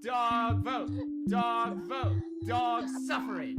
Dog vote! Dog vote! Dog suffrage!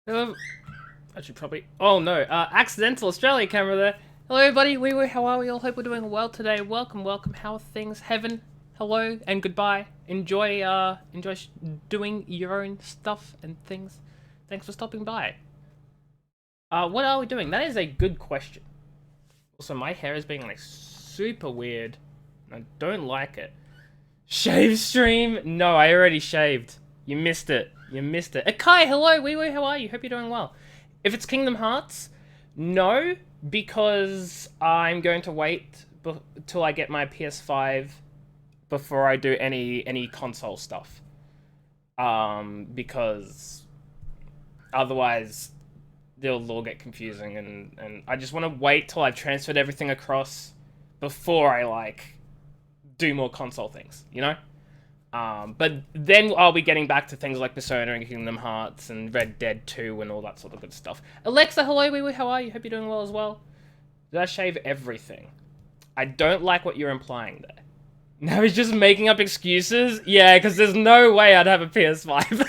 Hello. I should probably. Oh no, accidental Australia camera there. Hello, everybody. How are we? All hope we're doing well today. Welcome, welcome. How are things? Heaven. Hello and goodbye. Enjoy doing your own stuff and things. Thanks for stopping by. What are we doing? That is a good question. Also, my hair is being like super weird. I don't like it. Shave stream? No, I already shaved. You missed it. You missed it. Akai, hello, how are you? Hope you're doing well. If it's Kingdom Hearts, no, because I'm going to wait till I get my PS5 before I do any console stuff. Because otherwise they'll all get confusing, and I just want to wait till I've transferred everything across before I like do more console things, you know? But then I'll be getting back to things like Persona and Kingdom Hearts and Red Dead 2 and all that sort of good stuff. Alexa, hello, how are you? Hope you're doing well as well. Did I shave everything? I don't like what you're implying there. Now he's just making up excuses? Yeah, because there's no way I'd have a PS5.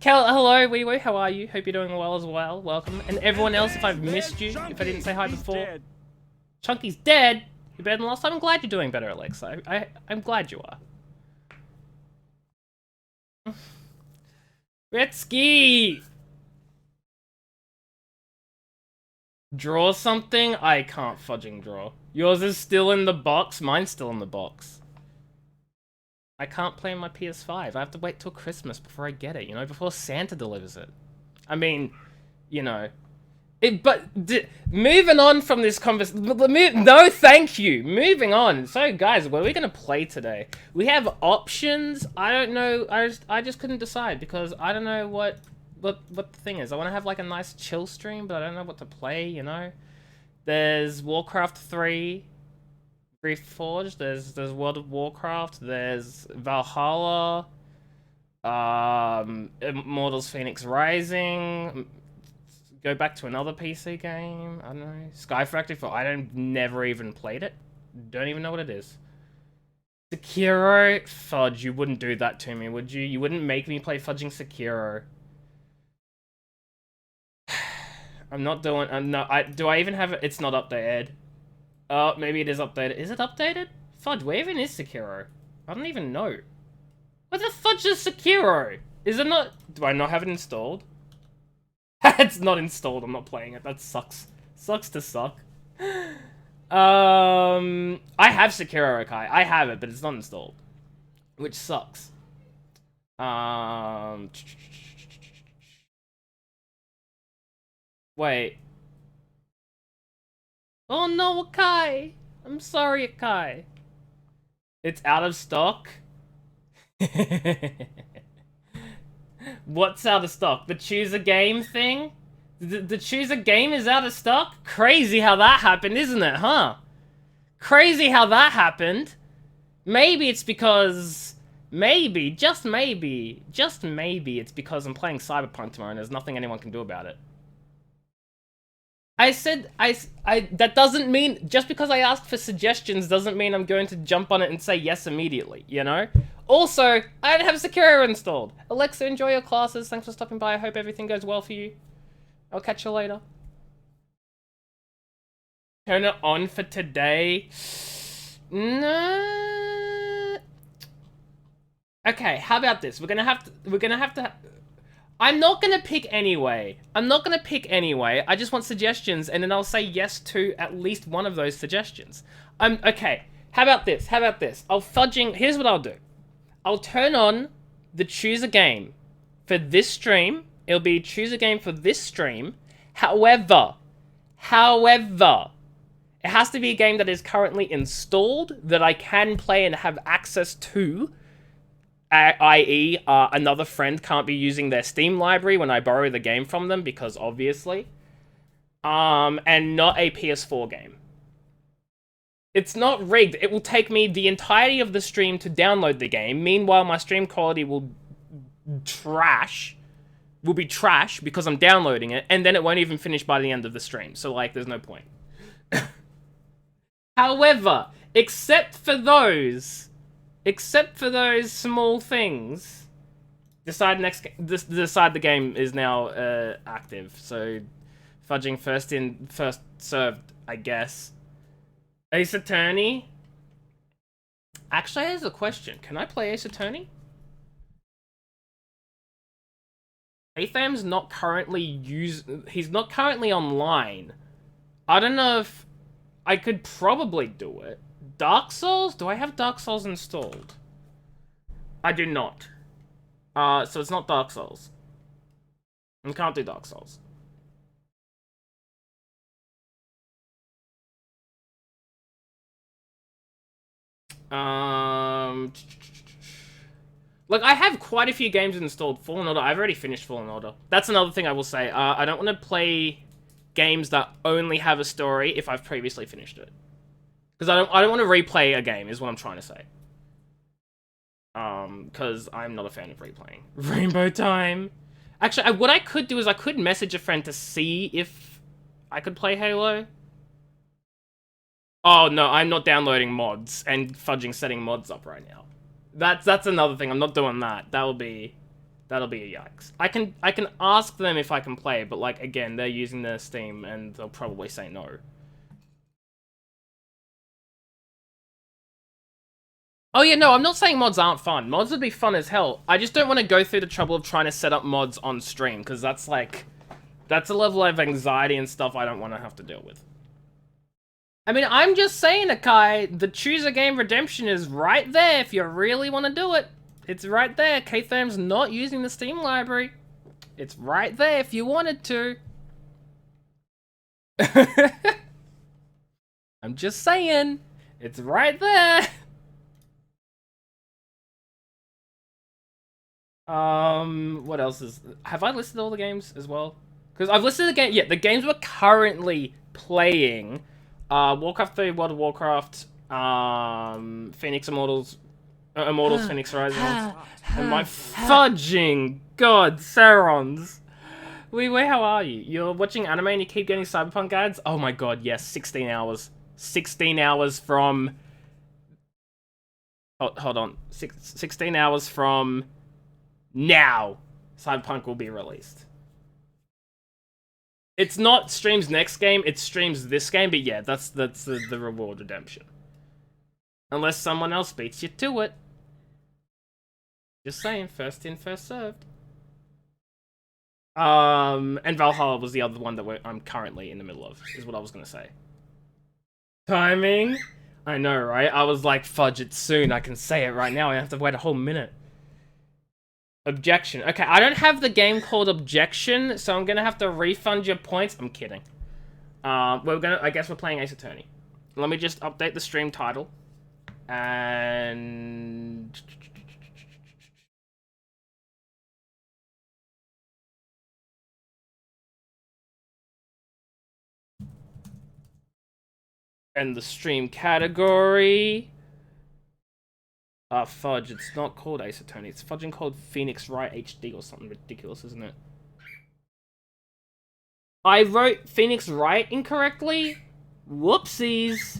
Kel, hello, how are you? Hope you're doing well as well. Welcome. And everyone else, if I've missed you, if I didn't say hi before. Chunky's dead? You're better than last time? I'm glad you're doing better, Alexa. I'm glad you are. Retsky! Draw something? I can't fudging draw. Yours is still in the box? Mine's still in the box. I can't play on my PS5. I have to wait till Christmas before I get it, you know, before Santa delivers it. I mean, you know. Moving on from this conversation. No, thank you. Moving on. So, guys, what are we gonna play today? We have options. I don't know. I just couldn't decide because I don't know what the thing is. I want to have like a nice chill stream, but I don't know what to play. You know, there's Warcraft 3, Reforged. There's World of Warcraft. There's Valhalla. Immortals Phoenix Rising. Go back to another PC game. I don't know. Skyfactory 4. Never even played it. Don't even know what it is. Sekiro. Fudge, you wouldn't do that to me, would you? You wouldn't make me play fudging Sekiro. I'm not doing. Do I even have it? It's not updated. Oh, maybe it is updated. Is it updated? Fudge, where even is Sekiro? I don't even know. What the fudge is Sekiro? Is it not? Do I not have it installed? It's not installed. I'm not playing it. That sucks. Sucks to suck. I have Sekiro, okay. I have it, but it's not installed, which sucks. Wait. Oh no, Akai. I'm sorry, Akai. It's out of stock. What's out of stock? The choose a game thing? The choose a game is out of stock? Crazy how that happened, isn't it, huh? Crazy how that happened. Maybe it's because... Maybe, just maybe it's because I'm playing Cyberpunk tomorrow and there's nothing anyone can do about it. I said, that doesn't mean, just because I asked for suggestions doesn't mean I'm going to jump on it and say yes immediately, you know? Also, I don't have Sekiro installed. Alexa, enjoy your classes. Thanks for stopping by. I hope everything goes well for you. I'll catch you later. Turn it on for today. No. Okay, how about this? We're gonna have to. I'm not gonna pick anyway. I just want suggestions, and then I'll say yes to at least one of those suggestions. Okay. How about this? Here's what I'll do. I'll turn on the choose a game for this stream. It'll be choose a game for this stream. However, it has to be a game that is currently installed that I can play and have access to. I.e., another friend can't be using their Steam library when I borrow the game from them, because obviously. And not a PS4 game. It's not rigged. It will take me the entirety of the stream to download the game. Meanwhile, my stream quality will be trash because I'm downloading it, and then it won't even finish by the end of the stream. So, like, there's no point. However, except for those small things, decide the game is now active. So, fudging first in, first served, I guess. Ace Attorney. Actually, here's a question. Can I play Ace Attorney? Atham's not currently he's not currently online. I don't know if I could probably do it. Dark Souls? Do I have Dark Souls installed? I do not. So it's not Dark Souls. I can't do Dark Souls. Like, I have quite a few games installed. Fallen Order, I've already finished Fallen Order. That's another thing I will say. I don't want to play games that only have a story if I've previously finished it. Because I don't want to replay a game, is what I'm trying to say. Because I'm not a fan of replaying. Rainbow Time! Actually, what I could do is I could message a friend to see if I could play Halo. Oh, no, I'm not downloading mods and fudging setting mods up right now. That's another thing. I'm not doing that. That'll be a yikes. I can ask them if I can play, but like again, they're using their Steam and they'll probably say no. Oh yeah, no, I'm not saying mods aren't fun. Mods would be fun as hell. I just don't want to go through the trouble of trying to set up mods on stream, because that's a level of anxiety and stuff I don't want to have to deal with. I mean, I'm just saying, Akai, the choose a game redemption is right there if you really want to do it. It's right there. K-Tham's not using the Steam library. It's right there if you wanted to. I'm just saying. It's right there. What else is... Have I listed all the games as well? Because I've listed the game... Yeah, the games we're currently playing. Warcraft 3, World of Warcraft, Phoenix Immortals, Phoenix Rising, and my fudging god, Sarons. Wait, how are you? You're watching anime and you keep getting Cyberpunk ads? Oh my god, yes, 16 hours. 16 hours from... Oh, hold on. 16 hours from... Now, Cyberpunk will be released. It's not streams next game, it streams this game, but yeah, that's the reward redemption. Unless someone else beats you to it. Just saying, first in, first served. And Valhalla was the other one that I'm currently in the middle of, is what I was gonna say. Timing? I know, right? I was like, fudge it soon, I can say it right now, I have to wait a whole minute. Objection. Okay, I don't have the game called Objection, so I'm gonna have to refund your points. I'm kidding. I guess we're playing Ace Attorney. Let me just update the stream title. And... And the stream category... fudge, it's not called Ace Attorney. It's fudging called Phoenix Wright HD or something ridiculous, isn't it? I wrote Phoenix Wright incorrectly? Whoopsies.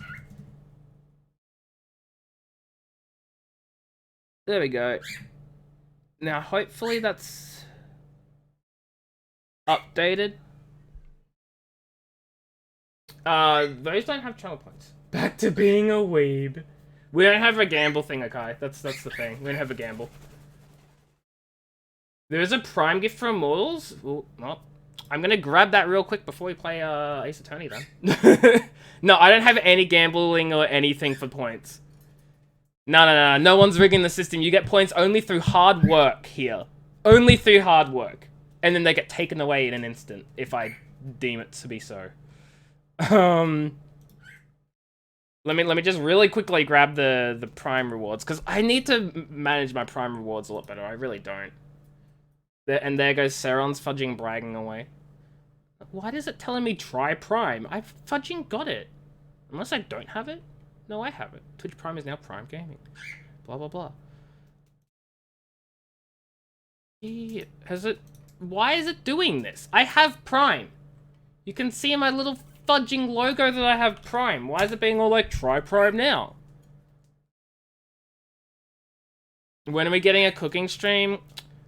There we go. Now, hopefully that's updated. Those don't have channel points. Back to being a weeb. We don't have a gamble thing, okay? That's the thing. We don't have a gamble. There is a Prime gift for Immortals. Well, I'm gonna grab that real quick before we play Ace Attorney then. No, I don't have any gambling or anything for points. No one's rigging the system. You get points only through hard work here. Only through hard work. And then they get taken away in an instant, if I deem it to be so. Let me just really quickly grab the Prime rewards, because I need to manage my Prime rewards a lot better. I really don't. And there goes Saron's fudging bragging away. Why is it telling me try Prime? I've fudging got it. Unless I don't have it? No, I have it. Twitch Prime is now Prime Gaming. Blah, blah, blah. Why is it doing this? I have Prime. You can see my little fudging logo that I have Prime. Why is it being all like, try Prime now? When are we getting a cooking stream?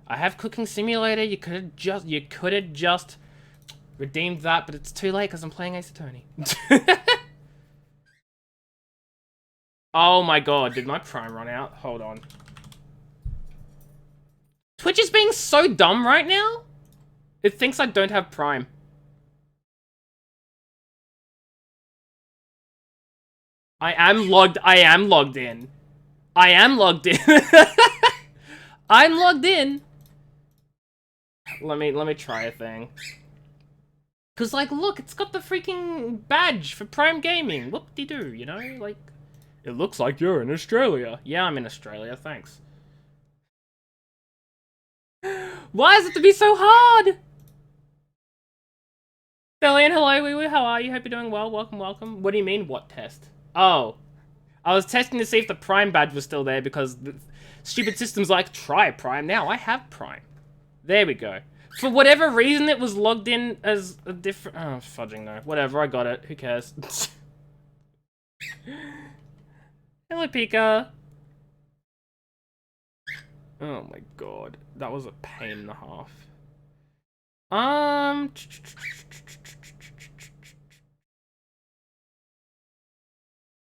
I have Cooking Simulator. You could have just redeemed that, but it's too late because I'm playing Ace Attorney. Oh my god, did my Prime run out? Hold on. Twitch is being so dumb right now. It thinks I don't have Prime. I am logged in. I am logged in. I'm logged in. Let me try a thing. Cause like, look, it's got the freaking badge for Prime Gaming. Whoop-de-doo, you know? Like, it looks like you're in Australia. Yeah, I'm in Australia, thanks. Why is it to be so hard? Billion, hello, wee wee, how are you? Hope you're doing well. Welcome, welcome. What do you mean, what test? Oh. I was testing to see if the Prime badge was still there because the stupid system's like, try Prime now. I have Prime. There we go. For whatever reason, it was logged in as a different... Oh, fudging no. Whatever, I got it. Who cares? Hello, Pika. Oh my god. That was a pain and a half.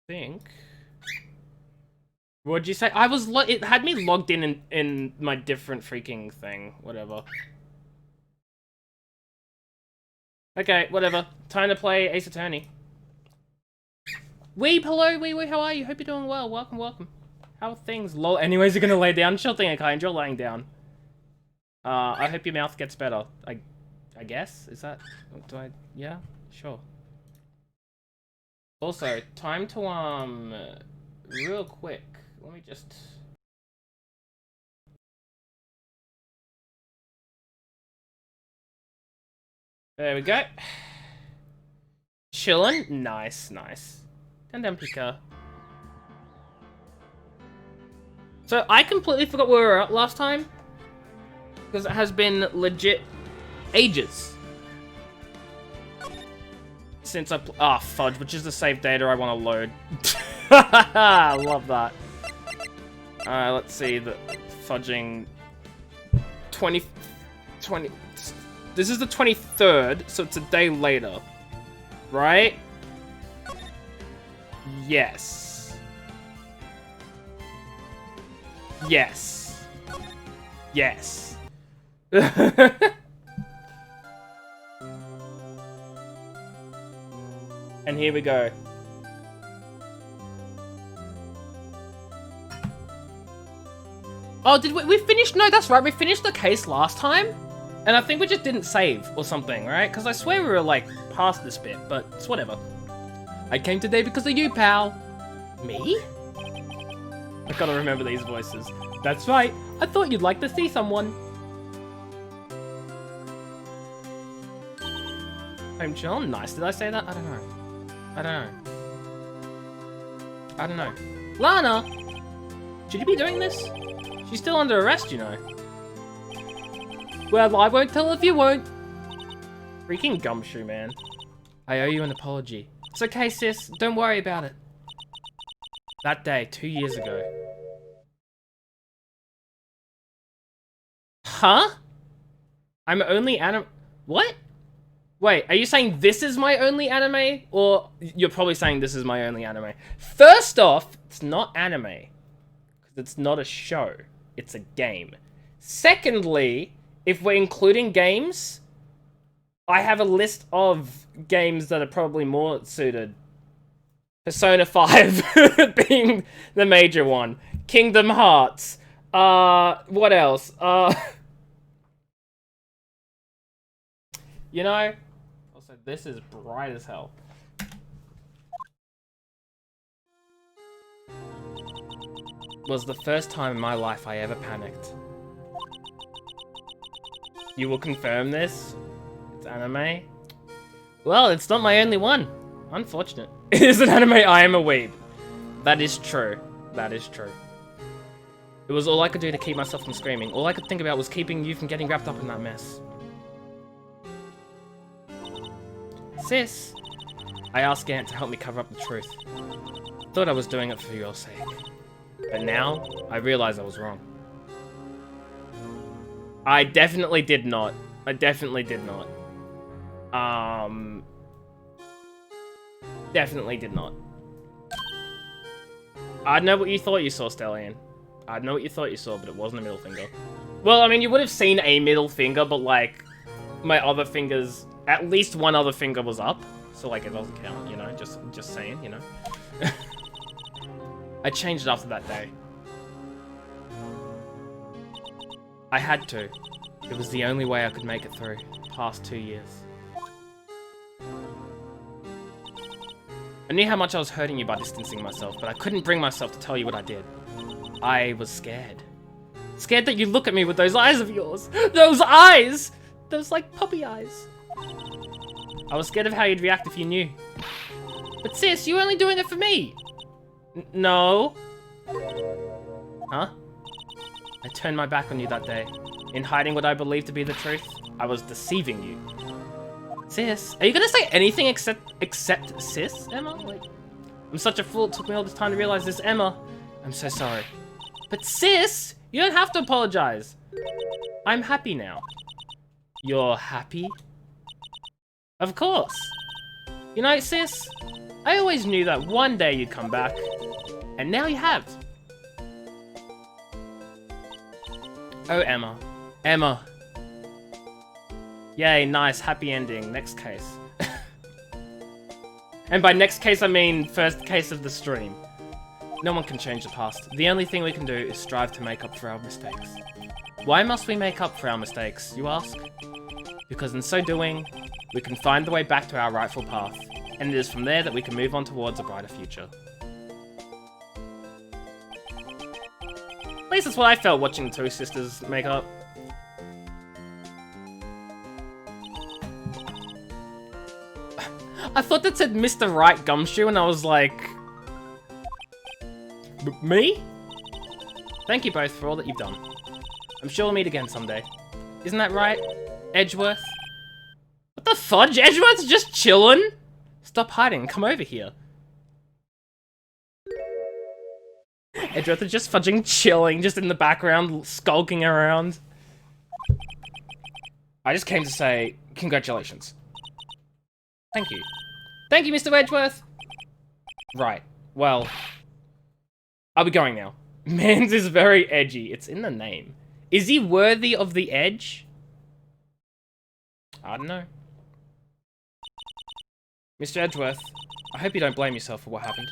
Think. What'd you say? I was it had me logged in my different freaking thing. Whatever. Okay, whatever. Time to play Ace Attorney. Weeb, hello, Wee, how are you? Hope you're doing well. Welcome, welcome. How are things? Lol. Anyways, you're gonna lay down? Sure thing, okay. Enjoy laying down. I hope your mouth gets better. I guess? Is that... Yeah? Sure. Also, time to, real quick. Let me just... There we go. Chillin'. Nice, nice. Down, Pika. So, I completely forgot where we were at last time. Because it has been legit ages. Since I fudge, which is the save data I want to load. I love that. Let's see, the fudging 20... This is the 23rd, so it's a day later. Right? Yes. Yes. Yes. And here we go. Oh, did we finish? No, that's right. We finished the case last time. And I think we just didn't save or something, right? Because I swear we were, like, past this bit, but it's whatever. I came today because of you, pal. Me? I gotta remember these voices. That's right. I thought you'd like to see someone. I'm John. Nice. Did I say that? I don't know. I don't know. I don't know. Lana! Should you be doing this? She's still under arrest, you know. Well, I won't tell if you won't. Freaking gumshoe, man. I owe you an apology. It's okay, sis. Don't worry about it. That day, 2 years ago. Huh? I'm only What? Wait, are you saying this is my only anime? Or you're probably saying this is my only anime. First off, it's not anime. Because it's not a show. It's a game. Secondly, if we're including games, I have a list of games that are probably more suited. Persona 5 being the major one. Kingdom Hearts. What else? You know, also this is bright as hell. Was the first time in my life I ever panicked. You will confirm this? It's anime? Well, it's not my only one. Unfortunate. It is an anime, I am a weeb. That is true. That is true. It was all I could do to keep myself from screaming. All I could think about was keeping you from getting wrapped up in that mess. Sis, I asked Gant to help me cover up the truth. Thought I was doing it for your sake. But now, I realize I was wrong. I definitely did not. I definitely did not. Definitely did not. I know what you thought you saw, Stellian. I know what you thought you saw, but it wasn't a middle finger. Well, I mean, you would have seen a middle finger, but, like, my other fingers... At least one other finger was up. So, like, it doesn't count, you know? Just saying, you know? I changed after that day. I had to. It was the only way I could make it through. Past 2 years. I knew how much I was hurting you by distancing myself, but I couldn't bring myself to tell you what I did. I was scared. Scared that you'd look at me with those eyes of yours. Those eyes! Those, like, puppy eyes. I was scared of how you'd react if you knew. But sis, you were only doing it for me! No. Huh? I turned my back on you that day. In hiding what I believed to be the truth, I was deceiving you. Sis, are you gonna say anything except sis, Emma? Like, I'm such a fool, it took me all this time to realize this, Emma. I'm so sorry. But sis, you don't have to apologize. I'm happy now. You're happy? Of course. You know, sis, I always knew that one day you'd come back. And now you have. Oh, Emma. Emma. Yay, nice, happy ending. Next case. And by next case, I mean first case of the stream. No one can change the past. The only thing we can do is strive to make up for our mistakes. Why must we make up for our mistakes, you ask? Because in so doing, we can find the way back to our rightful path, and it is from there that we can move on towards a brighter future. At least that's what I felt watching the two sisters make up. I thought that said Mr. Wright Gumshoe, and I was like... Me? Thank you both for all that you've done. I'm sure we'll meet again someday. Isn't that right, Edgeworth? What the fudge? Edgeworth's just chillin'? Stop hiding, come over here. Edgeworth is just fudging chilling, just in the background, skulking around. I just came to say, congratulations. Thank you. Thank you, Mr. Edgeworth! Right, well... I'll be going now. Mans is very edgy. It's in the name. Is he worthy of the edge? I don't know. Mr. Edgeworth, I hope you don't blame yourself for what happened.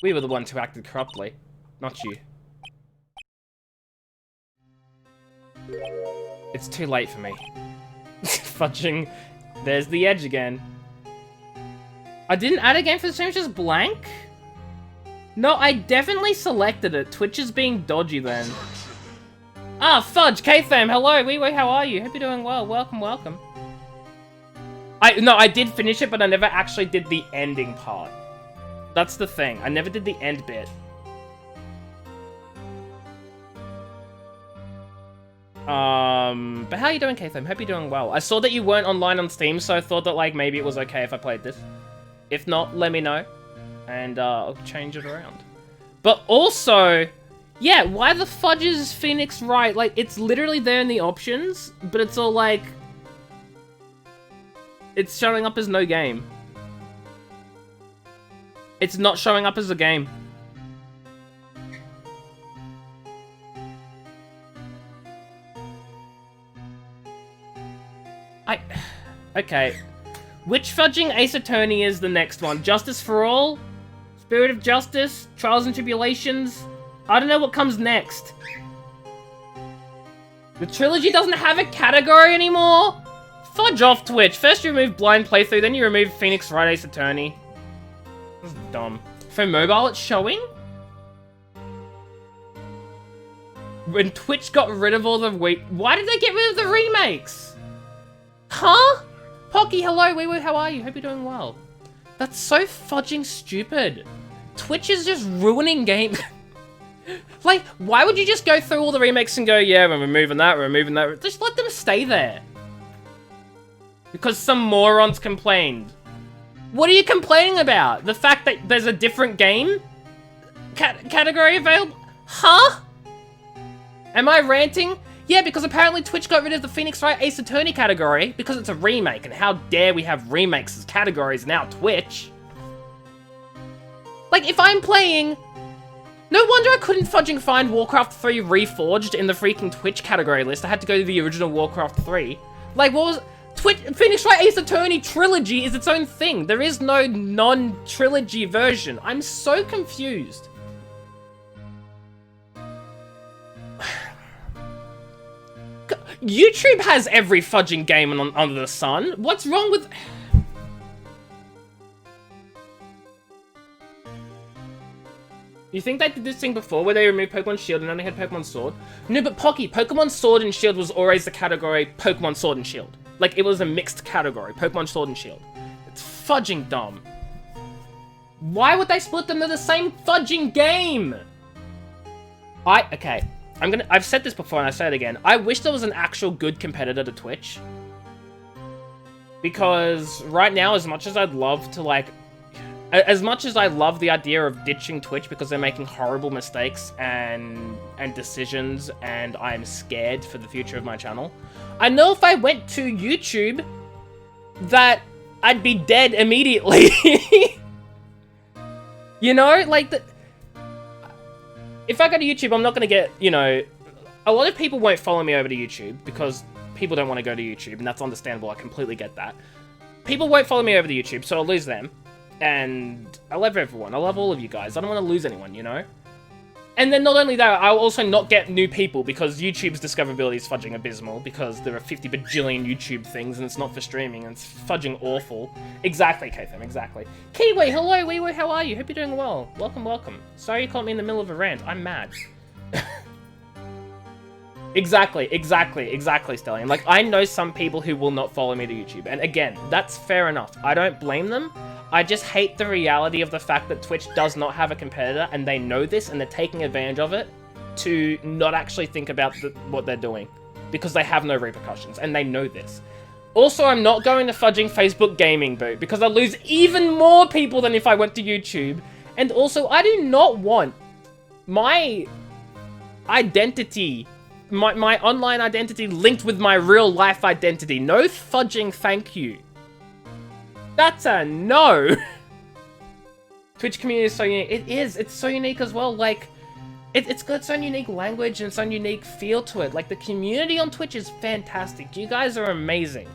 We were the ones who acted corruptly, not you. It's too late for me. Fudging. There's the edge again. I didn't add a game for the stream, it's just blank? No, I definitely selected it. Twitch is being dodgy then. Ah, fudge! K-Fam, hello! Wee how are you? Hope you're doing well. Welcome, welcome. No, I did finish it, but I never actually did the ending part. That's the thing. I never did the end bit. But how are you doing, K-Fam? Hope you're doing well. I saw that you weren't online on Steam, so I thought that, like, maybe it was okay if I played this. If not, let me know. And, I'll change it around. But also, yeah, why the fudge is Phoenix Wright? Like, it's literally there in the options, but it's all like... It's showing up as no game. It's not showing up as a game. Okay. Which fudging Ace Attorney is the next one? Justice for All? Spirit of Justice? Trials and Tribulations? I don't know what comes next. The trilogy doesn't have a category anymore? Fudge off, Twitch. First you remove Blind Playthrough, then you remove Phoenix Wright Ace Attorney. This is dumb. For mobile, it's showing? When Twitch got rid of all the... Why did they get rid of the remakes? Huh? Pocky, hello, wee how are you? Hope you're doing well. That's so fudging stupid. Twitch is just ruining game. Like, why would you just go through all the remakes and go, yeah, we're removing that, we're removing that. Just let them stay there. Because some morons complained. What are you complaining about? The fact that there's a different game category available? Huh? Am I ranting? Yeah, because apparently Twitch got rid of the Phoenix Wright Ace Attorney category because it's a remake, and how dare we have remakes as categories now, Twitch? Like, if I'm playing... No wonder I couldn't fudging find Warcraft 3 Reforged in the freaking Twitch category list. I had to go to the original Warcraft 3. Like, what was... Phoenix Wright Ace Attorney Trilogy is its own thing. There is no non-trilogy version. I'm so confused. YouTube has every fudging game under the sun. What's wrong with... You think they did this thing before where they removed Pokemon Shield and only had Pokemon Sword? No, but Pocky, Pokemon Sword and Shield was always the category Pokemon Sword and Shield. Like, it was a mixed category, Pokemon Sword and Shield. It's fudging dumb. Why would they split them? They're the same fudging game! Okay. I've said this before and I say it again. I wish there was an actual good competitor to Twitch. Because right now, as much as I'd love to, like... As much as I love the idea of ditching Twitch because they're making horrible mistakes and decisions and I'm scared for the future of my channel, I know if I went to YouTube that I'd be dead immediately. You know, like, if I go to YouTube, I'm not going to get, you know... A lot of people won't follow me over to YouTube because people don't want to go to YouTube, and that's understandable. I completely get that. people won't follow me over the YouTube, so I'll lose them. And I love everyone. I love all of you guys. I don't want to lose anyone, you know? And then not only that, I'll also not get new people because YouTube's discoverability is fudging abysmal because there are 50 bajillion YouTube things and it's not for streaming and it's fudging awful. Exactly, Katham, exactly. Kiwi, hello, Weewo, how are you? Hope you're doing well. Welcome, welcome. Sorry you caught me in the middle of a rant. I'm mad. Exactly, Stellian. Like, I know some people who will not follow me to YouTube. And again, that's fair enough. I don't blame them. I just hate the reality of the fact that Twitch does not have a competitor, and they know this, and they're taking advantage of it to not actually think about what they're doing. Because they have no repercussions, and they know this. Also, I'm not going to fudging Facebook Gaming Boot, because I'll lose even more people than if I went to YouTube. And also, I do not want my identity, my online identity linked with my real life identity. No fudging, thank you. That's a no! Twitch community is so unique. It is. It's so unique as well. Like, it's got its own unique language and its own unique feel to it. Like, the community on Twitch is fantastic. You guys are amazing.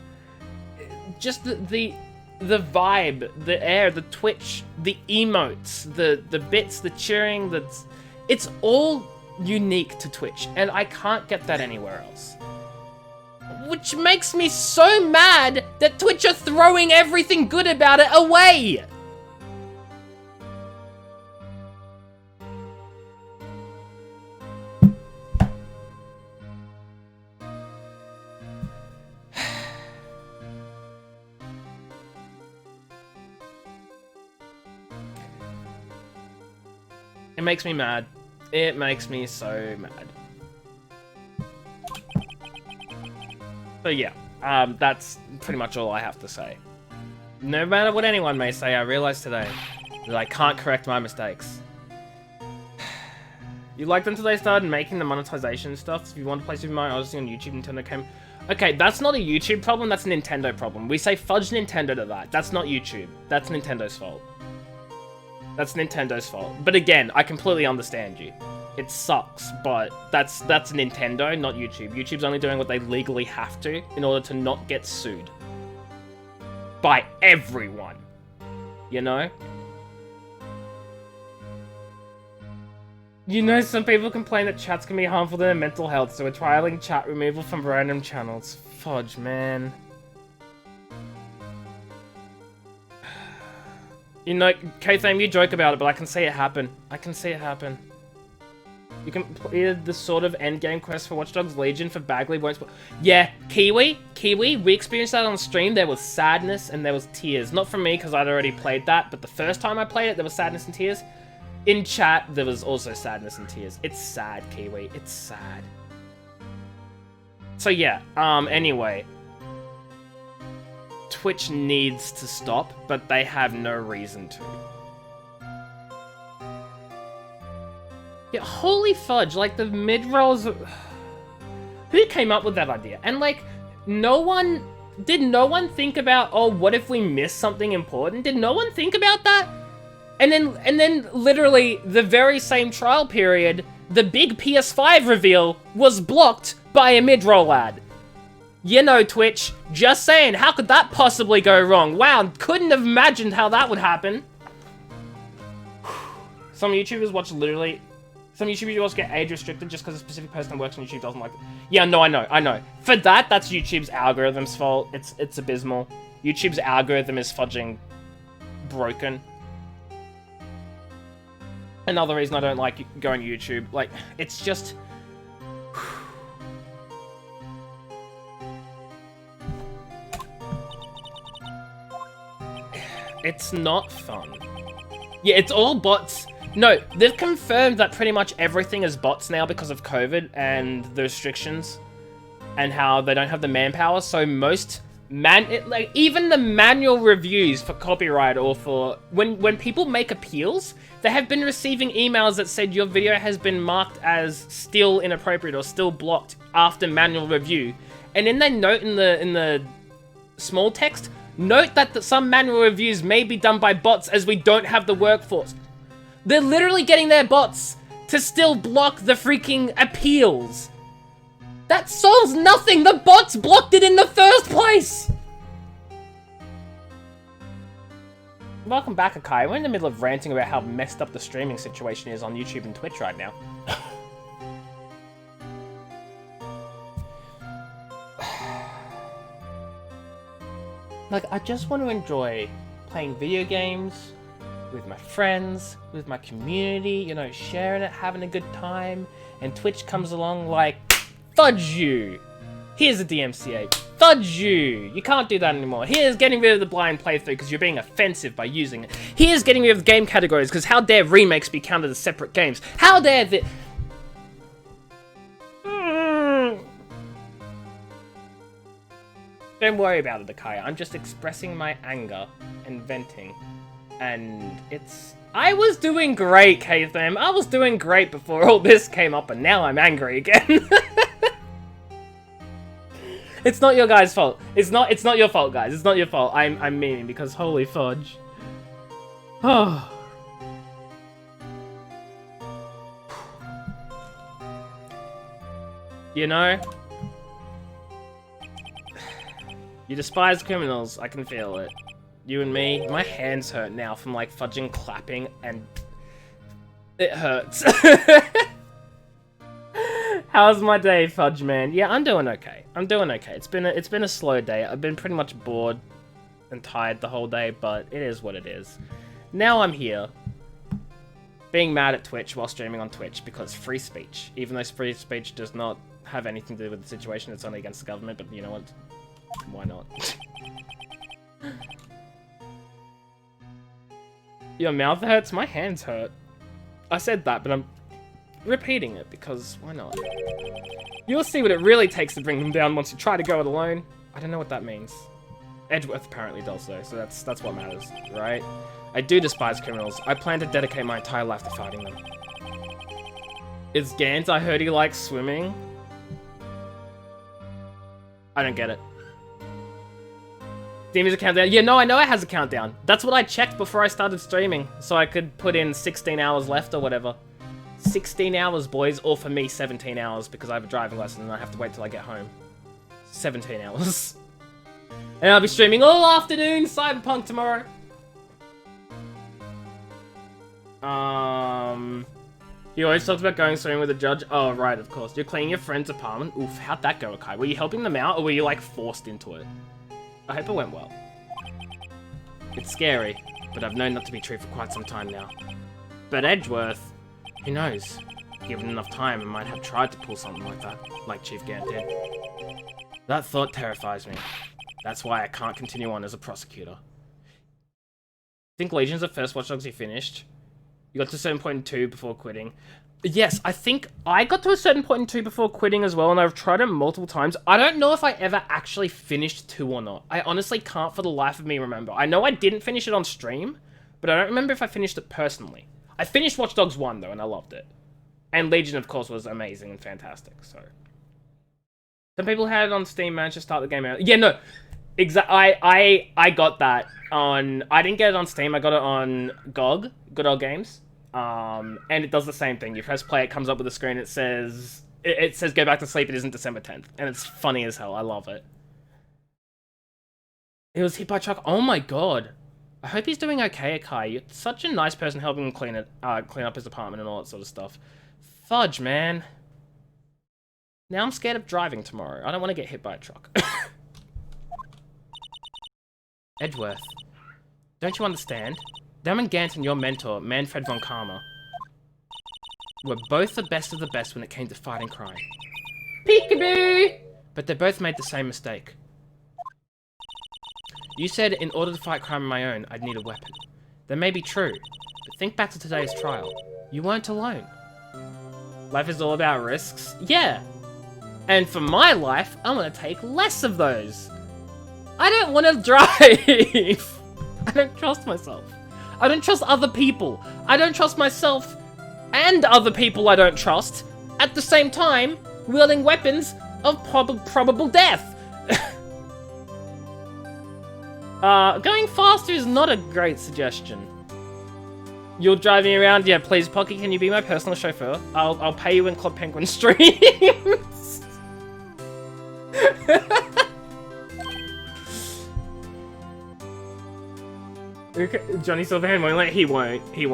Just the vibe, the air, the Twitch, the emotes, the bits, the cheering, it's all unique to Twitch. And I can't get that anywhere else. Which makes me so mad that Twitch are throwing everything good about it away! It makes me mad. It makes me so mad. So yeah, that's pretty much all I have to say. No matter what anyone may say, I realized today that I can't correct my mistakes. You liked until they started making the monetization stuff. If you want to play Super Mario Odyssey on YouTube, Nintendo came... Okay, that's not a YouTube problem, that's a Nintendo problem. We say fudge Nintendo to that. That's not YouTube. That's Nintendo's fault. That's Nintendo's fault. But again, I completely understand you. It sucks, but that's Nintendo, not YouTube. YouTube's only doing what they legally have to in order to not get sued. By everyone. You know? You know, some people complain that chats can be harmful to their mental health, so we're trialing chat removal from random channels. Fudge, man. You know, K-Thame, you joke about it, but I can see it happen. I can see it happen. You completed the sort of endgame quest for Watch Dogs Legion for Bagley. Yeah, Kiwi, we experienced that on stream. There was sadness and there was tears. Not from me, because I'd already played that, but the first time I played it, there was sadness and tears. In chat, there was also sadness and tears. It's sad, Kiwi. It's sad. So yeah, anyway. Twitch needs to stop, but they have no reason to. Yeah, holy fudge, like the mid-rolls... Who came up with that idea? And like, did no one think about, oh, what if we miss something important? Did no one think about that? And then literally the very same trial period, the big PS5 reveal was blocked by a mid-roll ad. You know, Twitch, just saying, how could that possibly go wrong? Wow, couldn't have imagined how that would happen. Some YouTubers watch get age restricted just because a specific person that works on YouTube doesn't like it. Yeah, no, I know. For that's YouTube's algorithm's fault. It's abysmal. YouTube's algorithm is fudging broken. Another reason I don't like going to YouTube, like, it's just... It's not fun. Yeah, it's all bots. No, they've confirmed that pretty much everything is bots now because of COVID and the restrictions and how they don't have the manpower. So most even the manual reviews for copyright or for when people make appeals, they have been receiving emails that said your video has been marked as still inappropriate or still blocked after manual review. And then they note in the small text, note that some manual reviews may be done by bots as we don't have the workforce. They're literally getting their bots to still block the freaking appeals. That solves nothing! The bots blocked it in the first place! Welcome back, Akai. We're in the middle of ranting about how messed up the streaming situation is on YouTube and Twitch right now. Like, I just want to enjoy playing video games with my friends, with my community, you know, sharing it, having a good time, and Twitch comes along like, fudge you! Here's a DMCA. Fudge you! You can't do that anymore. Here's getting rid of the blind playthrough because you're being offensive by using it. Here's getting rid of the game categories because how dare remakes be counted as separate games? How dare the... Don't worry about it, Akaya. I'm just expressing my anger and venting. And it's... I was doing great, K-Fam. I was doing great before all this came up, and now I'm angry again. It's not your guys' fault. It's not your fault, guys. It's not your fault. I'm memeing because holy fudge. Oh. You know? You despise criminals, I can feel it. You and me, my hands hurt now from like fudging clapping and it hurts. How's my day, Fudge Man? Yeah, I'm doing okay. I'm doing okay. It's been a slow day. I've been pretty much bored and tired the whole day, but it is what it is. Now I'm here, being mad at Twitch while streaming on Twitch because free speech. Even though free speech does not have anything to do with the situation, it's only against the government, but you know what? Why not? Your mouth hurts? My hands hurt. I said that, but I'm repeating it because why not? You'll see what it really takes to bring them down once you try to go it alone. I don't know what that means. Edgeworth apparently does though, so that's what matters, right? I do despise criminals. I plan to dedicate my entire life to fighting them. It's Gant. I heard he likes swimming. I don't get it. Steam has a countdown. Yeah, no, I know it has a countdown. That's what I checked before I started streaming, so I could put in 16 hours left or whatever. 16 hours, boys, or for me, 17 hours, because I have a driving lesson and I have to wait till I get home. 17 hours. And I'll be streaming all afternoon Cyberpunk tomorrow. You always talked about going swimming with a judge. Oh, right, of course. You're cleaning your friend's apartment. Oof, how'd that go, Akai? Were you helping them out, or were you, like, forced into it? I hope it went well. It's scary, but I've known that to be true for quite some time now. But Edgeworth, who knows? Given enough time, I might have tried to pull something like that, like Chief Gant did. That thought terrifies me. That's why I can't continue on as a prosecutor. Think Legion's the first Watch Dogs you finished? You got to a certain point in 2 before quitting. Yes, I think I got to a certain point in 2 before quitting as well, and I've tried it multiple times. I don't know if I ever actually finished 2 or not. I honestly can't for the life of me remember. I know I didn't finish it on stream, but I don't remember if I finished it personally. I finished Watch Dogs 1 though, and I loved it. And Legion, of course, was amazing and fantastic, so. Some people had it on Steam, managed to start the game out. Yeah, no. I got that on... I didn't get it on Steam, I got it on GOG, Good Old Games. And it does the same thing. You press play, it comes up with a screen, it says go back to sleep, it isn't December 10th. And it's funny as hell, I love it. It was hit by a truck, oh my god. I hope he's doing okay, Akai. You're such a nice person helping him clean up his apartment and all that sort of stuff. Fudge, man. Now I'm scared of driving tomorrow. I don't want to get hit by a truck. Edgeworth, don't you understand? Damon Gant and your mentor, Manfred von Karma, were both the best of the best when it came to fighting crime. Peekaboo! But they both made the same mistake. You said in order to fight crime on my own, I'd need a weapon. That may be true, but think back to today's trial. You weren't alone. Life is all about risks? Yeah. And for my life, I'm gonna take less of those. I don't want to drive. I don't trust myself. I don't trust other people. I don't trust myself and other people I don't trust at the same time wielding weapons of probable death. Going faster is not a great suggestion. You're driving around? Yeah, please, Pocky, can you be my personal chauffeur? I'll pay you in Club Penguin streams. Okay, Johnny Silverhand won't let. He won't. He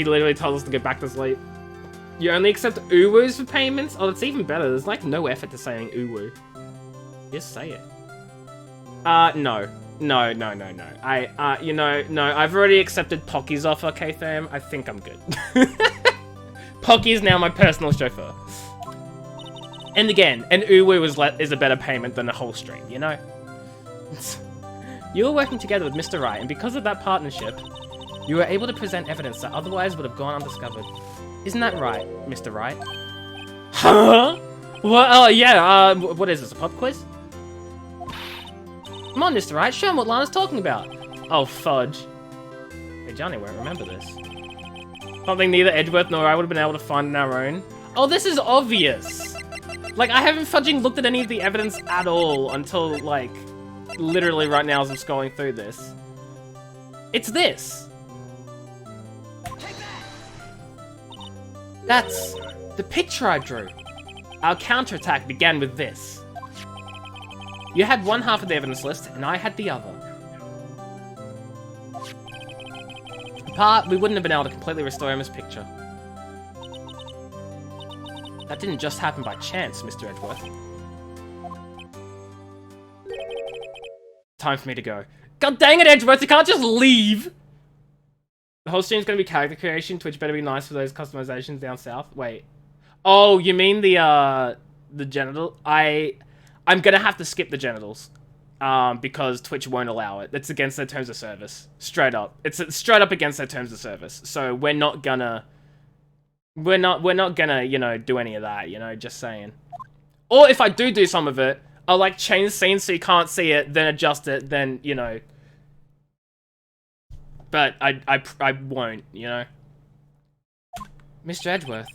literally told us to go back to sleep. You only accept uwus for payments? Oh, that's even better. There's like no effort to saying uwu. Just say it. No. No. I've already accepted Pocky's offer, K-Tham. I think I'm good. Pocky is now my personal chauffeur. And again, an uwu is a better payment than a whole stream, you know? You were working together with Mr. Wright, and because of that partnership, you were able to present evidence that otherwise would have gone undiscovered. Isn't that right, Mr. Wright? Huh? What? Oh, yeah, what is this, a pop quiz? Come on, Mr. Wright, show him what Lana's talking about. Oh, fudge. Hey, Johnny won't remember this. Something neither Edgeworth nor I would have been able to find on our own. Oh, this is obvious. Like, I haven't fudging looked at any of the evidence at all until, like, literally right now as I'm scrolling through this. It's this. That's the picture I drew. Our counterattack began with this. You had one half of the evidence list, and I had the other. Apart, we wouldn't have been able to completely restore Emma's picture. That didn't just happen by chance, Mr. Edgeworth. Time for me to go. God dang it, Edgeworth, you can't just leave! The whole stream's gonna be character creation, Twitch better be nice for those customizations down south. Wait. Oh, you mean the genital? I'm gonna have to skip the genitals. Because Twitch won't allow it. It's against their terms of service. Straight up. It's straight up against their terms of service. So we're not gonna, you know, do any of that, you know, just saying. Or if I do some of it, I'll like change scenes so you can't see it, then adjust it, then, you know. But I won't, you know. Mr. Edgeworth,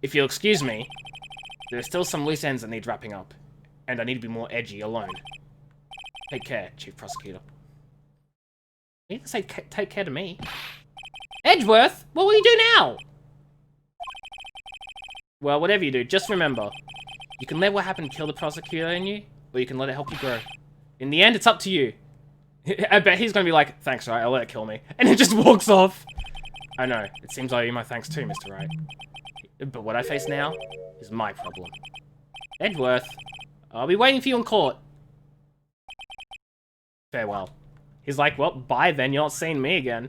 if you'll excuse me, there's still some loose ends that need wrapping up. And I need to be more edgy alone. Take care, Chief Prosecutor. You didn't say take care to me. Edgeworth, what will you do now? Well, whatever you do, just remember, you can let what happened kill the prosecutor in you, or you can let it help you grow. In the end, it's up to you. I bet he's gonna be like, thanks, Wright, I'll let it kill me. And it just walks off. I know, it seems I owe you my thanks too, Mr. Wright. But what I face now is my problem. Edgeworth, I'll be waiting for you in court. Farewell. He's like, well, bye then, you're not seeing me again.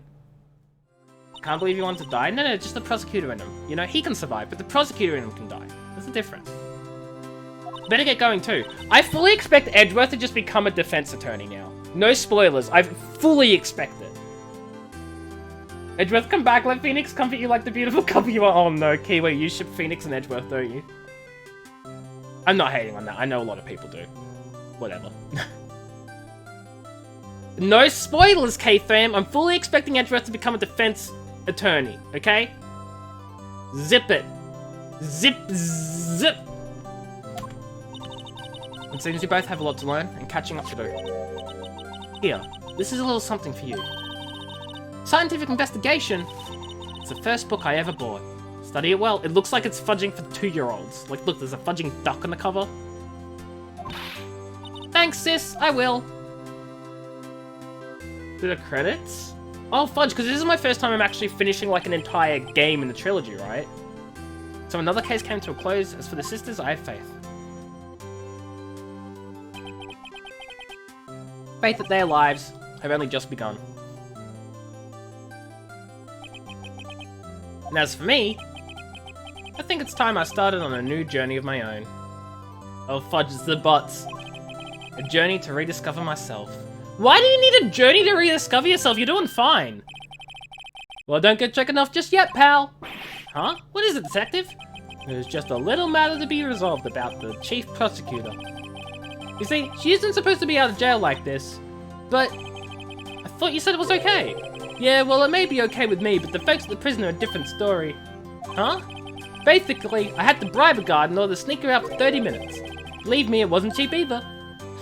Can't believe you want to die? No, just the prosecutor in him. You know, he can survive, but the prosecutor in him can die. There's a difference. Better get going too. I fully expect Edgeworth to just become a defense attorney now. No spoilers, I fully expect it. Edgeworth, come back, let Phoenix comfort you like the beautiful couple you are. Oh no, Kiwi, you ship Phoenix and Edgeworth, don't you? I'm not hating on that, I know a lot of people do. Whatever. No spoilers, K-Fam. I'm fully expecting Edgeworth to become a defense attorney, okay? Zip it. Zip. It seems you both have a lot to learn and catching up to do. Here, this is a little something for you. Scientific Investigation. It's the first book I ever bought. Study it well. It looks like it's fudging for 2-year-olds. Like, look, there's a fudging duck on the cover. Thanks, sis. I will. To the credits? Oh, fudge, because this is my first time I'm actually finishing, like, an entire game in the trilogy, right? So another case came to a close. As for the sisters, I have faith. Faith that their lives have only just begun. And as for me, I think it's time I started on a new journey of my own. Oh, fudge, it's the butts. A journey to rediscover myself. Why do you need a journey to rediscover yourself? You're doing fine. Well, don't get checking off just yet, pal. Huh? What is it, detective? There's just a little matter to be resolved about the chief prosecutor. You see, she isn't supposed to be out of jail like this, but I thought you said it was okay. Yeah, well, it may be okay with me, but the folks at the prison are a different story. Huh? Basically, I had to bribe a guard in order to sneak her out for 30 minutes. Believe me, it wasn't cheap either.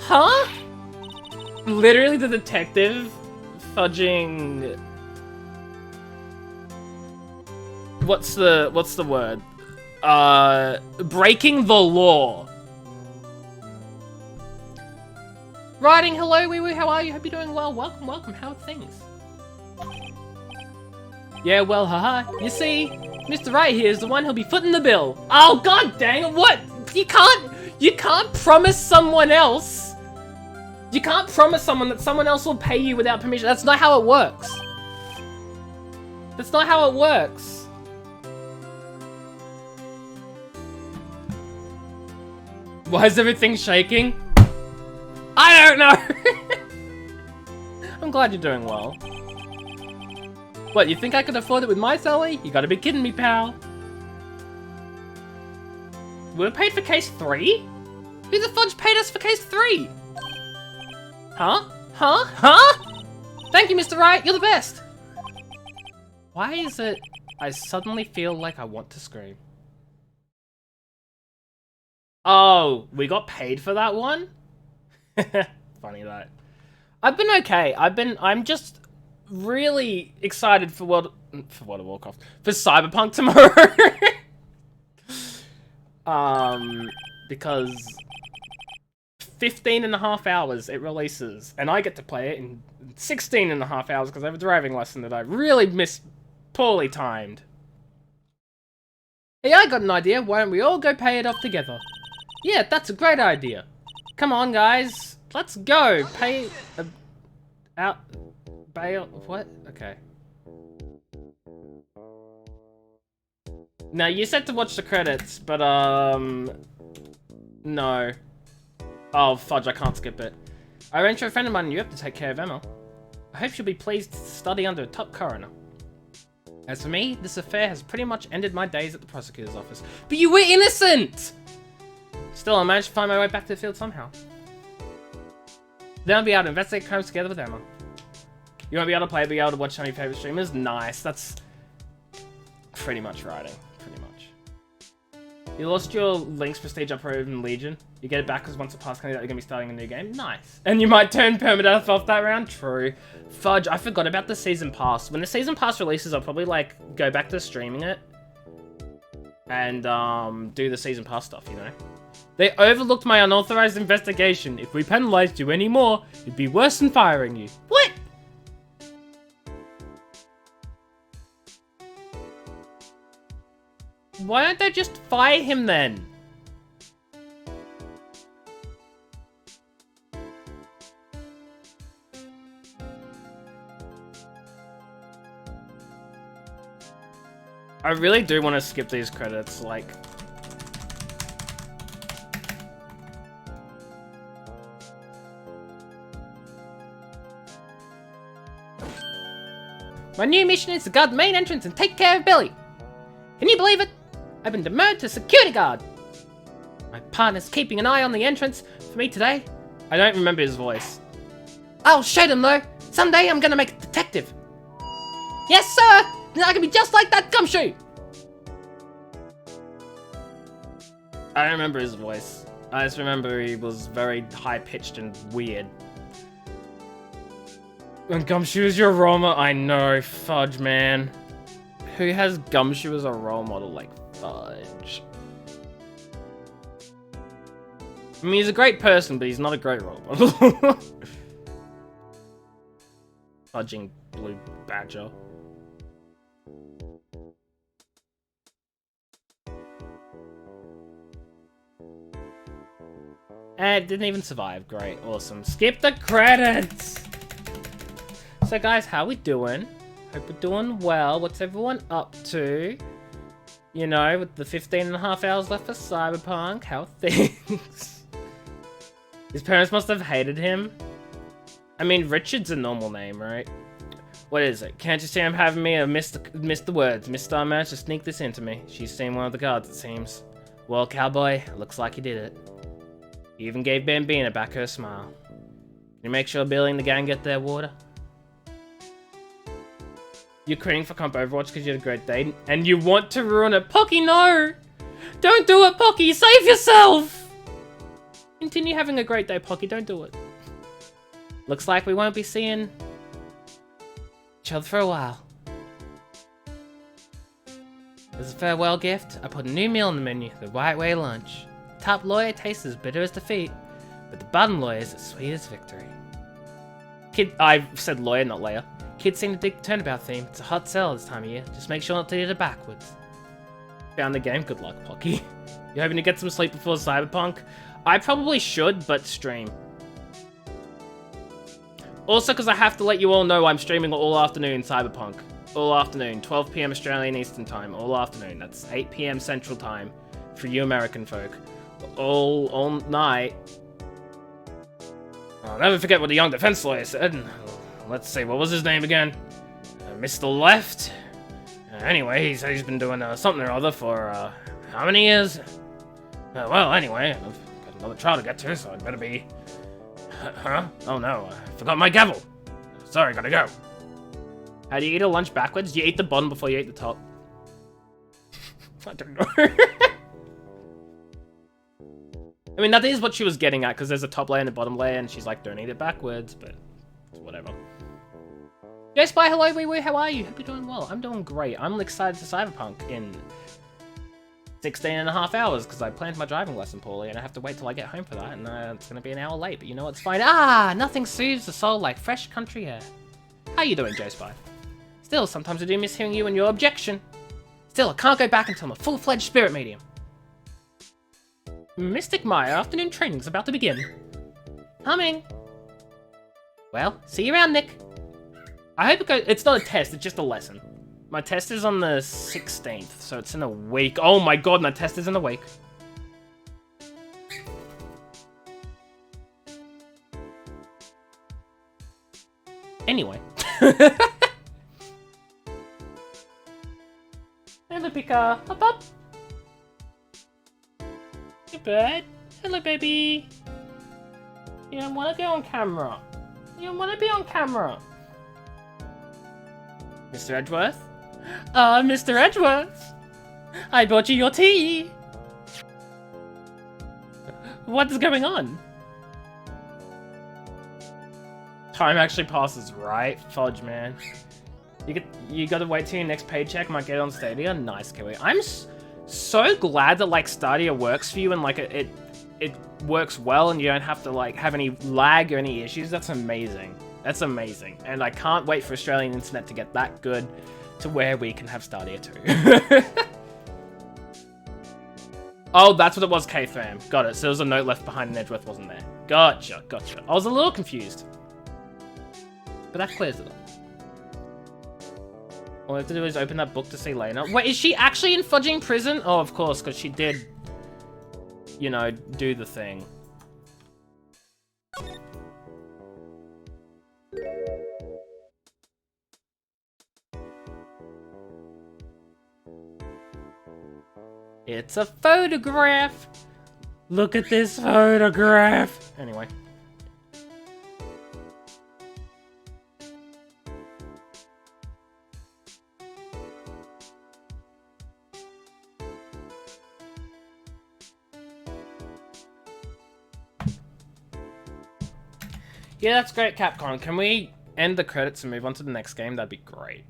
Huh? Literally the detective fudging... What's the word? Breaking the law. Writing, hello, wee wee, how are you? Hope you're doing well. Welcome, how are things? Yeah, well, haha. You see, Mr. Wright here is the one who'll be footing the bill. Oh, god dang it, what? You can't promise someone else. You can't promise someone that someone else will pay you without permission. That's not how it works. That's not how it works. Why is everything shaking? I don't know. I'm glad you're doing well. What, you think I could afford it with my salary? You gotta be kidding me, pal. We were paid for case 3? Who the fudge paid us for case 3? Huh? Huh? Huh? Thank you, Mr. Wright, you're the best. Why is it I suddenly feel like I want to scream? Oh, we got paid for that one? Funny that. I've been okay. I'm just really excited for World of Warcraft. For Cyberpunk tomorrow. Because 15.5 hours it releases, and I get to play it in 16.5 hours because I have a driving lesson that I really missed, poorly timed. Hey, I got an idea. Why don't we all go pay it off together? Yeah, that's a great idea. Come on, guys. Let's go. Pay... out... bail... what? Okay. Now, you said to watch the credits, but, no. Oh, fudge, I can't skip it. I arranged for a friend of mine and you have to take care of Emma. I hope she'll be pleased to study under a top coroner. As for me, this affair has pretty much ended my days at the prosecutor's office. But you were innocent! Still, I managed to find my way back to the field somehow. Then I'll be able to investigate crimes together with Emma. You won't be able to play, but you'll be able to watch some of your favorite streamers. Nice, that's pretty much writing. Pretty much. You lost your Link's prestige upgrade in Legion. You get it back because once it passes, you're going to be starting a new game. Nice. And you might turn permadeath off that round. True. Fudge, I forgot about the season pass. When the season pass releases, I'll probably like go back to streaming it and do the season pass stuff, you know? They overlooked my unauthorized investigation. If we penalized you anymore, it'd be worse than firing you. What? Why don't they just fire him then? I really do want to skip these credits, like... My new mission is to guard the main entrance and take care of Billy. Can you believe it? I've been demoted to security guard. My partner's keeping an eye on the entrance for me today. I don't remember his voice. I'll show them though. Someday I'm gonna make a detective. Yes, sir. Then I can be just like that gumshoe. I don't remember his voice. I just remember he was very high-pitched and weird. And Gumshoe is your role model? I know, fudge, man. Who has Gumshoe as a role model like Fudge? I mean, he's a great person, but he's not a great role model. Fudging Blue Badger. And it didn't even survive. Great, awesome. Skip the credits! So guys, how we doing? Hope we're doing well. What's everyone up to? You know, with the 15.5 hours left for Cyberpunk, how things? His parents must have hated him. I mean, Richard's a normal name, right? What is it? Can't you see I'm having me miss the words? Miss Star managed to sneak this into me. She's seen one of the guards, it seems. Well, cowboy, looks like you did it. You even gave Bambina back her smile. Can you make sure Billy and the gang get their water? You're quitting for comp Overwatch because you had a great day, and you want to ruin it. Pocky, no! Don't do it, Pocky! Save yourself! Continue having a great day, Pocky. Don't do it. Looks like we won't be seeing each other for a while. As a farewell gift, I put a new meal on the menu, the Right Way lunch. The top lawyer tastes as bitter as defeat, but the bottom lawyer is as sweet as victory. I said lawyer, not layer. Kids seem to dig the turnabout theme. It's a hot sell this time of year. Just make sure not to hit it backwards. Found the game? Good luck, Pocky. You hoping to get some sleep before Cyberpunk? I probably should, but stream. Also, because I have to let you all know I'm streaming all afternoon Cyberpunk. All afternoon. 12 PM Australian Eastern Time. All afternoon. That's 8 PM Central Time for you American folk. All night. I'll never forget what the young defense lawyer said. Let's see, what was his name again? Mr. Left? Anyway, he said he's been doing something or other for, how many years? Well, anyway, I've got another trial to get to, so I'd better be... Huh? Oh no, I forgot my gavel. Sorry, gotta go. How do you eat a lunch backwards? You eat the bottom before you eat the top. I don't know. I mean, that is what she was getting at, because there's a top layer and a bottom layer, and she's like, don't eat it backwards, but whatever. Yes, bye, hello, wee wee, how are you? Hope you're doing well. I'm doing great. I'm excited to Cyberpunk in 16.5 hours, because I planned my driving lesson poorly, and I have to wait till I get home for that, and it's going to be an hour late, but you know what's fine. Ah, nothing soothes the soul like fresh country air. How you doing, J-Spy? Still, sometimes I do miss hearing you and your objection. Still, I can't go back until I'm a full-fledged spirit medium. Mystic Maya, afternoon training's about to begin. Humming. Well, see you around, Nick. I hope it goes... It's not a test, it's just a lesson. My test is on the 16th, so it's in a week. Oh my god, my test is in a week. Anyway. Hello, Pika. Up, up. Good bird. Hello, baby. You don't want to go on camera. You don't want to be on camera. Mr. Edgeworth? Mr. Edgeworth! I bought you your tea! What's going on? Time actually passes, right? Fudge, man. You gotta wait till your next paycheck, might get it on Stadia. Nice, Kiwi. I'm so glad that, like, Stadia works for you and, like, it works well and you don't have to, like, have any lag or any issues. That's amazing. That's amazing. And I can't wait for Australian internet to get that good to where we can have Stadia too. Oh, that's what it was, K-Fam. Got it. So there was a note left behind and Edgeworth wasn't there. Gotcha, gotcha. I was a little confused. But that clears it up. All I have to do is open that book to see Lena. Wait, is she actually in fudging prison? Oh, of course, because she did, you know, do the thing. It's a photograph! Look at this photograph! Anyway. Yeah, that's great, Capcom. Can we end the credits and move on to the next game? That'd be great.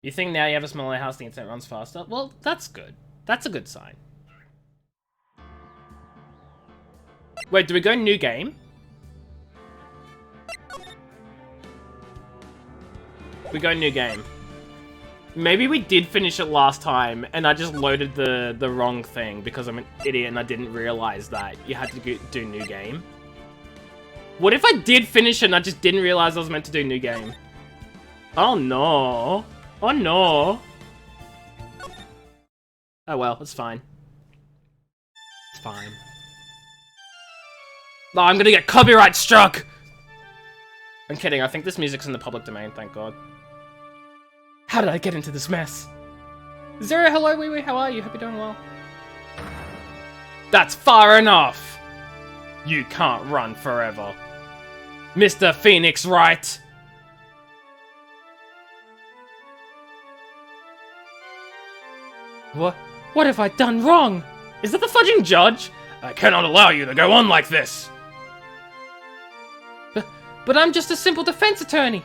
You think now you have a smaller house, the internet runs faster? Well, that's good. That's a good sign. Wait, do we go new game? We go new game. Maybe we did finish it last time, and I just loaded the wrong thing because I'm an idiot and I didn't realize that you had to do new game. What if I did finish it and I just didn't realize I was meant to do new game? Oh no. Oh no. Oh well, it's fine. It's fine. No, I'm gonna get copyright struck! I'm kidding, I think this music's in the public domain, thank God. How did I get into this mess? Zero, hello, wee wee, how are you? Hope you're doing well. That's far enough! You can't run forever. Mr. Phoenix Wright! What have I done wrong? Is that the fudging judge? I cannot allow you to go on like this! But I'm just a simple defense attorney!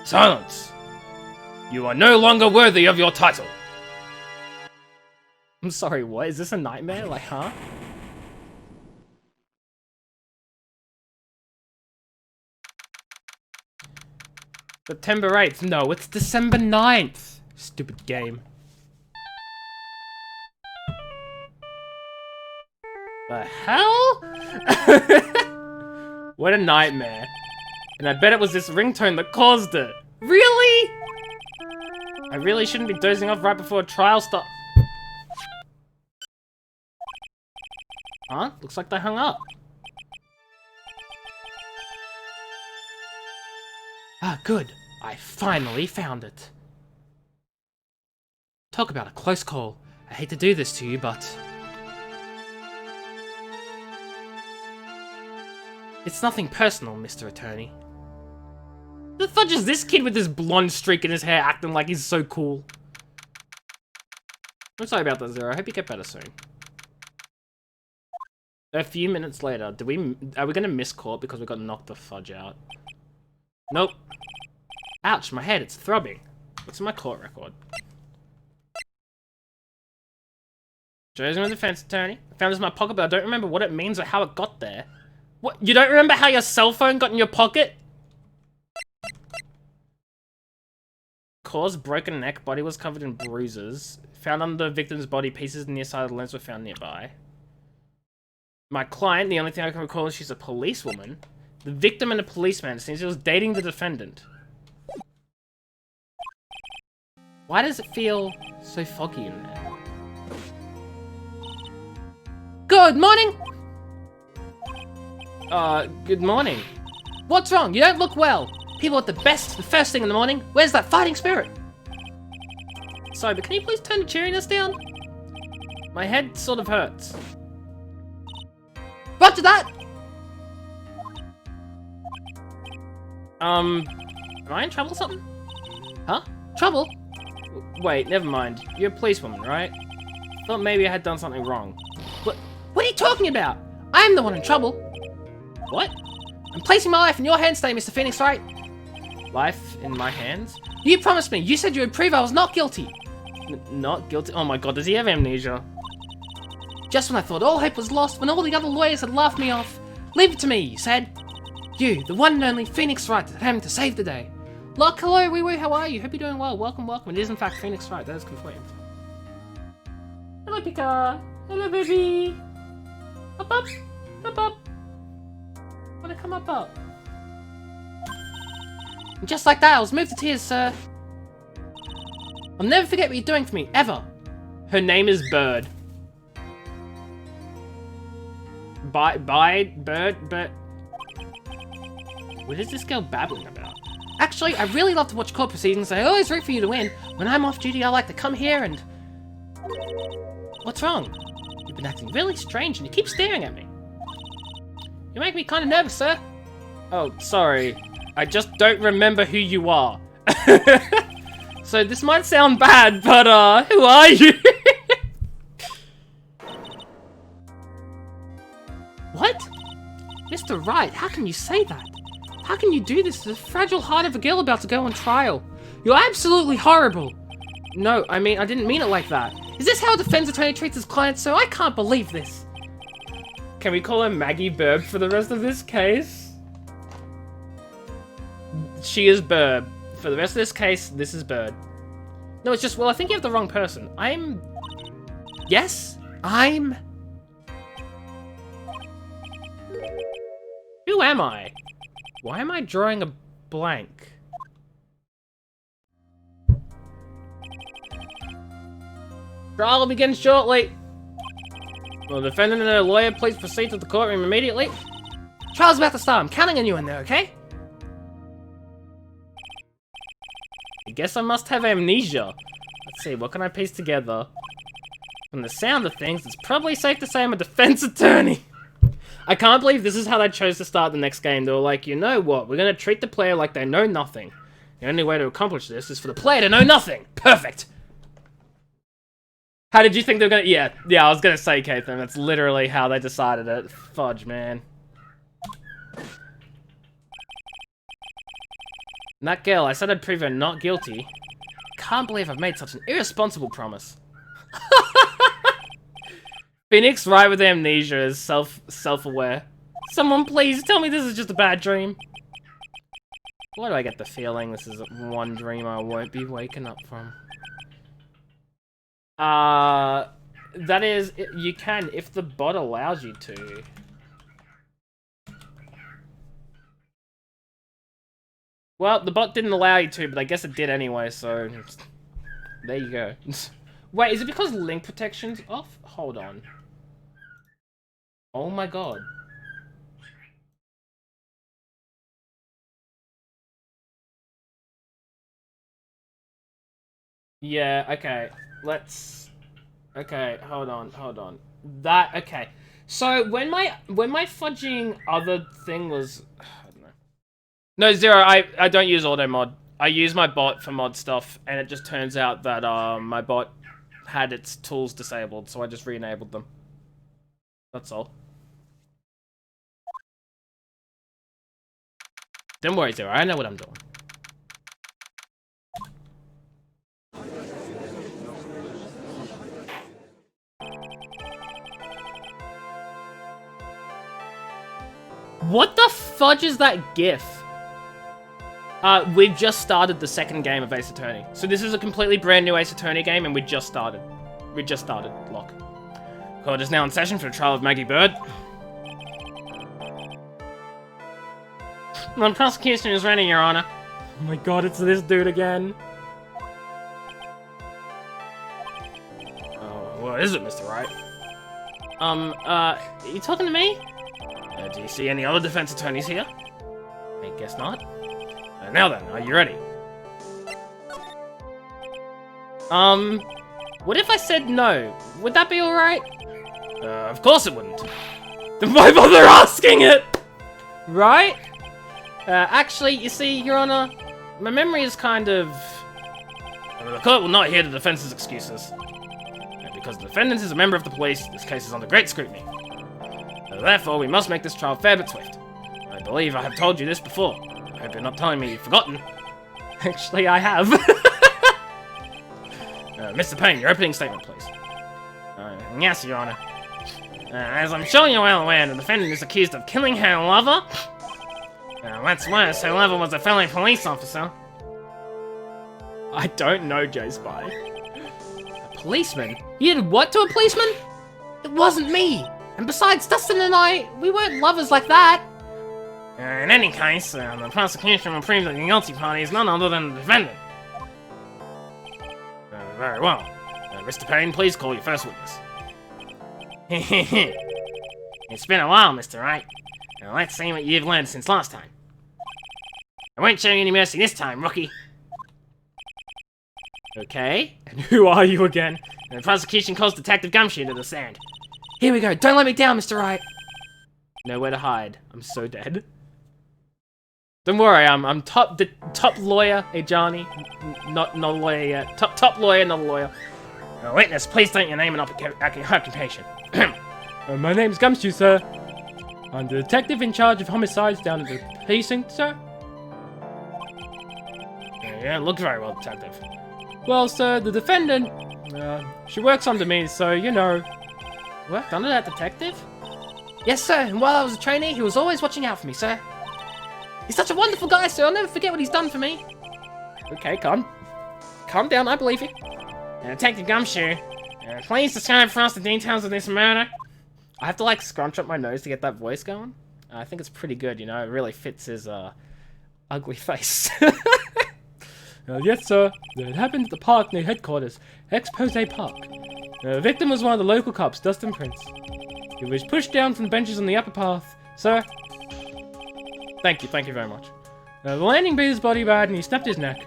Silence! You are no longer worthy of your title! I'm sorry, what? Is this a nightmare? Like, huh? September 8th. No, it's December 9th. Stupid game. The hell? What a nightmare. And I bet it was this ringtone that caused it. Really? I really shouldn't be dozing off right before a trial starts. Huh? Looks like they hung up. Ah, good. I finally found it. Talk about a close call. I hate to do this to you, but... It's nothing personal, Mr. Attorney. The fudge is this kid with this blonde streak in his hair acting like he's so cool? I'm sorry about that, Zero. I hope you get better soon. A few minutes later, are we gonna miss court because we got knocked the fudge out? Nope. Ouch, my head, it's throbbing. What's in my court record? Chosen a defense attorney. I found this in my pocket, but I don't remember what it means or how it got there. What? You don't remember how your cell phone got in your pocket? Cause broken neck, body was covered in bruises. Found under the victim's body, pieces near side of the lens were found nearby. My client, the only thing I can recall is she's a policewoman. The victim and a policeman, it seems he was dating the defendant. Why does it feel so foggy in there? Good morning! Good morning. What's wrong? You don't look well. People at the best, the first thing in the morning. Where's that fighting spirit? Sorry, but can you please turn the cheeriness down? My head sort of hurts. Roger that! Am I in trouble or something? Huh? Trouble? Wait, never mind. You're a policewoman, right? Thought maybe I had done something wrong. What are you talking about? I'm the one in trouble. What? I'm placing my life in your hands today, Mr. Phoenix, right? Life in my hands? You promised me. You said you would prove I was not guilty. Not guilty? Oh my god, does he have amnesia? Just when I thought all hope was lost, when all the other lawyers had laughed me off. Leave it to me, you said. You, the one and only Phoenix Wright, that came to save the day. Look, hello, wee wee, how are you? Hope you're doing well. Welcome, welcome. It is in fact Phoenix Wright, that is confirmed. Hello, Pika. Hello, baby. Up, up. Up, up. Wanna come up? And just like that, I was moved to tears, sir. I'll never forget what you're doing for me, ever. Her name is Bird. Bird. What is this girl babbling about? Actually, I really love to watch court proceedings. I always root for you to win. When I'm off duty, I like to come here and... What's wrong? You've been acting really strange and you keep staring at me. You make me kind of nervous, sir. Oh, sorry. I just don't remember who you are. So this might sound bad, but who are you? What? Mr. Wright, how can you say that? How can you do this to the fragile heart of a girl about to go on trial? You're absolutely horrible. No, I mean, I didn't mean it like that. Is this how a defense attorney treats his clients? So I can't believe this. Can we call her Maggie Burb for the rest of this case? She is Burb. For the rest of this case, this is Bird. No, it's just, well, I think you have the wrong person. Yes? Who am I? Why am I drawing a blank? Trial will begin shortly. Will the defendant and her lawyer please proceed to the courtroom immediately? Trial's about to start. I'm counting on you in there, okay? I guess I must have amnesia. Let's see, what can I piece together? From the sound of things, it's probably safe to say I'm a defense attorney. I can't believe this is how they chose to start the next game. They were like, you know what? We're going to treat the player like they know nothing. The only way to accomplish this is for the player to know nothing. Perfect. How did you think they were going to... Yeah, I was going to say, Kathan, that's literally how they decided it. Fudge, man. And that girl, I said I'd prove her not guilty. Can't believe I've made such an irresponsible promise. Phoenix Wright with amnesia is self-aware. Someone please tell me this is just a bad dream. Why do I get the feeling this is one dream I won't be waking up from? That is, you can if the bot allows you to. Well, the bot didn't allow you to, but I guess it did anyway, so there you go. Wait, is it because link protection's off? Hold on. Oh my god. Yeah, okay. Okay, hold on. Okay. So when my fudging other thing was, I don't know. No, Zero, I don't use auto mod. I use my bot for mod stuff, and it just turns out that my bot had its tools disabled, so I just re-enabled them. That's all. Don't worry, Zero, I know what I'm doing. What the fudge is that GIF? We've just started the second game of Ace Attorney. So this is a completely brand new Ace Attorney game, and we just started. Lock. Court is now in session for the trial of Maggie Bird. The prosecution is ready, Your Honor. Oh my god, it's this dude again. Oh, what is it, Mr. Wright? Are you talking to me? Do you see any other defense attorneys here? I guess not. Now then, are you ready? What if I said no? Would that be alright? Of course it wouldn't. Then why bother asking it? Right? Actually, you see, Your Honor, my memory is kind of... The court will not hear the defense's excuses. Because the defendant is a member of the police, this case is under great scrutiny. Therefore, we must make this trial fair but swift. I believe I have told you this before. I hope you're not telling me you've forgotten. Actually, I have. Mr. Payne, your opening statement, please. Yes, Your Honor. As I'm sure you're well aware, the defendant is accused of killing her lover. What's worse, her lover was a fellow police officer. I don't know, J-Spy. A policeman? You did what to a policeman? It wasn't me. And besides, Dustin and I, we weren't lovers like that. In any case, the prosecution will prove that the guilty party is none other than the defendant. Very well. Mr. Payne, please call your first witness. It's been a while, Mr. Wright. Now let's see what you've learned since last time. I won't show you any mercy this time, rookie. Okay, and who are you again? The prosecution calls Detective Gumshoe to the stand. Here we go. Don't let me down, Mr. Wright. Nowhere to hide. I'm so dead. Don't worry. I'm top lawyer, Johnny. Not lawyer yet. Top lawyer, not a lawyer. Witness, please state your name and occupation. My name's Gumshoe, sir. I'm the detective in charge of homicides down at the precinct, sir. Yeah, look very well, detective. Well, sir, the defendant, she works under me, so you know. Worked under that detective? Yes, sir, and while I was a trainee, he was always watching out for me, sir. He's such a wonderful guy, sir. I'll never forget what he's done for me. Okay, calm down, I believe you. Detective Gumshoe, please describe for us the details of this murder. I have to, like, scrunch up my nose to get that voice going. I think it's pretty good, you know? It really fits his, ugly face. Yes, sir. It happened at the park near headquarters, Expose Park. The victim was one of the local cops, Dustin Prince. He was pushed down from the benches on the upper path. Sir? Thank you very much. The landing beat his body bad and he snapped his neck.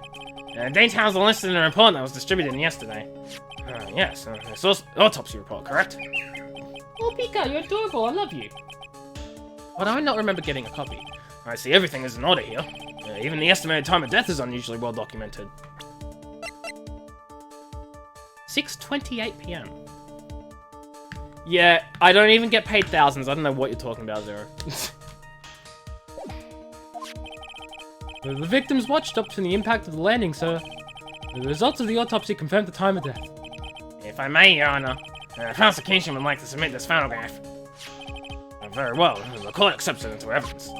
Details are listed in the report that was distributed yesterday. Yes, it's autopsy report, correct? Oh, Pika, you're adorable, I love you. Why do I not remember getting a copy? I see everything is in order here. Even the estimated time of death is unusually well documented. 6:28 PM. Yeah, I don't even get paid thousands. I don't know what you're talking about, Zero. The victim's watch stopped from the impact of the landing, sir. The results of the autopsy confirmed the time of death. If I may, Your Honor, the prosecution would like to submit this photograph. Very well, the court accepts it into evidence.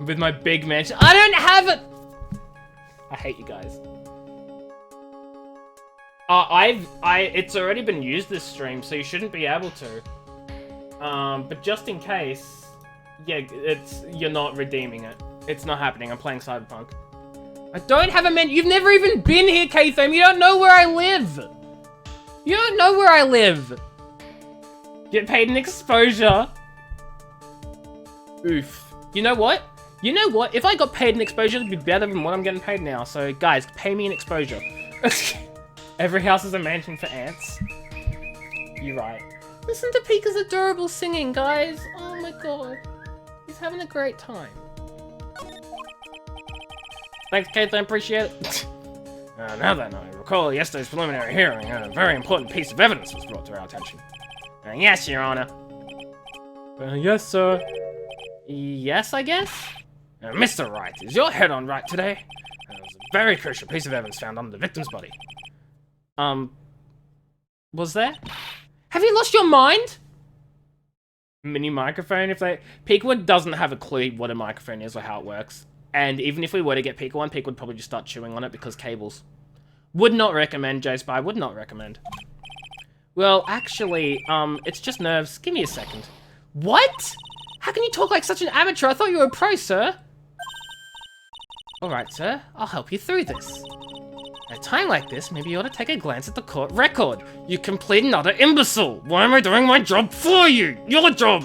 With my big mansion. I don't have it! I hate you guys. It's already been used this stream, so you shouldn't be able to. But just in case, yeah, you're not redeeming it. It's not happening. I'm playing Cyberpunk. I don't have a man. You've never even been here, K-Thome. You don't know where I live. You don't know where I live. Get paid in exposure. Oof. You know what? You know what? If I got paid in exposure, it'd be better than what I'm getting paid now. So, guys, pay me in exposure. Every house is a mansion for ants. You're right. Listen to Pika's adorable singing, guys. Oh my god. He's having a great time. Thanks, Keith. I appreciate it. Now then, I recall yesterday's preliminary hearing. A very important piece of evidence was brought to our attention. Yes, Your Honor. Yes, sir. Yes, I guess? Mr. Wright, is your head on right today? There was a very crucial piece of evidence found under the victim's body. Was there? Have you lost your mind? Mini microphone, if they... Peekwood doesn't have a clue what a microphone is or how it works. And even if we were to get Peek one, Peek would probably just start chewing on it because cables. Would not recommend, J-Spy, would not recommend. Well, actually, it's just nerves. Give me a second. What? How can you talk like such an amateur? I thought you were a pro, sir. Alright, sir. I'll help you through this. At a time like this, maybe you ought to take a glance at the court record. You complete and utter imbecile. Why am I doing my job for you? Your job.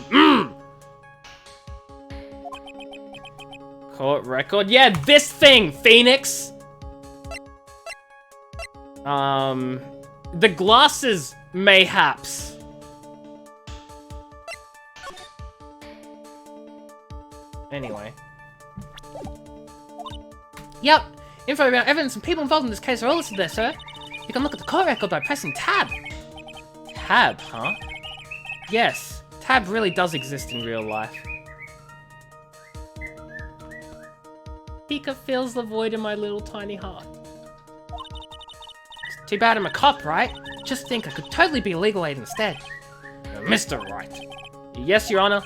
Court record? Yeah, this thing, Phoenix. The glasses, mayhaps. Anyway. Yep. Info about evidence and people involved in this case are all listed there, sir. You can look at the court record by pressing tab. Tab, huh? Yes. Tab really does exist in real life. Pika fills the void in my little tiny heart. It's too bad I'm a cop, right? Just think I could totally be a legal aid instead. Mr. Wright. Yes, Your Honor.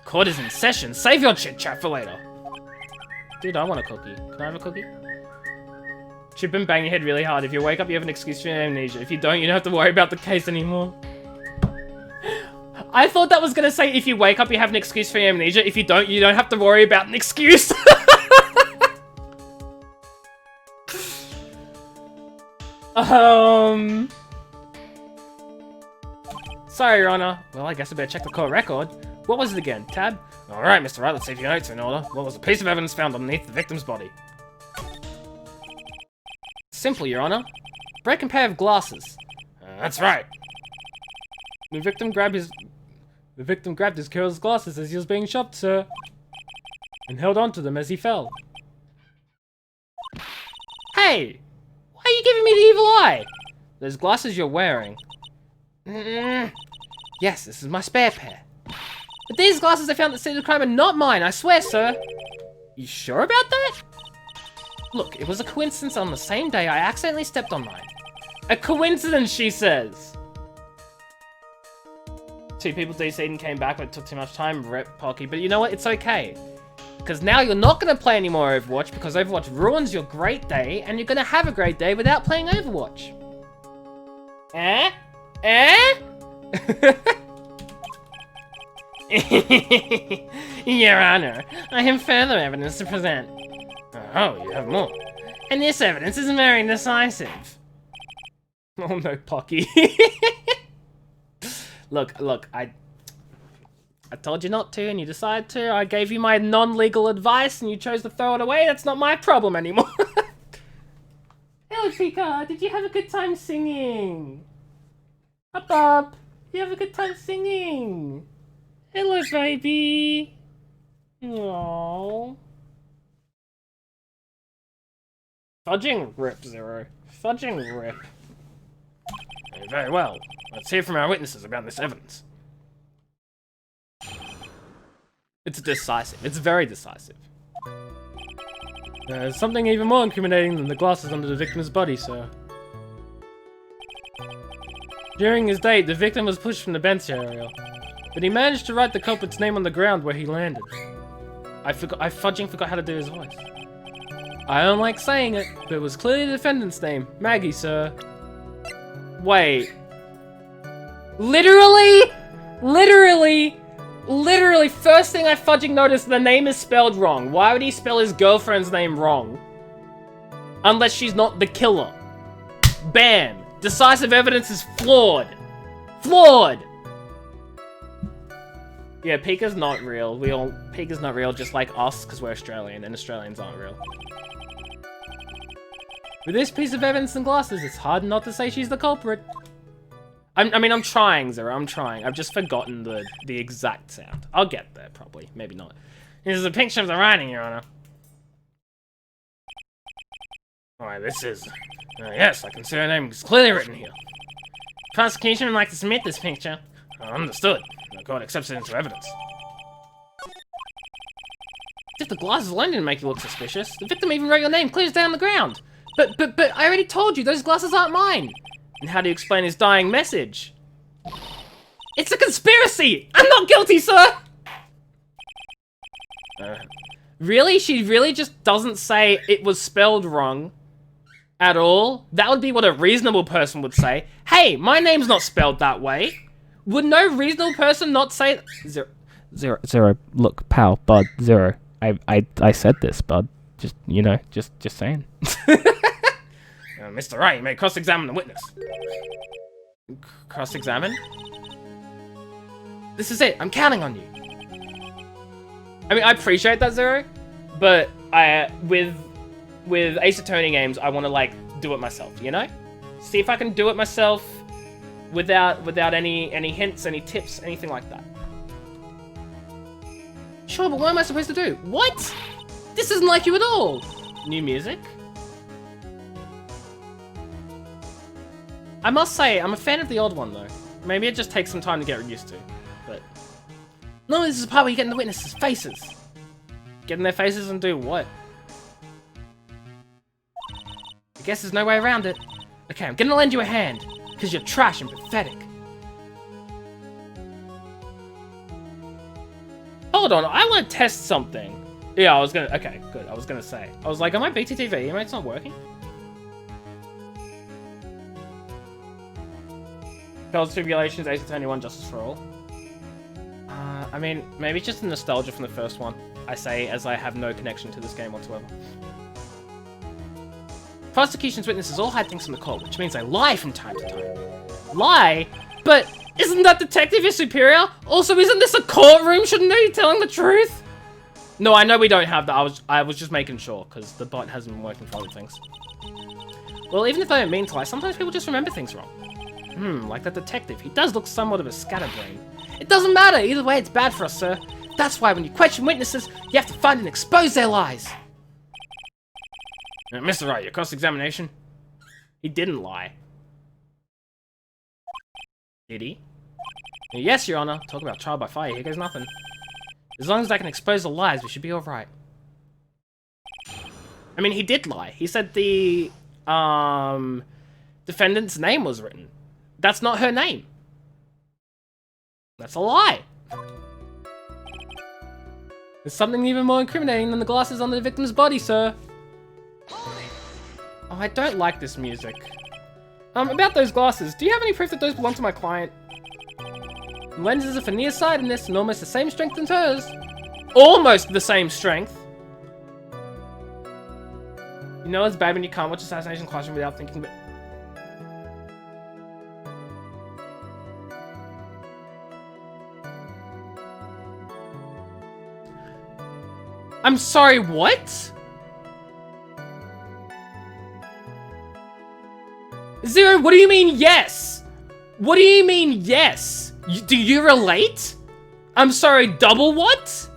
Court is in session. Save your chit-chat for later. Dude, I want a cookie. Can I have a cookie? Chip and bang your head really hard. If you wake up, you have an excuse for your amnesia. If you don't, you don't have to worry about the case anymore. I thought that was gonna say, if you wake up, you have an excuse for your amnesia. If you don't have to worry about an excuse. Sorry, Your Honor. Well, I guess I better check the court record. What was it again? Tab? Alright, Mr. Wright, let's see if your notes are in order. What was the piece of evidence found underneath the victim's body? Simple, Your Honor. Broken pair of glasses. That's right. The victim grabbed his careless glasses as he was being shot, sir. And held onto them as he fell. Hey! Why are you giving me the evil eye? Those glasses you're wearing. Yes, this is my spare pair. But these glasses I found at the scene of the crime are not mine, I swear, sir. You sure about that? Look, it was a coincidence on the same day I accidentally stepped on mine. A coincidence, she says. 2 people DC'd and came back, but it took too much time, rip Pocky. But you know what? It's okay. Because now you're not going to play any more Overwatch, because Overwatch ruins your great day, and you're going to have a great day without playing Overwatch. Eh? Eh? Your Honor, I have further evidence to present. Oh, you have more. And this evidence is very decisive. Oh no, Pocky. Look, I told you not to and you decided to. I gave you my non-legal advice and you chose to throw it away. That's not my problem anymore. Hello, Pika. Did you have a good time singing? Up. You have a good time singing. Hello, baby. Aww. Fudging rip, Zero. Fudging rip. Very well. Let's hear from our witnesses about this evidence. It's decisive. It's very decisive. There's something even more incriminating than the glasses under the victim's body, sir. During his date, the victim was pushed from the bench area, but he managed to write the culprit's name on the ground where he landed. I fudging forgot how to do his voice. I don't like saying it, but it was clearly the defendant's name. Maggie, sir. Wait. Literally, first thing I fudging noticed, the name is spelled wrong. Why would he spell his girlfriend's name wrong? Unless she's not the killer. Bam! Decisive evidence is flawed. Flawed! Yeah, Pika's not real. Pika's not real, just like us, because we're Australian, and Australians aren't real. With this piece of evidence and glasses, it's hard not to say she's the culprit. I mean, I'm trying, Zero, I'm trying. I've just forgotten the exact sound. I'll get there, probably. Maybe not. This is a picture of the writing, Your Honor. Alright, this is... yes, I can see her name is clearly written here. Prosecution would like to submit this picture. Understood. The court accepts it into evidence. If the glasses alone didn't make you look suspicious, the victim even wrote your name clear as day on the ground. But I already told you, those glasses aren't mine. And how do you explain his dying message? It's a conspiracy! I'm not guilty, sir! Really? She really just doesn't say it was spelled wrong at all? That would be what a reasonable person would say. Hey, my name's not spelled that way. Would no reasonable person not say... Zero. Look, pal, bud, Zero. I said this, bud. Just, you know, just saying. Mr. Wright, you may cross-examine the witness. Cross-examine? This is it. I'm counting on you. I mean, I appreciate that, Zero, but with Ace Attorney games, I want to, like, do it myself, you know? See if I can do it myself without any hints, any tips, anything like that. Sure, but what am I supposed to do? What? This isn't like you at all. New music? I must say, I'm a fan of the old one, though. Maybe it just takes some time to get used to, but... No, this is the part where you get in the witnesses' faces. Get in their faces and do what? I guess there's no way around it. Okay, I'm gonna lend you a hand, because you're trash and pathetic. Hold on, I want to test something. Yeah, I was gonna... Okay, good, I was gonna say. I was like, am I BTTV? Am I... It's not working? Appeals, Tribulations, Ace Attorney 1, Justice for All. I mean, maybe it's just the nostalgia from the first one. I say as I have no connection to this game whatsoever. Prosecution's witnesses all hide things from the court, which means they lie from time to time. Lie? But isn't that detective your superior? Also, isn't this a courtroom? Shouldn't they be telling the truth? No, I know we don't have that. I was just making sure, because the bot hasn't been working for other things. Well, even if they don't mean to lie, sometimes people just remember things wrong. Like that detective. He does look somewhat of a scatterbrain. It doesn't matter. Either way, it's bad for us, sir. That's why when you question witnesses, you have to find and expose their lies. Mr. Wright, your cross-examination? He didn't lie. Did he? Yes, Your Honor. Talk about trial by fire. Here goes nothing. As long as I can expose the lies, we should be alright. I mean, he did lie. He said the, defendant's name was written. That's not her name. That's a lie. There's something even more incriminating than the glasses on the victim's body, sir. Oh, I don't like this music. About those glasses, do you have any proof that those belong to my client? The lenses are for nearsightedness and almost the same strength as hers. Almost the same strength. You know it's bad when you can't watch Assassination Classroom without thinking about... I'm sorry, what? Zero, what do you mean yes? What do you mean yes? Do you relate? I'm sorry, double what?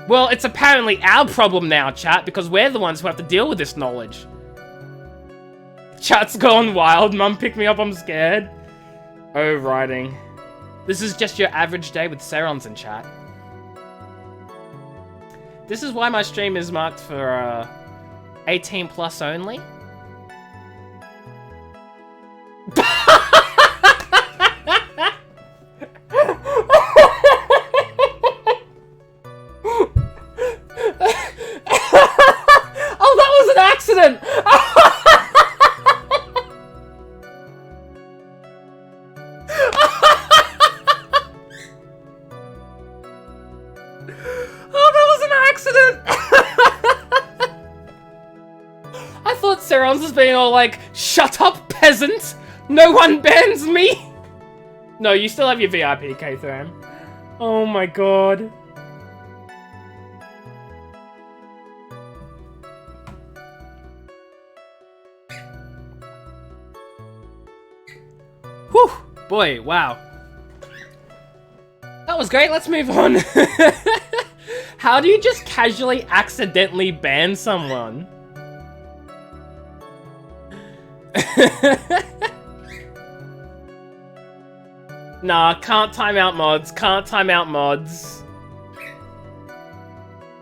Well, it's apparently our problem now, chat, because we're the ones who have to deal with this knowledge. Chat's gone wild. Mum, pick me up, I'm scared. Oh, writing. This is just your average day with Serons in chat. This is why my stream is marked for 18 plus only. Oh, that was an accident! I thought Serons was being all like, shut up, peasant! No one bans me! No, you still have your VIP, K-Thram. Oh my god. Whew! Boy, wow. That was great, let's move on. How do you just casually accidentally ban someone? Nah, can't time out mods, can't time out mods.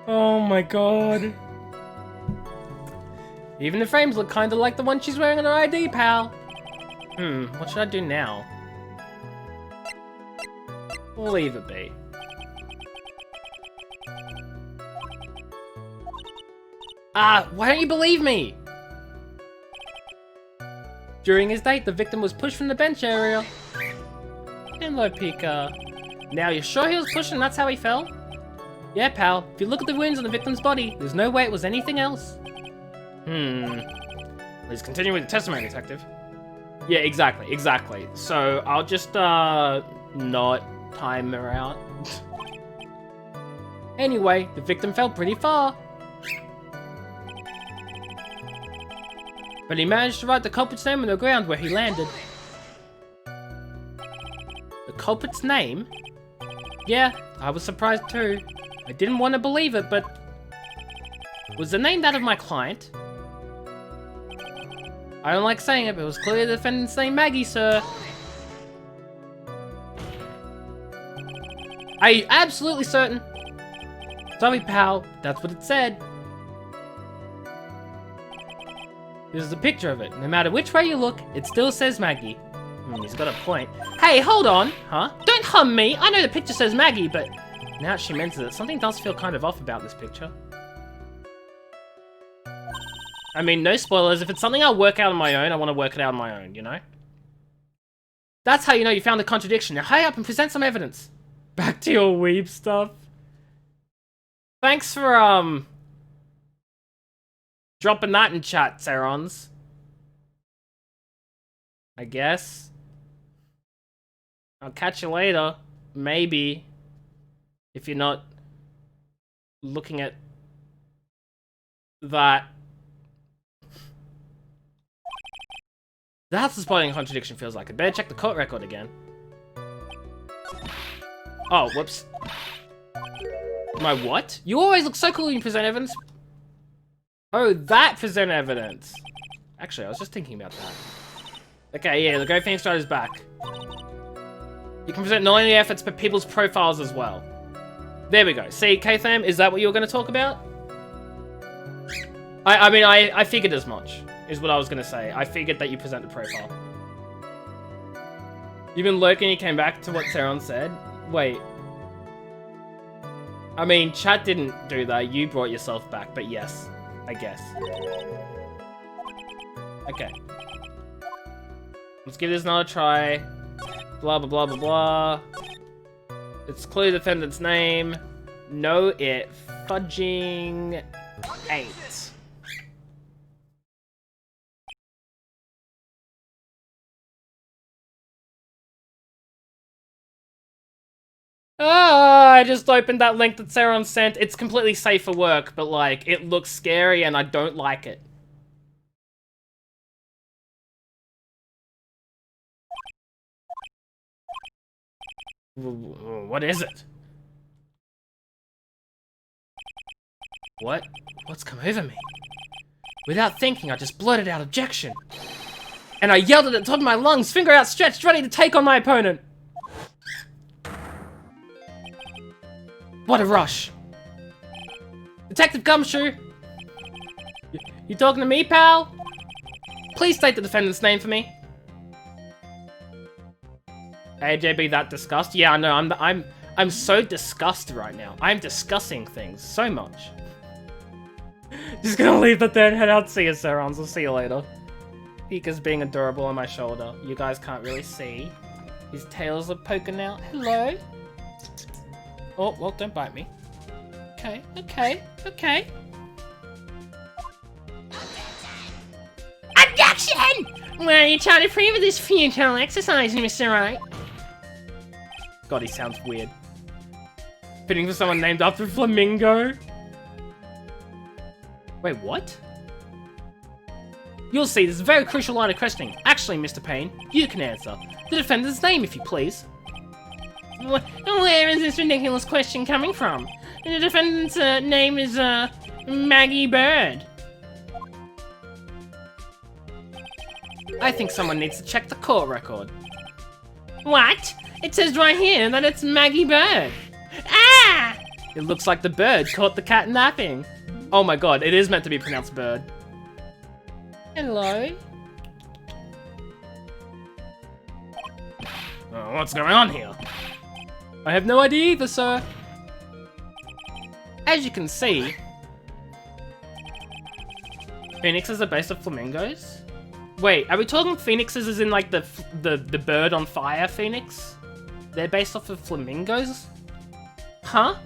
Oh my god. Even the frames look kinda like the one she's wearing on her ID, pal. What should I do now? We'll leave it be. Why don't you believe me? During his date, the victim was pushed from the bench area. Hello, Pika. Now, you're sure he was pushed and that's how he fell? Yeah, pal. If you look at the wounds on the victim's body, there's no way it was anything else. Let's continue with the testimony, detective. Yeah, exactly. So, I'll just, not time her out. Anyway, the victim fell pretty far. But he managed to write the culprit's name on the ground where he landed. The culprit's name? Yeah, I was surprised too. I didn't want to believe it, but... Was the name that of my client? I don't like saying it, but it was clearly the defendant's name, Maggie, sir. Are you absolutely certain? Sorry, pal, that's what it said. This is a picture of it. No matter which way you look, it still says Maggie. He's got a point. Hey, hold on! Huh? Don't hum me! I know the picture says Maggie, but... Now that she mentions it, something does feel kind of off about this picture. I mean, no spoilers. If it's something I'll work out on my own, I want to work it out on my own, you know? That's how you know you found the contradiction. Now hurry up and present some evidence. Back to your weeb stuff. Thanks for, dropping that in chat, Serons. I guess. I'll catch you later. Maybe. If you're not looking at that. That's the spotting contradiction feels like. I'd better check the court record again. Oh, whoops. My what? You always look so cool when you present evidence. Oh, that present evidence. Actually, I was just thinking about that. Okay, yeah, the Go Phoenix Rider is back. You can present not only efforts, but people's profiles as well. There we go. See, K-Tham, is that what you were going to talk about? I mean, I figured as much, is what I was going to say. I figured that you present the profile. You've been lurking, you came back to what Seron said? Wait. I mean, chat didn't do that. You brought yourself back, but yes. I guess. Okay. Let's give this another try. Blah, blah, blah, blah, blah. It's clearly the defendant's name. No, it fudging ain't. I just opened that link that Seron sent. It's completely safe for work, but like, it looks scary and I don't like it. What is it? What? What's come over me? Without thinking, I just blurted out objection. And I yelled at the top of my lungs, finger outstretched, ready to take on my opponent. What a rush. Detective Gumshoe! You talking to me, pal? Please state the defendant's name for me. AJB that disgust? Yeah, I know, I'm so disgusted right now. I'm discussing things so much. Just gonna leave that there and head out. See you, Serons. I'll see you later. Pika's being adorable on my shoulder. You guys can't really see. His tails are poking out. Hello. Oh, well, don't bite me. Okay. Objection! Well, you're trying to prove this futile exercise, Mr. Wright. God, he sounds weird. Fitting for someone named after Flamingo. Wait, what? You'll see, this is a very crucial line of questioning. Actually, Mr. Payne, you can answer. The defendant's name, if you please. Where is this ridiculous question coming from? The defendant's name is, Maggie Bird. I think someone needs to check the court record. What? It says right here that it's Maggie Bird. Ah! It looks like the bird caught the cat napping. Oh my god, it is meant to be pronounced bird. Hello? Oh, what's going on here? I have no idea either, sir. As you can see, phoenixes are based off flamingos? Wait, are we talking phoenixes as in like the bird on fire phoenix? They're based off of flamingos? Huh?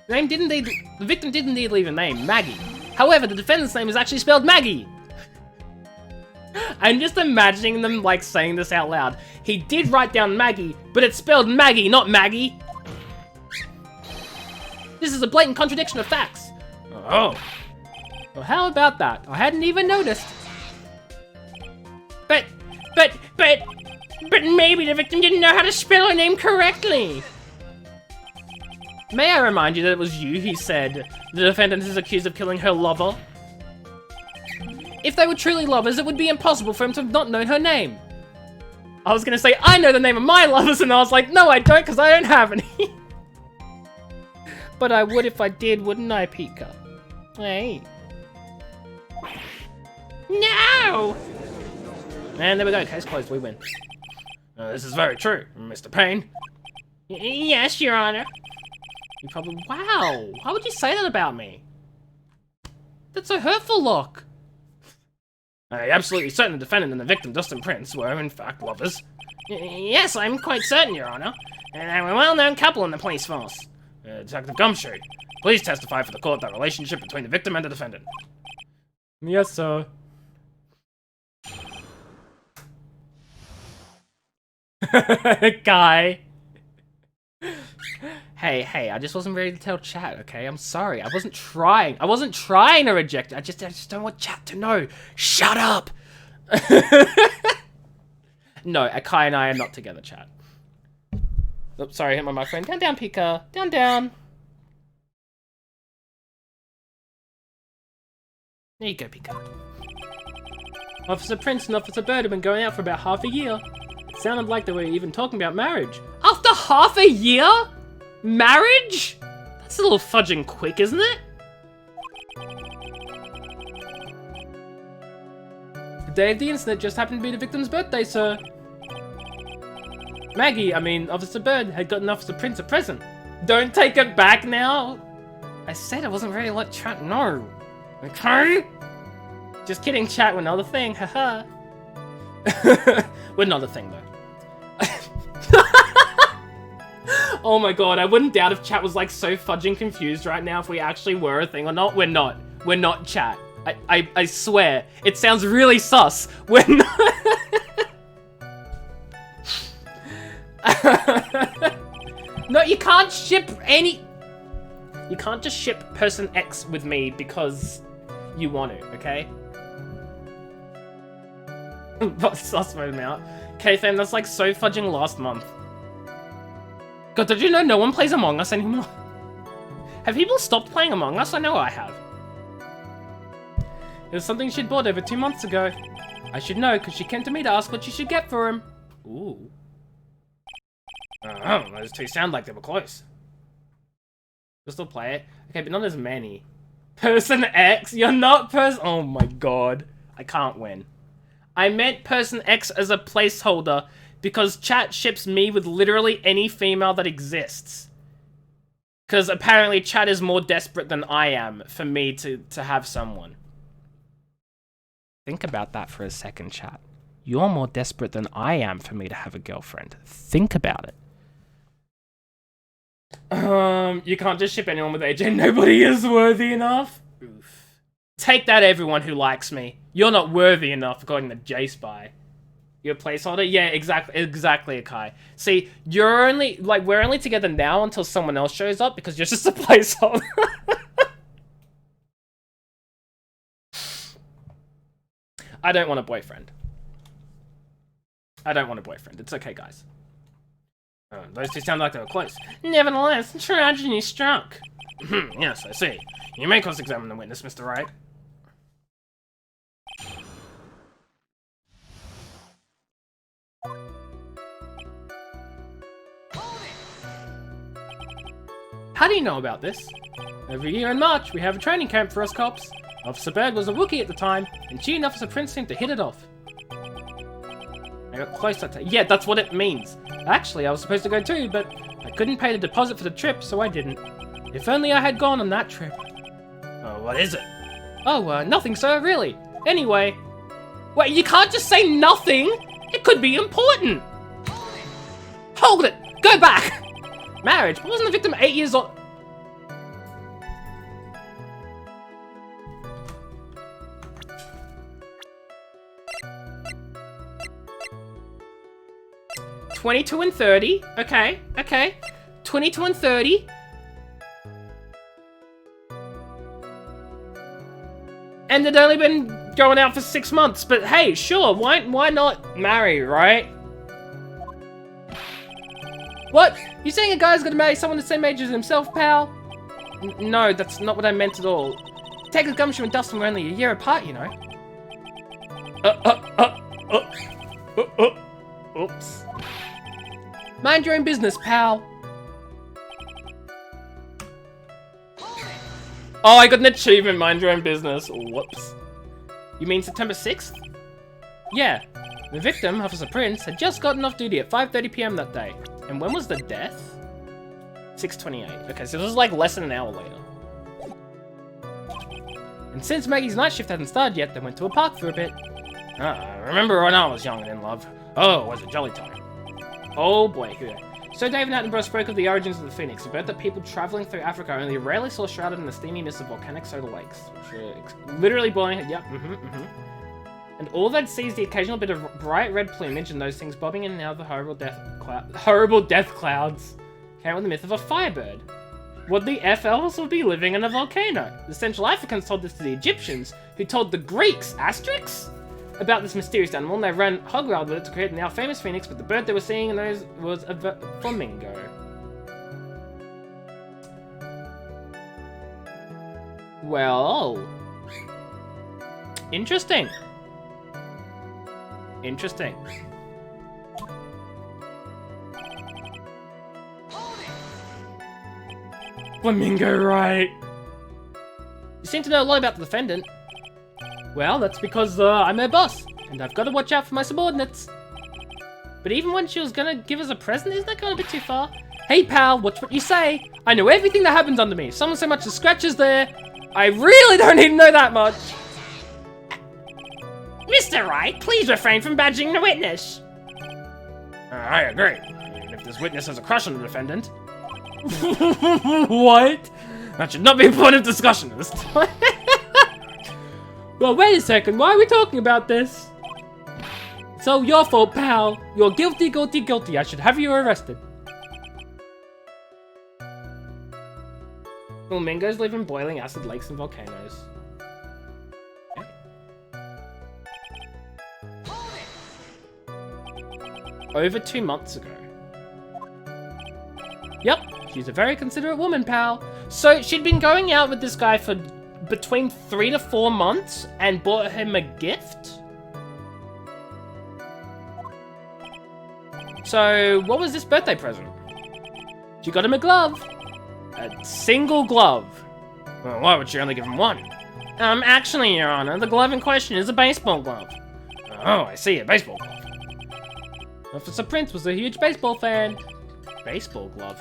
The victim did indeed leave a name, Maggie. However, the defendant's name is actually spelled Maggie. I'm just imagining them like saying this out loud. He did write down Maggie, but it's spelled Maggie, not Maggie. This is a blatant contradiction of facts. Oh. Well, how about that? I hadn't even noticed. But maybe the victim didn't know how to spell her name correctly. May I remind you that it was you who said the defendant is accused of killing her lover? If they were truly lovers, it would be impossible for him to have not known her name. I was gonna say, I know the name of my lovers, and I was like, no I don't, because I don't have any. But I would if I did, wouldn't I, Pika? Hey. No! And there we go, case closed, we win. This is very true, Mr. Payne. Yes, Your Honor. You probably... Wow! Why would you say that about me? That's so hurtful, look! I'm absolutely certain the defendant and the victim, Dustin Prince, were in fact lovers. Yes, I'm quite certain, Your Honor. And I'm a well-known couple in the police force. Detective Gumshoe, please testify for the court that relationship between the victim and the defendant. Yes, sir. Guy. Hey, I just wasn't ready to tell chat, okay? I'm sorry. I wasn't trying to reject it. I just don't want chat to know. Shut up! No, Akai and I are not together, chat. Oops, sorry, I hit my microphone. Down, Pika. Down. There you go, Pika. Officer Prince and Officer Bird have been going out for about half a year. It sounded like they were even talking about marriage. After half a year? Marriage? That's a little fudging quick, isn't it? The day of the incident just happened to be the victim's birthday, sir. Officer Bird had gotten Officer Prince a present. Don't take it back now. I said I wasn't ready to let chat know. Okay? Just kidding, chat, we're not a thing, haha. We're not a thing, though. Oh my god, I wouldn't doubt if chat was like so fudging confused right now if we actually were a thing or not. We're not. We're not, chat. I swear. It sounds really sus. We're not. No, you can't ship any... You can't just ship person X with me because you want to, okay? But sus mode out. Okay, fam, that's like so fudging last month. God, did you know no one plays Among Us anymore? Have people stopped playing Among Us? I know I have. It was something she'd bought over 2 months ago. I should know, because she came to me to ask what she should get for him. Ooh. Oh, those two sound like they were close. We'll still play it. Okay, but not as many. Person X? You're not person... Oh my god. I can't win. I meant Person X as a placeholder because chat ships me with literally any female that exists. Because apparently chat is more desperate than I am for me to have someone. Think about that for a second, chat. You're more desperate than I am for me to have a girlfriend. Think about it. You can't just ship anyone with AJ. Nobody is worthy enough. Oof. Take that, everyone who likes me. You're not worthy enough, according to J-Spy. You're a placeholder? Yeah, exactly, Akai. See, you're only, like, we're only together now until someone else shows up because you're just a placeholder. I don't want a boyfriend. I don't want a boyfriend. It's okay, guys. Oh, those two sound like they were close. Nevertheless, tragedy struck. Yes, I see. You may cross-examine the witness, Mr. Wright. How do you know about this? Every year in March, we have a training camp for us cops. Officer Berg was a rookie at the time, and she and Officer Prince seemed to hit it off. I got close that time. Yeah, that's what it means. Actually, I was supposed to go too, but I couldn't pay the deposit for the trip, so I didn't. If only I had gone on that trip. Oh, what is it? Oh, nothing, sir, really. Anyway. Wait, you can't just say nothing! It could be important! Hold it! Go back! Marriage, but wasn't the victim 8 years old? $22 and $30. Okay. 22 and 30. And they'd only been going out for 6 months, but hey, sure, why not marry, right? What? You saying a guy's gonna marry someone the same age as himself, pal? No, that's not what I meant at all. Texas Gumshoe and Dustin were only a year apart, you know. Oops. Mind your own business, pal. Oh, I got an achievement, mind your own business. Whoops. You mean September 6th? Yeah. The victim, Officer Prince, had just gotten off duty at 5:30 PM that day. And when was the death? 6:28. Okay, so this was like less than an hour later. And since Maggie's night shift hadn't started yet, they went to a park for a bit. I remember when I was young and in love. Oh, it was a jolly time. Oh boy, here. So David Attenborough spoke of the origins of the Phoenix, a bird that people traveling through Africa only rarely saw shrouded in the steamy mist of volcanic soda lakes, which were literally boiling. Yep, And all they'd see is the occasional bit of bright red plumage and those things bobbing in and out of the horrible death clouds. Came with the myth of a firebird. What the F else would be living in a volcano? The Central Africans told this to the Egyptians, who told the Greeks, asterisks, about this mysterious animal, and they ran hog wild with it to create the now famous phoenix, but the bird they were seeing in those was a flamingo. Well... Interesting. Flamingo, right? You seem to know a lot about the defendant. Well, that's because I'm her boss, and I've got to watch out for my subordinates. But even when she was gonna give us a present, isn't that going a bit too far? Hey pal, watch what you say. I know everything that happens under me. If someone so much as scratches there, I really don't need to know that much. Mr. Wright, please refrain from badgering the witness. I agree. Even if this witness has a crush on the defendant. What? That should not be a point of discussion at this time. Well, wait a second. Why are we talking about this? It's all your fault, pal. You're guilty, guilty, guilty. I should have you arrested. Flamingos live in boiling acid lakes and volcanoes. Okay. Over 2 months ago. Yep, she's a very considerate woman, pal. So she'd been going out with this guy for between 3 to 4 months and bought him a gift? So, what was this birthday present? She got him a glove. A single glove. Well, why would she only give him one? Actually, Your Honor, the glove in question is a baseball glove. Oh, I see, a baseball glove. Officer Prince was a huge baseball fan. Baseball glove?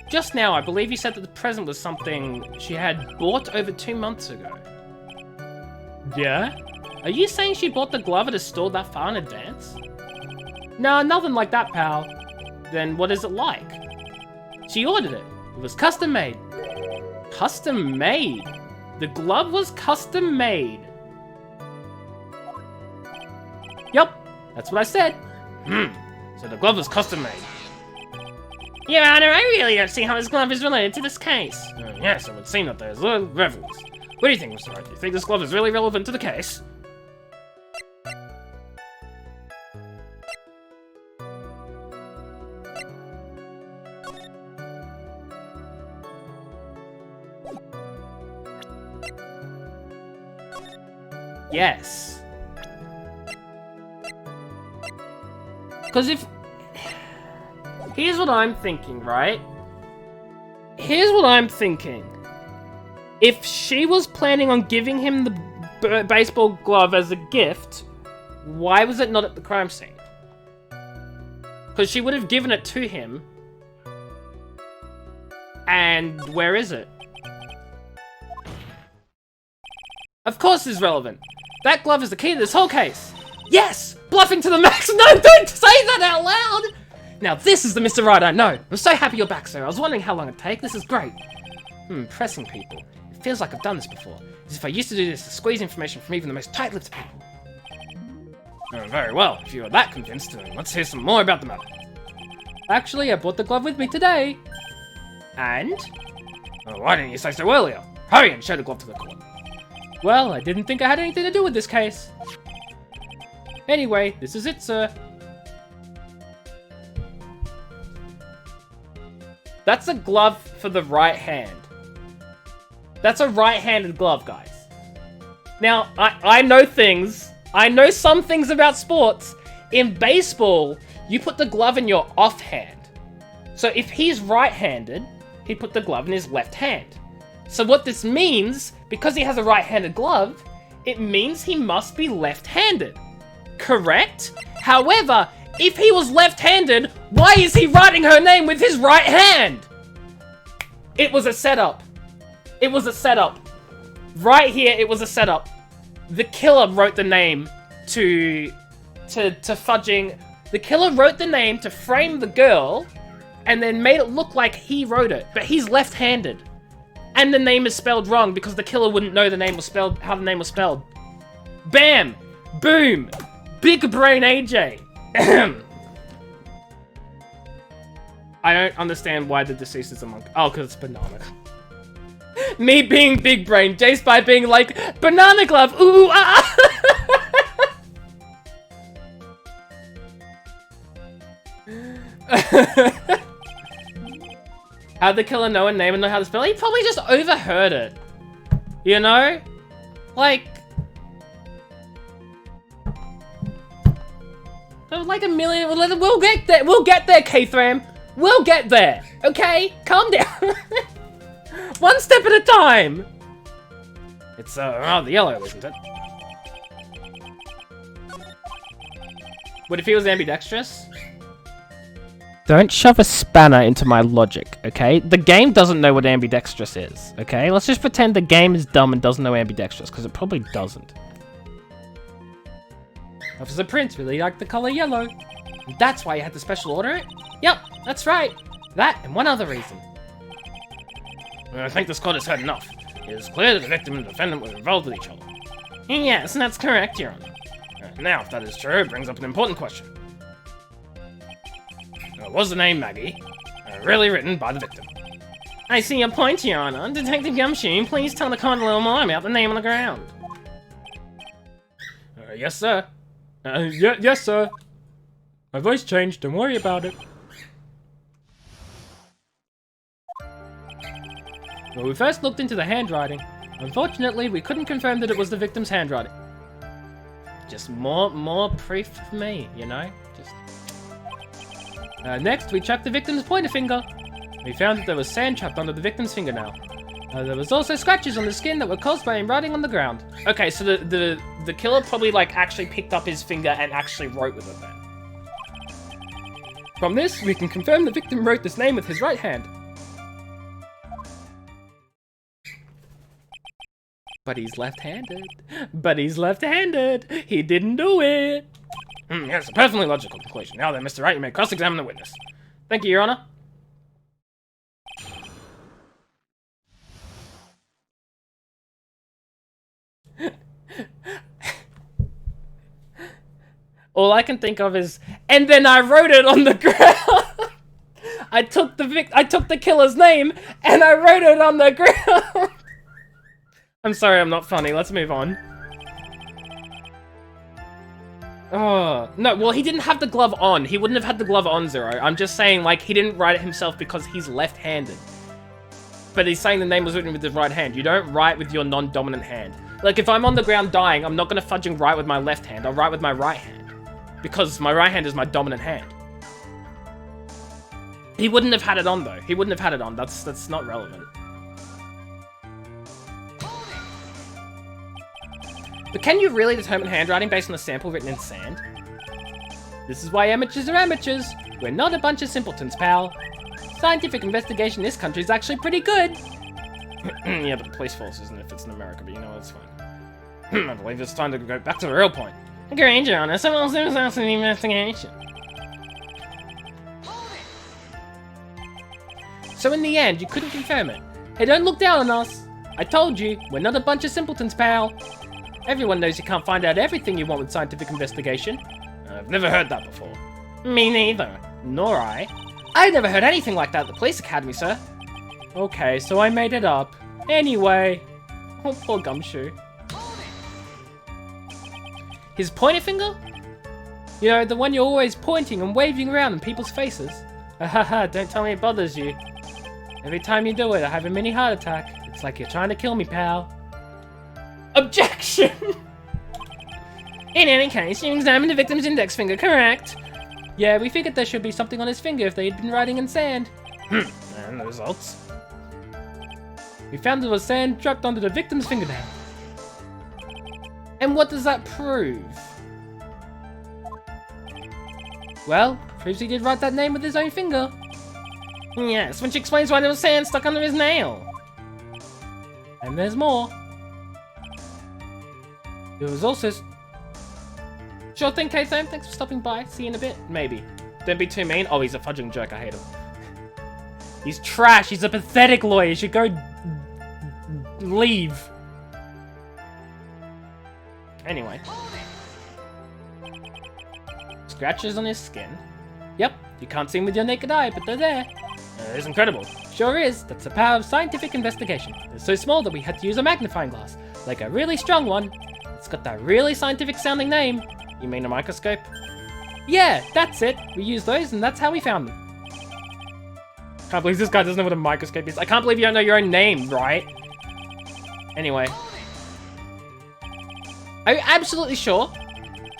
Just now, I believe you said that the present was something she had bought over 2 months ago. Yeah? Are you saying she bought the glove at a store that far in advance? No, nothing like that, pal. Then what is it like? She ordered it. It was custom made. Custom made? The glove was custom made. Yup, that's what I said. So the glove was custom made. Your Honor, I really don't see how this glove is related to this case. Yes, it would seem that there's little relevance. What do you think, Mr. Wright? Do you think this glove is really relevant to the case? Yes. Because if... Here's what I'm thinking, right? Here's what I'm thinking. If she was planning on giving him the baseball glove as a gift, why was it not at the crime scene? Because she would have given it to him. And where is it? Of course it's relevant. That glove is the key to this whole case. Yes! Bluffing to the max! No, don't say that out loud! Now this is the Mr. Wright I know. I'm so happy you're back, sir. I was wondering how long it'd take. This is great. Pressing people. It feels like I've done this before. As if I used to do this to squeeze information from even the most tight-lipped people. Oh, very well. If you are that convinced, then let's hear some more about the matter. Actually, I brought the glove with me today. And? Oh, why didn't you say so earlier? Hurry and show the glove to the court. Well, I didn't think I had anything to do with this case. Anyway, this is it, sir. That's a glove for the right hand. That's a right-handed glove, guys. Now, I know things. I know some things about sports. In baseball, you put the glove in your offhand. So if he's right-handed, he put the glove in his left hand. So what this means, because he has a right-handed glove, it means he must be left-handed. Correct? However, if he was left-handed, why is he writing her name with his right hand? It was a setup. It was a setup. Right here, it was a setup. The killer wrote the name to fudging... The killer wrote the name to frame the girl, and then made it look like he wrote it. But he's left-handed. And the name is spelled wrong because the killer wouldn't know the name was spelled, how the name was spelled. Bam! Boom! Big brain AJ. I don't understand why the deceased is a monk. Oh, because it's banana. Me being big brain, Jace by being like, banana glove, ooh, ah! How'd the killer know a name and know how to spell it? He probably just overheard it. You know? Like a million, we'll get there, K-Thram. We'll get there, okay? Calm down. One step at a time. It's, the yellow, isn't it? What if he was ambidextrous? Don't shove a spanner into my logic, okay? The game doesn't know what ambidextrous is, okay? Let's just pretend the game is dumb and doesn't know ambidextrous, because it probably doesn't. Officer Prince really liked the color yellow. And that's why you had to special order it? Yep, that's right. That and one other reason. I think this court has heard enough. It is clear that the victim and the defendant were involved with each other. Yes, and that's correct, Your Honor. Now, if that is true, it brings up an important question. Was the name Maggie really written by the victim? I see your point, Your Honor. Detective Gumshoe, please tell the court a little more about the name on the ground. Yes, sir. Yes, sir. My voice changed, don't worry about it. Well, we first looked into the handwriting. Unfortunately, we couldn't confirm that it was the victim's handwriting. Just more proof for me, you know? Next, we checked the victim's pointer finger. We found that there was sand trapped under the victim's fingernail. There was also scratches on the skin that were caused by him writing on the ground. Okay, so the killer probably like actually picked up his finger and actually wrote with it then. From this, we can confirm the victim wrote this name with his right hand. But he's left-handed. But he's left-handed. He didn't do it. Yes, a perfectly logical conclusion. Now then, Mr. Wright, you may cross-examine the witness. Thank you, Your Honor. All I can think of is, and then I wrote it on the ground. I took the killer's name and I wrote it on the ground. I'm sorry, I'm not funny. Let's move on. Oh, no, well, he didn't have the glove on. He wouldn't have had the glove on, Zero. I'm just saying, like, he didn't write it himself because he's left-handed. But he's saying the name was written with his right hand. You don't write with your non-dominant hand. Like, if I'm on the ground dying, I'm not gonna fudging write with my left hand. I'll write with my right hand. Because my right hand is my dominant hand. He wouldn't have had it on, though. He wouldn't have had it on. That's not relevant. But can you really determine handwriting based on a sample written in sand? This is why amateurs are amateurs. We're not a bunch of simpletons, pal. Scientific investigation in this country is actually pretty good. Yeah, but the police force isn't if it's in America, but you know, it's fine. I believe it's time to go back to the real point. Great, Your Honor. Someone else is out in the investigation. So in the end, you couldn't confirm it. Hey, don't look down on us. I told you, we're not a bunch of simpletons, pal. Everyone knows you can't find out everything you want with scientific investigation. I've never heard that before. Me neither. Nor I. I never heard anything like that at the police academy, sir. Okay, so I made it up. Anyway. Oh, poor Gumshoe. His pointer finger? You know, the one you're always pointing and waving around in people's faces. Haha, don't tell me it bothers you. Every time you do it, I have a mini heart attack. It's like you're trying to kill me, pal. Objection! In any case, you examined the victim's index finger, correct? Yeah, we figured there should be something on his finger if they had been writing in sand. And the results? We found there was sand dropped onto the victim's fingernail. And what does that prove? Well, proves he did write that name with his own finger. Yes, which explains why there was sand stuck under his nail. And there's more. There was also... Sure thing, K-Sam. Thanks for stopping by. See you in a bit. Maybe. Don't be too mean. Oh, he's a fudging jerk. I hate him. He's trash. He's a pathetic lawyer. You should go... leave. Anyway. Scratches on his skin. Yep. You can't see them with your naked eye, but they're there. It's incredible. Sure is. That's the power of scientific investigation. It's so small that we had to use a magnifying glass. Like a really strong one. It's got that really scientific sounding name. You mean a microscope? Yeah, that's it. We used those and that's how we found them. Can't believe this guy doesn't know what a microscope is. I can't believe you don't know your own name, right? Anyway. Are you absolutely sure?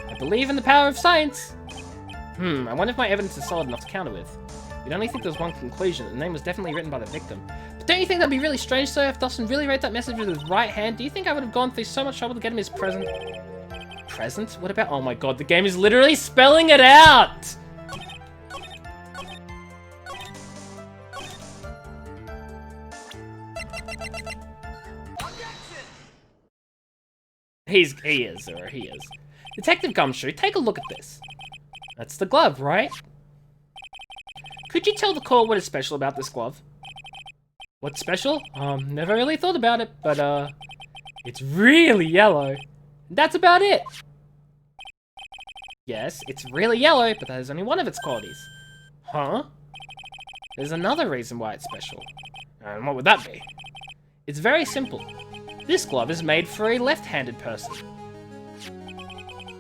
I believe in the power of science. I wonder if my evidence is solid enough to counter with. You'd only think there's one conclusion. The name was definitely written by the victim. But don't you think that'd be really strange, sir? If Dawson really wrote that message with his right hand, do you think I would have gone through so much trouble to get him his present? Present? What about... Oh my god, the game is literally spelling it out! He is, or he is. Detective Gumshoe, take a look at this. That's the glove, right? Could you tell the court what is special about this glove? What's special? Never really thought about it, but, it's really yellow. That's about it. Yes, it's really yellow, but that is only one of its qualities. Huh? There's another reason why it's special. And what would that be? It's very simple. This glove is made for a left-handed person.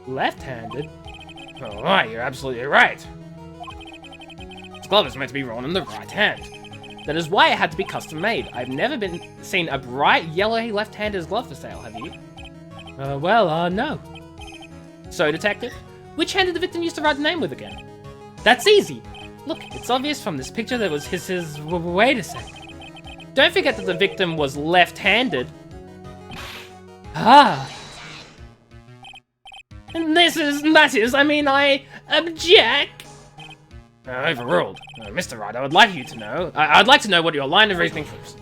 Left-handed? Oh, right, you're absolutely right. This glove is meant to be worn in the right hand. That is why it had to be custom made. I've never seen a bright yellow left-handed glove for sale, have you? No. So, Detective, which hand did the victim use to write the name with again? That's easy. Look, it's obvious from this picture that it was his... Wait a sec. Don't forget that the victim was left-handed. Ah. And I object. Overruled. Mr. Wright, I would like you to know. I'd like to know what your line of reasoning proves.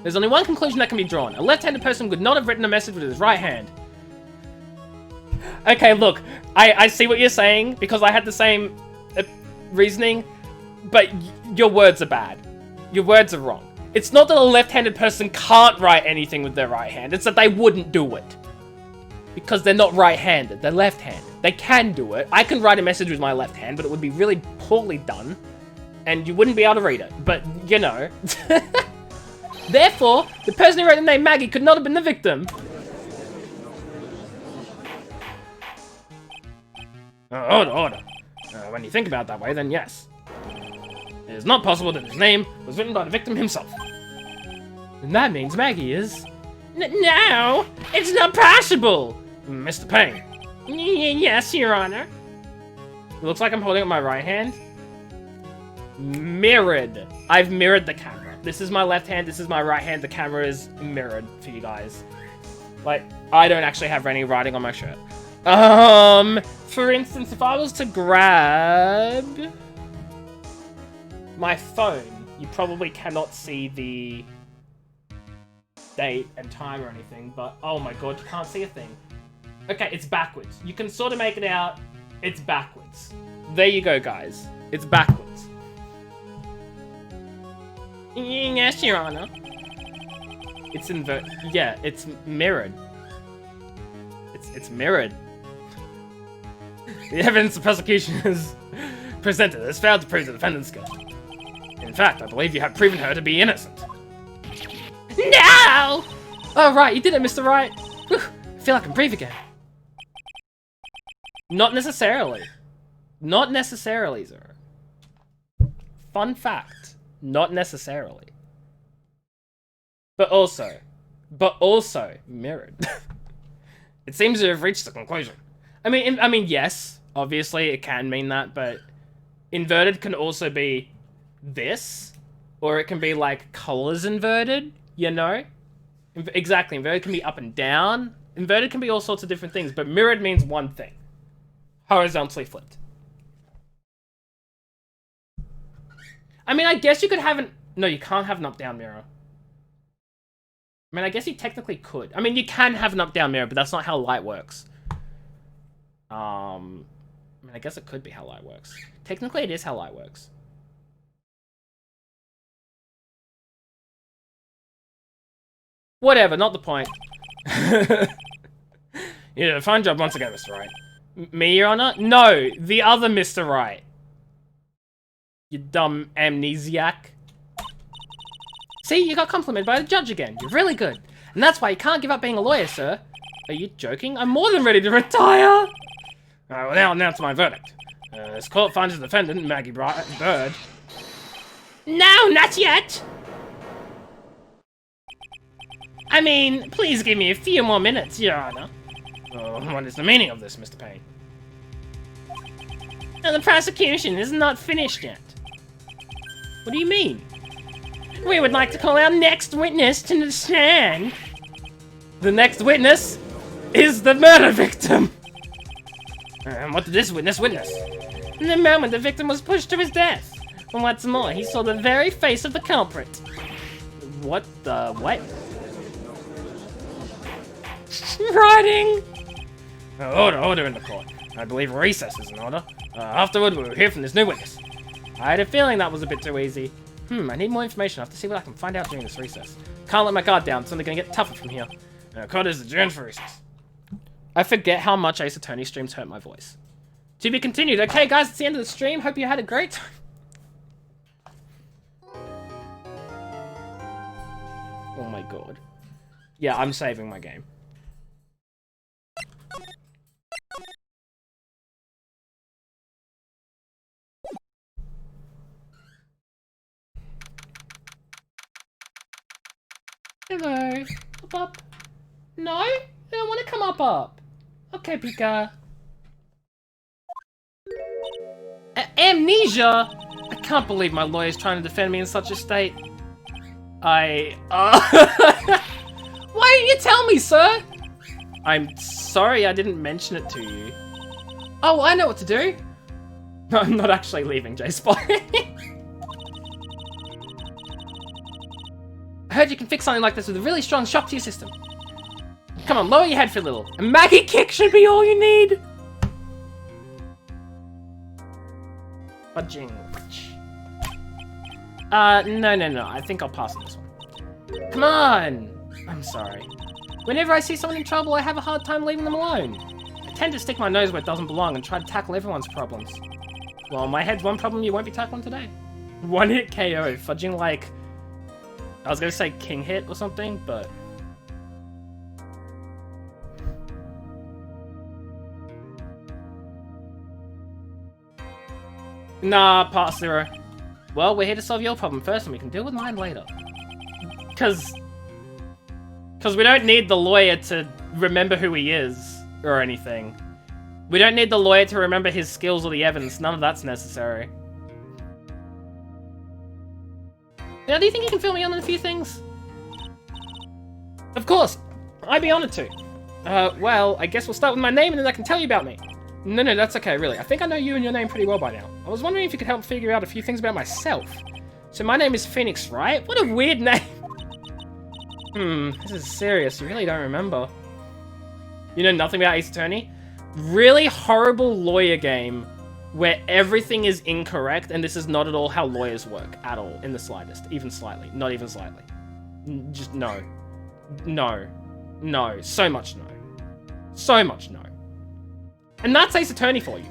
There's only one conclusion that can be drawn. A left-handed person would not have written a message with his right hand. Okay, look, I see what you're saying, because I had the same reasoning, but your words are bad. Your words are wrong. It's not that a left-handed person can't write anything with their right hand. It's that they wouldn't do it. Because they're not right-handed. They're left-handed. They can do it. I can write a message with my left hand, but it would be really poorly done. And you wouldn't be able to read it. But, you know. Therefore, the person who wrote the name Maggie could not have been the victim. Order. When you think about it that way, then yes. It is not possible that his name was written by the victim himself. And that means Maggie is... No! It's not possible! Mr. Payne. Yes, Your Honor. It looks like I'm holding up my right hand. Mirrored. I've mirrored the camera. This is my left hand, this is my right hand. The camera is mirrored for you guys. Like, I don't actually have any writing on my shirt. For instance, if I was to grab my phone, you probably cannot see the date and time or anything, but oh my god, you can't see a thing. Okay, it's backwards. You can sort of make it out. It's backwards. There you go, guys. It's backwards. Yes, Your Honor. It's yeah, it's mirrored. It's mirrored. The evidence the prosecution has presented has failed to prove the defendant's guilt. In fact, I believe you have proven her to be innocent. No! Oh, right, you did it, Mr. Wright. Whew, I feel like I can breathe again. Not necessarily. Not necessarily, Zero. Fun fact. Not necessarily. But also mirrored. It seems to have reached the conclusion. I mean, yes, obviously it can mean that, but inverted can also be this, or it can be like colors inverted, you know? Exactly, inverted can be up and down. Inverted can be all sorts of different things, but mirrored means one thing. Horizontally flipped. I mean, I guess you could have an... No, you can't have an up-down mirror. I mean, I guess you technically could. I mean, you can have an up-down mirror, but that's not how light works. I mean, I guess it could be how light works. Technically, it is how light works. Whatever, not the point. You did a fine job once again, Mr. Wright. Me, Your Honor? No, the other Mr. Wright. You dumb amnesiac. See, you got complimented by the judge again. You're really good. And that's why you can't give up being a lawyer, sir. Are you joking? I'm more than ready to retire. I will now announce my verdict. This court finds the defendant, Maggie Bird. No, not yet! I mean, please give me a few more minutes, Your Honor. What is the meaning of this, Mr. Payne? And the prosecution is not finished yet. What do you mean? We would like to call our next witness to the stand. The next witness is the murder victim. And what did this witness witness? In the moment the victim was pushed to his death. And what's more, he saw the very face of the culprit. What the what? Writing! Order in the court. I believe recess is in order. Afterward, we will hear from this new witness. I had a feeling that was a bit too easy. I need more information. I have to see what I can find out during this recess. Can't let my guard down. It's only going to get tougher from here. Court is adjourned for recess. I forget how much Ace Attorney streams hurt my voice. To be continued. Okay, guys, it's the end of the stream. Hope you had a great time. Oh my god. Yeah, I'm saving my game. Hello. Up. No? I don't want to come up. Okay, Pika. Amnesia? I can't believe my lawyer's trying to defend me in such a state. Why didn't you tell me, sir? I'm sorry I didn't mention it to you. Oh, I know what to do. No, I'm not actually leaving, J-Spot. I heard you can fix something like this with a really strong shock to your system. Come on, lower your head for a little. A Maggie kick should be all you need. Fudging. No. I think I'll pass on this one. Come on! I'm sorry. Whenever I see someone in trouble, I have a hard time leaving them alone. I tend to stick my nose where it doesn't belong and try to tackle everyone's problems. Well, my head's one problem you won't be tackling today. One hit KO, fudging like... I was gonna say king hit or something, but... Nah, pass 0. Well, we're here to solve your problem first and we can deal with mine later. Cause we don't need the lawyer to remember who he is, or anything. We don't need the lawyer to remember his skills or the evidence, none of that's necessary. Now, do you think you can fill me in on a few things? Of course! I'd be honored to. Well, I guess we'll start with my name and then I can tell you about me. No, that's okay, really. I think I know you and your name pretty well by now. I was wondering if you could help figure out a few things about myself. So my name is Phoenix, right? What a weird name! This is serious. You really don't remember. You know nothing about Ace Attorney? Really horrible lawyer game where everything is incorrect and this is not at all how lawyers work. At all. In the slightest. Even slightly. Not even slightly. Just no. No. No. So much no. So much no. And that's Ace Attorney for you.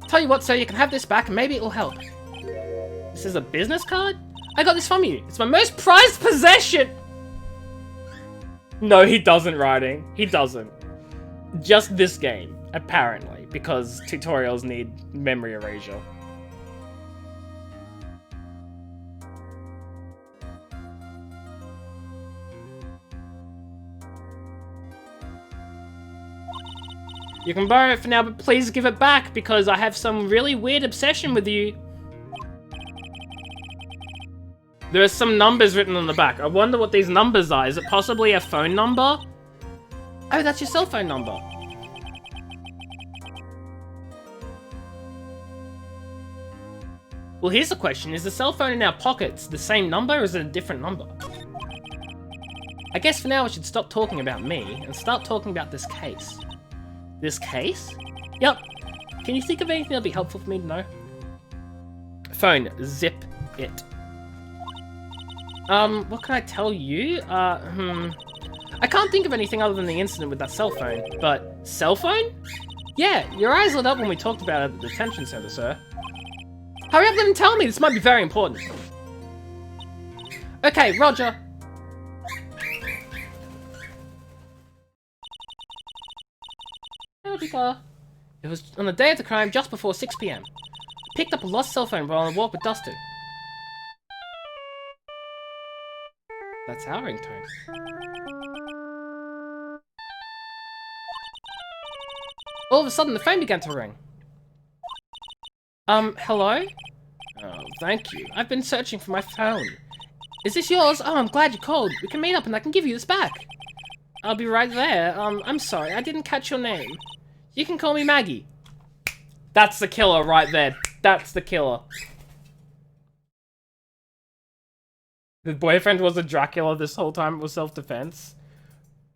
Tell you what, sir, you can have this back and maybe it will help. This is a business card? I got this from you. It's my most prized possession! No, he doesn't, writing. He doesn't. Just this game, apparently, because tutorials need memory erasure. You can borrow it for now, but please give it back because I have some really weird obsession with you. There are some numbers written on the back. I wonder what these numbers are. Is it possibly a phone number? Oh, that's your cell phone number. Well, here's the question. Is the cell phone in our pockets the same number or is it a different number? I guess for now we should stop talking about me and start talking about this case. This case? Yep. Can you think of anything that'll be helpful for me to know? Phone. Zip it. What can I tell you? I can't think of anything other than the incident with that cell phone, but... Cell phone? Yeah, your eyes lit up when we talked about it at the detention center, sir. Hurry up and tell me, this might be very important. Okay, Roger. It was on the day of the crime, just before 6 PM. I picked up a lost cell phone while on a walk with Dustin. That's our ringtone. All of a sudden, the phone began to ring. Hello? Oh, thank you. I've been searching for my phone. Is this yours? Oh, I'm glad you called. We can meet up and I can give you this back. I'll be right there. I'm sorry, I didn't catch your name. You can call me Maggie. That's the killer right there. That's the killer. The boyfriend was a Dracula this whole time. It was self-defense.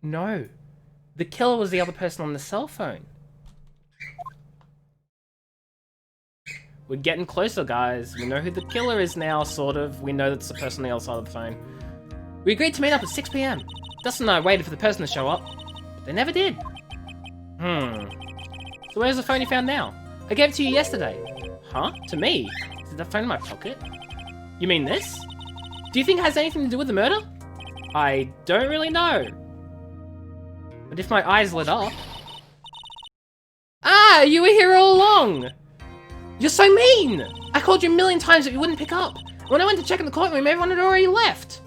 No. The killer was the other person on the cell phone. We're getting closer, guys. We know who the killer is now, sort of. We know that's the person on the other side of the phone. We agreed to meet up at 6 PM. Dustin and I waited for the person to show up, but they never did. So where's the phone you found now? I gave it to you yesterday. Huh? To me? Is that phone in my pocket? You mean this? Do you think it has anything to do with the murder? I don't really know. But if my eyes lit up... Ah! You were here all along! You're so mean! I called you a million times but you wouldn't pick up. When I went to check in the courtroom, everyone had already left.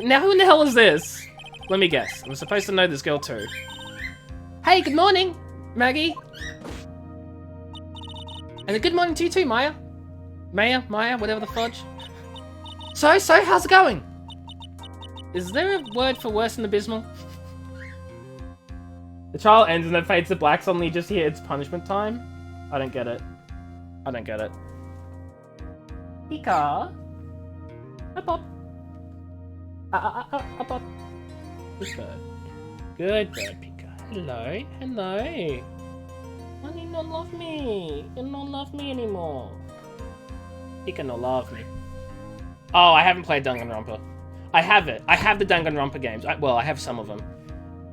Now who in the hell is this? Let me guess. I'm supposed to know this girl too. Hey, good morning, Maggie. And a good morning to you too, Maya. Maya, whatever the fudge. So, how's it going? Is there a word for worse than abysmal? The trial ends and it fades to black, suddenly you just hear it's punishment time. I don't get it. I don't get it. Pika. Up up. Up up. Good bird. Good bird, Pika. Hello. Hello. Why do you not love me? You don't love me anymore. He can not love me. Oh, I haven't played Danganronpa. I have it. I have the Danganronpa games. Well, I have some of them.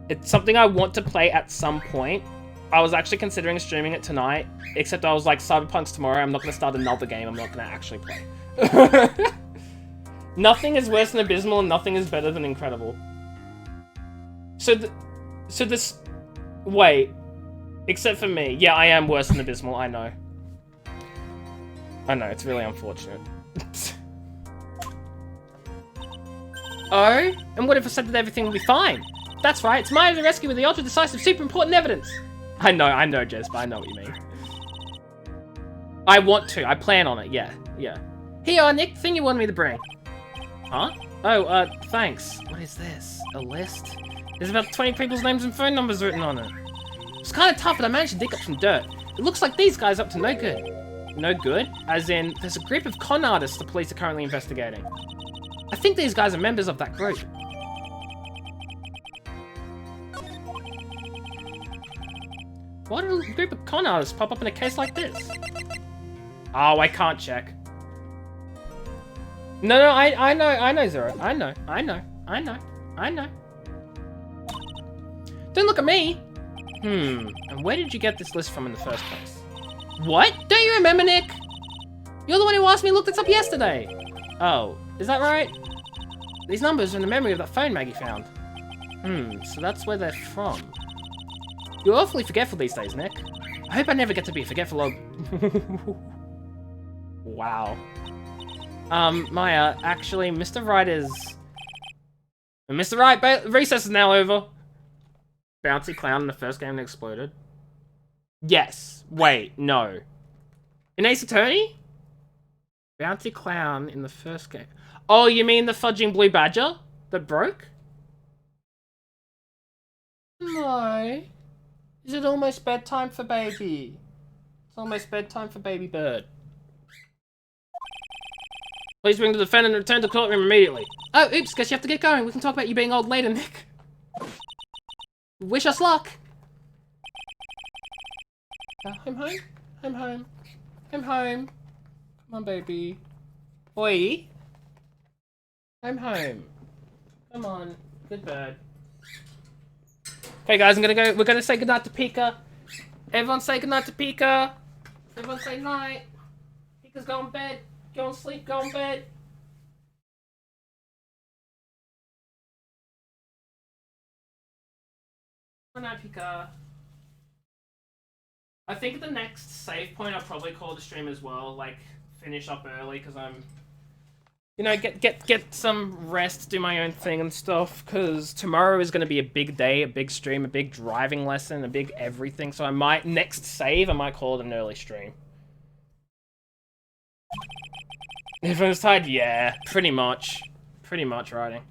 It's something I want to play at some point. I was actually considering streaming it tonight, except I was like, Cyberpunk's tomorrow. I'm not going to start another game I'm not going to actually play. Nothing is worse than Abysmal, and nothing is better than Incredible. So this... Wait. Except for me. Yeah, I am worse than Abysmal, I know. I know, it's really unfortunate. Oh? And what if I said that everything will be fine? That's right, it's my rescue with the ultra-decisive, super important evidence! I know, Jess, but I know what you mean. I want to, I plan on it, yeah. Here you are, Nick, thing you wanted me to bring. Huh? Oh, thanks. What is this? A list? There's about 20 people's names and phone numbers written on it. It's kind of tough, but I managed to dig up some dirt. It looks like these guys are up to no good. No good? As in, there's a group of con artists the police are currently investigating. I think these guys are members of that group. Why did a group of con artists pop up in a case like this? Oh, I can't check. No, I know, Zero. I know. Don't look at me! And where did you get this list from in the first place? What? Don't you remember, Nick? You're the one who asked me to look this up yesterday! Oh, is that right? These numbers are in the memory of that phone Maggie found. So that's where they're from. You're awfully forgetful these days, Nick. I hope I never get to be a forgetful old... Wow. Maya, actually, Mr. Wright is... Mr. Wright, recess is now over. Bouncy clown in the first game that exploded. Yes. Wait, no. In Ace Attorney? Bouncy clown in the first game. Oh, you mean the fudging blue badger that broke? No. Is it almost bedtime for baby? It's almost bedtime for baby bird. Please bring the defendant and return to the courtroom immediately. Oh, oops, guess you have to get going. We can talk about you being old later, Nick. Wish us luck. I'm home. I'm home. I'm home. Come on, baby. Oi. I'm home. Come on. Good bird. Okay, guys, we're gonna say goodnight to Pika. Everyone say goodnight to Pika. Everyone say night. Pika's going to bed. Go and sleep, go on bed. Good night, Pika. I think at the next save point I'll probably call the stream as well, like finish up early because I'm, you know, get some rest, do my own thing and stuff, because tomorrow is going to be a big day, a big stream, a big driving lesson, a big everything, so I might, next save, I might call it an early stream. Everyone's tired? Yeah, pretty much. Pretty much, writing.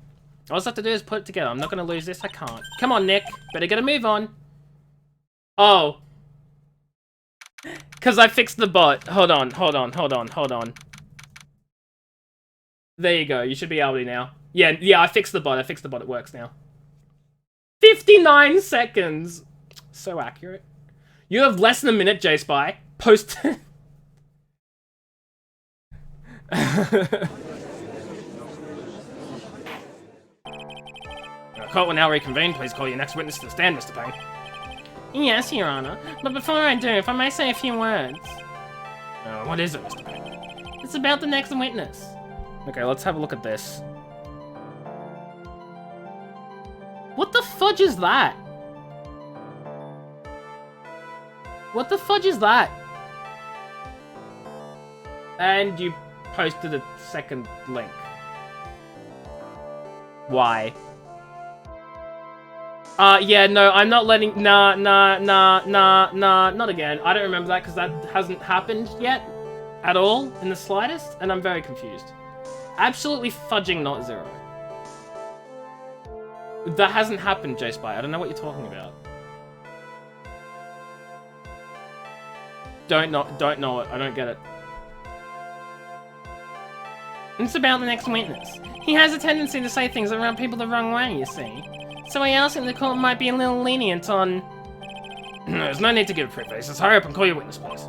All I have to do is put it together. I'm not going to lose this, I can't. Come on, Nick. Better get a move on. Oh. Because I fixed the bot. Hold on. There you go. You should be able to now. Yeah, I fixed the bot. It works now. 59 seconds. So accurate. You have less than a minute, J-Spy. Post... Court will now reconvene. Please call your next witness to the stand, Mr. Payne. Yes, Your Honor. But before I do, if I may say a few words. What is it, Mr. Payne? It's about the next witness. Okay, let's have a look at this. What the fudge is that? What the fudge is that? And you posted a second link. Why? Yeah, no, I'm not letting... Nah, not again. I don't remember that because that hasn't happened yet at all in the slightest, and I'm very confused. Absolutely fudging not zero. That hasn't happened, J-Spy. I don't know what you're talking about. Don't know it. I don't get it. It's about the next witness. He has a tendency to say things that rub people the wrong way, you see. So I asked him the court might be a little lenient on... There's no need to give a preface. Let's hurry up and call your witness, please.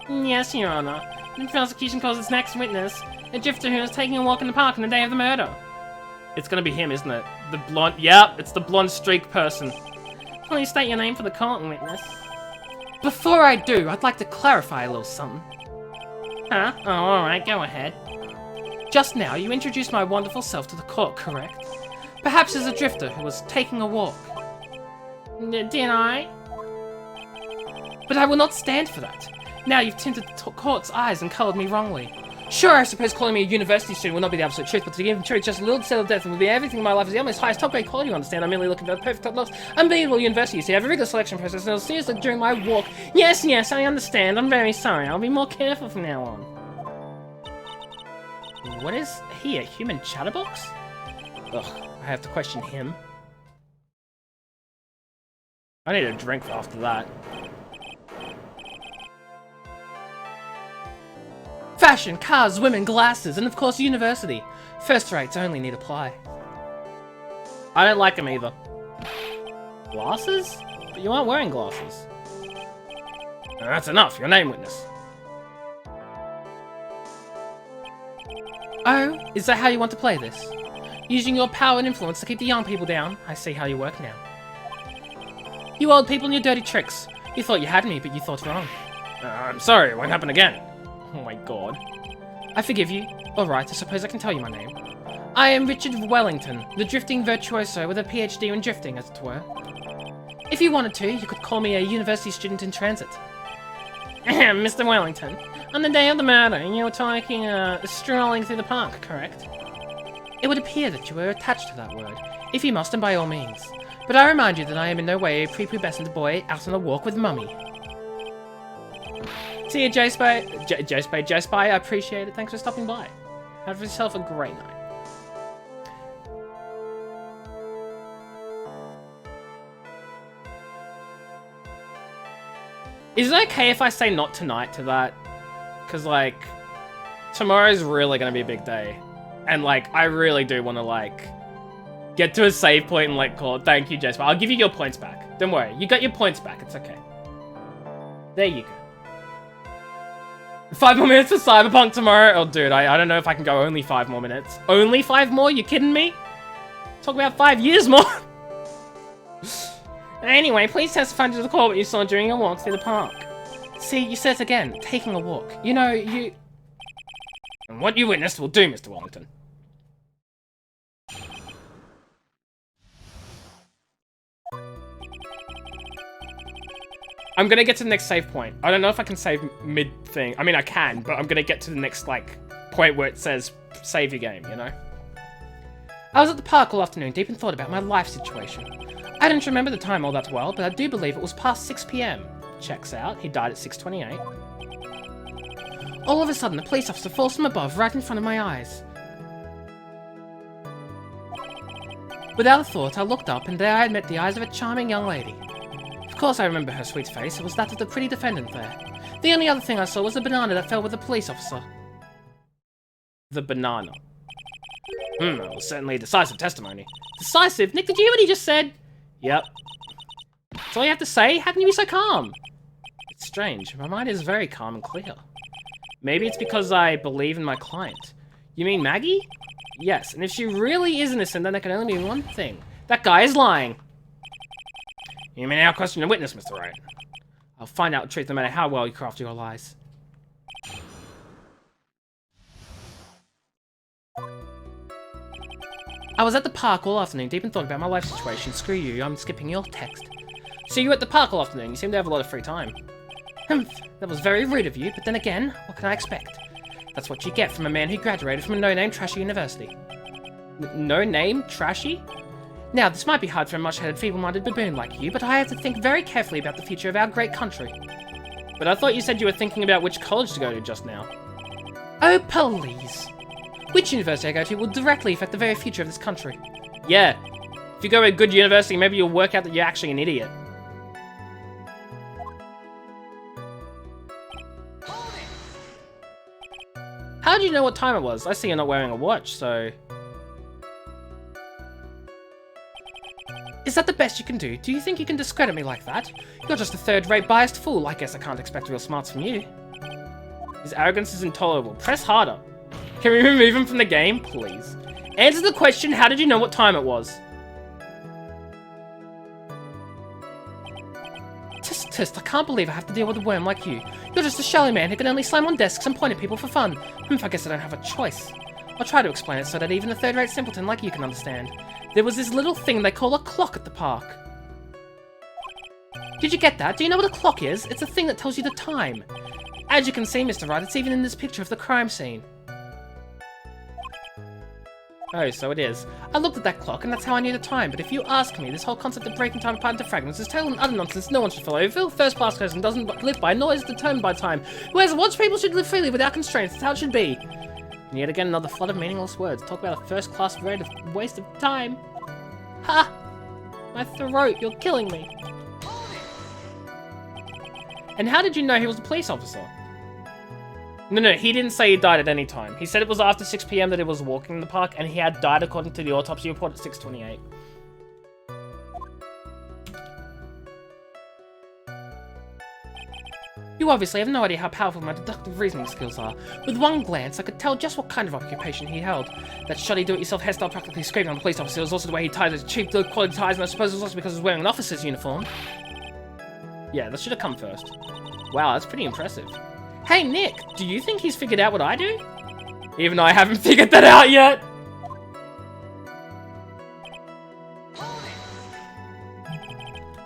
Yes, Your Honor. The prosecution calls its next witness a drifter who was taking a walk in the park on the day of the murder. It's gonna be him, isn't it? The blonde... Yep, it's the blonde streak person. Please state your name for the court, witness. Before I do, I'd like to clarify a little something. Huh? Oh, alright, go ahead. Just now, you introduced my wonderful self to the court, correct? Perhaps as a drifter who was taking a walk. Did I? But I will not stand for that. Now you've tinted the court's eyes and coloured me wrongly. Sure, I suppose calling me a university student will not be the absolute truth, but to give the truth just a little set of death will be everything in my life is the almost highest top-grade quality, you understand? I'm merely looking for the perfect top-notch, unbelievable university. You see, I have a rigorous selection process, and it'll seriously during my walk. Yes, I understand. I'm very sorry. I'll be more careful from now on. What is he, a human chatterbox? Ugh, I have to question him. I need a drink after that. Fashion, cars, women, glasses, and of course university. First rates only need apply. I don't like them either. Glasses? But you aren't wearing glasses. That's enough, your name, witness. Oh, is that how you want to play this? Using your power and influence to keep the young people down? I see how you work now. You old people and your dirty tricks. You thought you had me, but you thought wrong. I'm sorry, it won't happen again. Oh my god. I forgive you. Alright, I suppose I can tell you my name. I am Richard Wellington, the drifting virtuoso with a PhD in drifting, as it were. If you wanted to, you could call me a university student in transit. Mr. Wellington, on the day of the murder, you were talking, strolling through the park, correct? It would appear that you were attached to that word. If you must, then by all means. But I remind you that I am in no way a prepubescent boy out on a walk with Mummy. See you, J-Spy, I appreciate it. Thanks for stopping by. Have yourself a great night. Is it okay if I say not tonight to that? Because, like, tomorrow's really going to be a big day. And, like, I really do want to, like, get to a save point and, like, call it. Thank you, J-Spy. I'll give you your points back. Don't worry. You got your points back. It's okay. There you go. 5 more minutes for Cyberpunk tomorrow? Oh, dude, I don't know if I can go only 5 more minutes. Only 5 more? You kidding me? Talk about 5 years more. Anyway, please testify to the court what you saw during your walk through the park. See, you said it again, taking a walk. You know, you... And what you witnessed will do, Mr. Wellington. I'm gonna get to the next save point. I don't know if I can save mid-thing. I mean, I can, but I'm gonna get to the next, like, point where it says save your game, you know? I was at the park all afternoon, deep in thought about my life situation. I didn't remember the time all that well, but I do believe it was past 6 PM. Checks out, he died at 6:28. All of a sudden, a police officer falls from above right in front of my eyes. Without a thought, I looked up, and there I had met the eyes of a charming young lady. Of course I remember her sweet face, it was that of the pretty defendant there. The only other thing I saw was the banana that fell with the police officer. The banana. That was certainly decisive testimony. Decisive? Nick, did you hear what he just said? Yep. That's all you have to say? How can you be so calm? It's strange. My mind is very calm and clear. Maybe it's because I believe in my client. You mean Maggie? Yes, and if she really is innocent, then there can only be one thing. That guy is lying. You may now question the witness, Mr. Wright. I'll find out the truth no matter how well you craft your lies. I was at the park all afternoon, deep in thought about my life situation. Screw you, I'm skipping your text. So you were at the park all afternoon, you seem to have a lot of free time. That was very rude of you, but then again, what can I expect? That's what you get from a man who graduated from a no-name trashy university. No-name trashy? Now, this might be hard for a much-headed, feeble-minded baboon like you, but I have to think very carefully about the future of our great country. But I thought you said you were thinking about which college to go to just now. Oh, please. Which university I go to will directly affect the very future of this country. Yeah. If you go to a good university, maybe you'll work out that you're actually an idiot. How do you know what time it was? I see you're not wearing a watch, so... Is Is that the best you can do? Do you think you can discredit me like that? You're just a third-rate biased fool. I guess I can't expect real smarts from you. His arrogance is intolerable. Press harder. Can we remove him from the game, please? Answer the question, how did you know what time it was? Tisk, I can't believe I have to deal with a worm like you. You're just a shelly man who can only slam on desks and point at people for fun. I guess I don't have a choice. I'll try to explain it so that even a third-rate simpleton like you can understand. There was this little thing they call a clock at the park. Did you get that? Do you know what a clock is? It's a thing that tells you the time. As you can see, Mr. Wright, it's even in this picture of the crime scene. Oh, so it is. I looked at that clock, and that's how I knew the time, but if you ask me, this whole concept of breaking time apart into fragments is total and utter nonsense no one should follow. If a first-class person doesn't live by, nor is determined by time. Whereas watch people should live freely without constraints, that's how it should be. And yet again, another flood of meaningless words. Talk about a first-class rate of waste of time. Ha! My throat, you're killing me. And how did you know he was a police officer? No, he didn't say he died at any time. He said it was after 6 PM that he was walking in the park, and he had died according to the autopsy report at 6:28. You obviously have no idea how powerful my deductive reasoning skills are. With one glance, I could tell just what kind of occupation he held. That shoddy do-it-yourself hairstyle practically screaming on the police officer was also the way he tied his cheap, low-quality ties, and I suppose it was also because he was wearing an officer's uniform. Yeah, that should have come first. Wow, that's pretty impressive. Hey, Nick, do you think he's figured out what I do? Even though I haven't figured that out yet.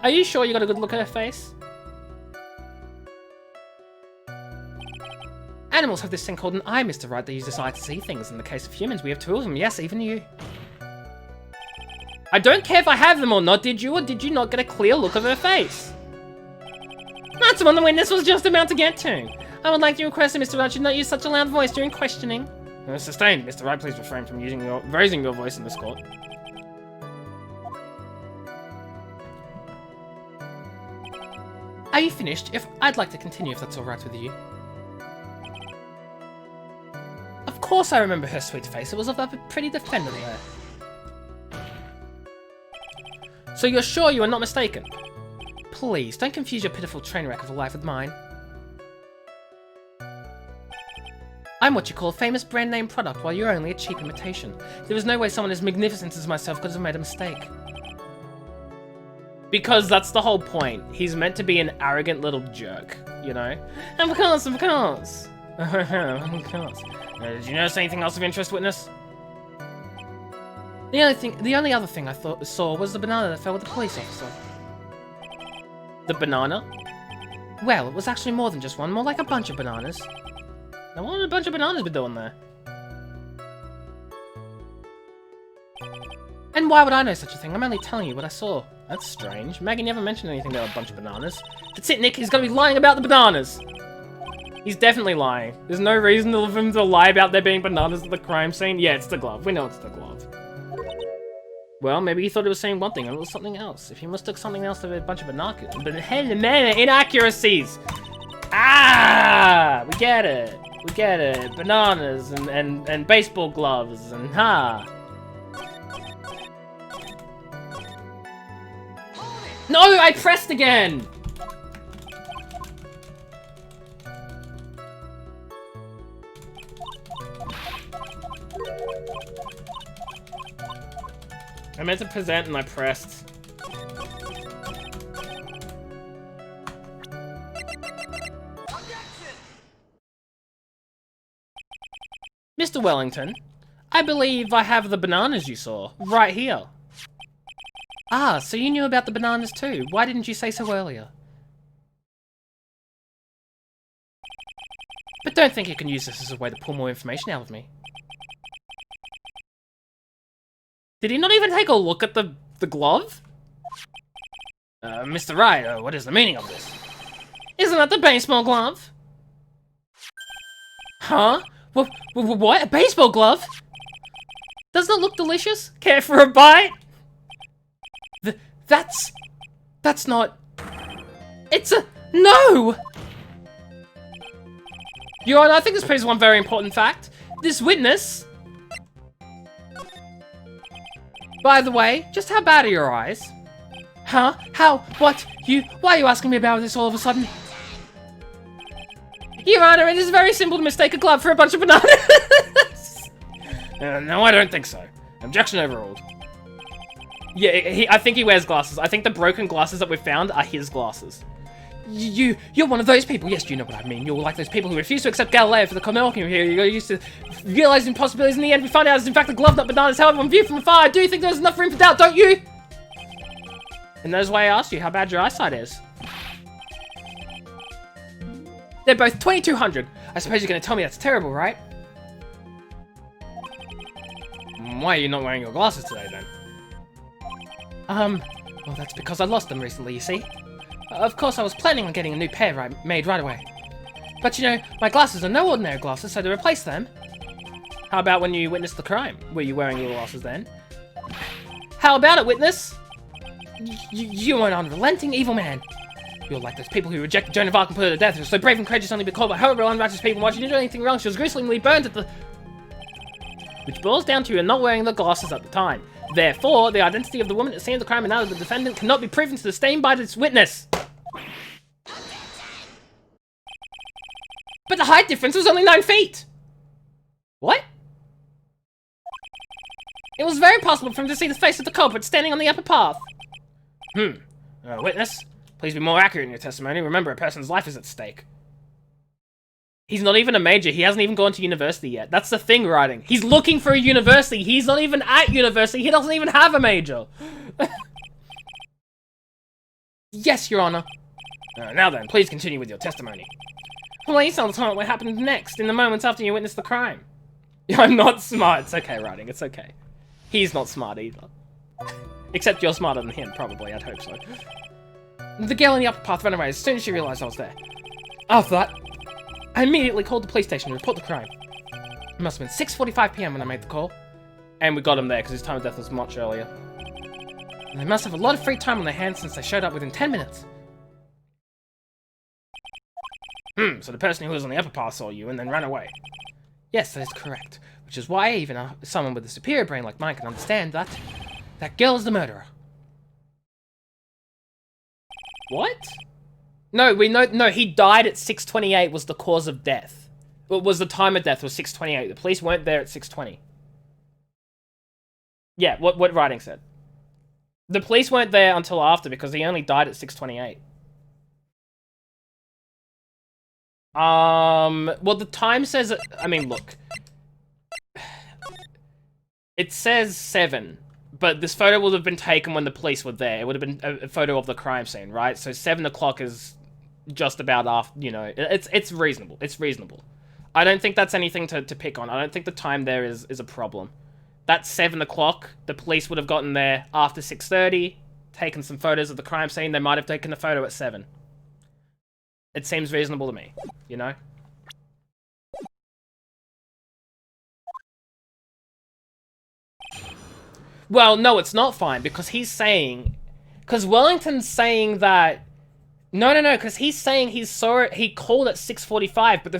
Are you sure you got a good look at her face? Animals have this thing called an eye, Mr. Wright. They use this eye to see things. In the case of humans, we have two of them. Yes, even you. I don't care if I have them or not. Did you or did you not get a clear look of her face? That's what the witness was just about to get to. I would like to request that Mr. Wright should not use such a loud voice during questioning. Sustained. Mr. Wright, please refrain from raising your voice in this court. Are you finished? I'd like to continue if that's alright with you. Of course I remember her sweet face. It was of a pretty defender there. So you're sure you are not mistaken? Please, don't confuse your pitiful train wreck of a life with mine. I'm what you call a famous brand name product, while you're only a cheap imitation. There is no way someone as magnificent as myself could have made a mistake. Because that's the whole point. He's meant to be an arrogant little jerk, you know? Of course, of course. Of course. Did you notice anything else of interest, witness? The only other thing I saw was the banana that fell with the police officer. The banana? Well, it was actually more than just one, more like a bunch of bananas. Now what would a bunch of bananas be doing there? And why would I know such a thing? I'm only telling you what I saw. That's strange. Maggie never mentioned anything about a bunch of bananas. That's it, Nick. He's gonna be lying about the bananas. He's definitely lying. There's no reason for him to lie about there being bananas at the crime scene. Yeah, it's the glove. We know it's the glove. Well, maybe he thought it was saying one thing and it was something else. If he mistook something else for a bunch of binoculars. But inaccuracies! Ah! We get it. We get it. Bananas and baseball gloves and ha! No! I pressed again! I meant to present and I pressed. Mr. Wellington, I believe I have the bananas you saw, right here. Ah, so you knew about the bananas too. Why didn't you say so earlier? But don't think you can use this as a way to pull more information out of me. Did he not even take a look at the glove? Mr. Wright, what is the meaning of this? Isn't that the baseball glove? Huh? What? A baseball glove? Doesn't it look delicious? Care for a bite? That's not... It's a... No! Your Honor, I think this proves one very important fact. This witness... By the way, just how bad are your eyes? Huh? How? What? Why are you asking me about this all of a sudden? Your Honor, it is very simple to mistake a glove for a bunch of bananas. No, I don't think so. Objection overruled. Yeah, I think he wears glasses. I think the broken glasses that we've found are his glasses. You're one of those people. Yes, you know what I mean. You're like those people who refuse to accept Galileo for the Copernican here. You're used to realizing possibilities. In the end, we find out it's in fact a glove, not bananas. However, on view from afar, I do think there's enough room for doubt, don't you? And that's why I asked you how bad your eyesight is. They're both 2200. I suppose you're going to tell me that's terrible, right? Why are you not wearing your glasses today, then? Well, that's because I lost them recently, you see. Of course, I was planning on getting a new pair made right away. But you know, my glasses are no ordinary glasses, so to replace them... How about when you witnessed the crime? Were you wearing your glasses then? How about it, witness? You're an unrelenting evil man. You're like those people who rejected Joan of Arc and put her to death. You're so brave and courageous only because by horrible, unrighteous people. Why she didn't do anything wrong? She was gruesomely burned at the... Which boils down to you not wearing the glasses at the time. Therefore, the identity of the woman at the scene of the crime and that of the defendant cannot be proven to the stain by this witness. But the height difference was only 9 feet! What? It was very possible for him to see the face of the culprit standing on the upper path. Witness, please be more accurate in your testimony. Remember, a person's life is at stake. He's not even a major. He hasn't even gone to university yet. That's the thing, writing. He's looking for a university. He's not even at university. He doesn't even have a major. Yes, Your Honor. Now then, please continue with your testimony. Please tell the what happened next, in the moments after you witnessed the crime. I'm not smart. It's okay, writing. It's okay. He's not smart either. Except you're smarter than him, probably. I'd hope so. The girl in the upper path ran away as soon as she realized I was there. After that, I immediately called the police station to report the crime. It must have been 6:45 PM when I made the call. And we got him there because his time of death was much earlier. And they must have a lot of free time on their hands since they showed up within 10 minutes. So the person who was on the upper path saw you and then ran away. Yes, that is correct. Which is why even someone with a superior brain like mine can understand that that girl is the murderer. What? No, we know. No, he died at 6:28 was the cause of death. What was the time of death was 6:28. The police weren't there at 6:20. Yeah, what writing said. The police weren't there until after because he only died at 6:28. Well, the time says... I mean, look. It says 7, but this photo would have been taken when the police were there. It would have been a photo of the crime scene, right? So 7 o'clock is just about after, you know, it's reasonable. It's reasonable. I don't think that's anything to pick on. I don't think the time there is a problem. That's 7 o'clock. The police would have gotten there after 6:30, taken some photos of the crime scene. They might have taken a photo at 7. It seems reasonable to me, you know? Well, no, it's not fine, because he's saying... Because Wellington's saying that... No, because he's saying he called at 6:45, but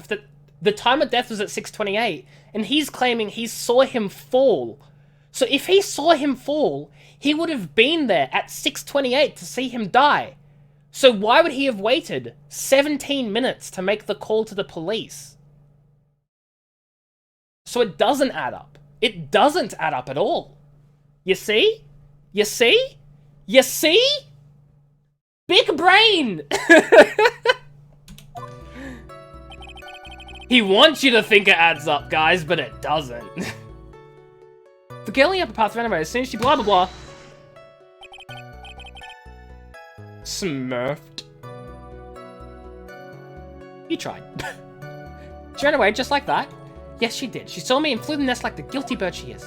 the time of death was at 6:28, and he's claiming he saw him fall. So if he saw him fall, he would have been there at 6:28 to see him die. So why would he have waited 17 minutes to make the call to the police? So it doesn't add up. It doesn't add up at all. You see? You see? You see? Big brain! He wants you to think it adds up, guys, but it doesn't. The girl in the upper path ran away as soon as she blah blah blah. Smurfed. You tried. She ran away just like that? Yes, she did. She saw me and flew the nest like the guilty bird she is.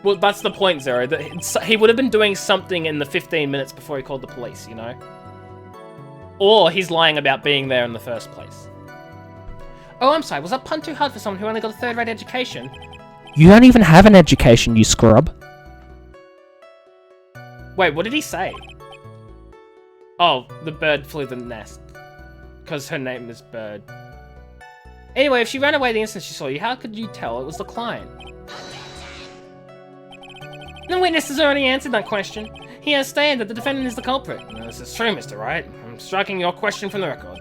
Well, that's the point, Zero. He would have been doing something in the 15 minutes before he called the police, you know? Or he's lying about being there in the first place. Oh, I'm sorry. Was that pun too hard for someone who only got a third-rate education? You don't even have an education, you scrub. Wait, what did he say? Oh, the bird flew the nest. Because her name is Bird. Anyway, if she ran away the instant she saw you, how could you tell it was the client? The witness has already answered that question. He has stated that the defendant is the culprit. No, this is true, Mr. Wright. I'm striking your question from the record.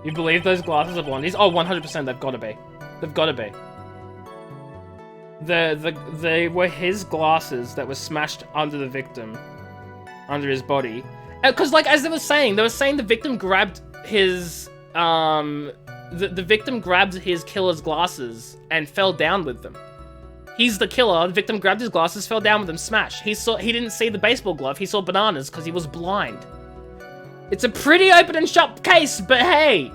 You believe those glasses are blondies? Oh, 100%, they've got to be. They've got to be. They were his glasses that were smashed under the victim. Under his body. Because, like, as they were saying the victim grabbed his, the victim grabbed his killer's glasses and fell down with them. He's the killer. The victim grabbed his glasses, fell down with them, smash. He didn't see the baseball glove. He saw bananas because he was blind. It's a pretty open and shut case, but hey,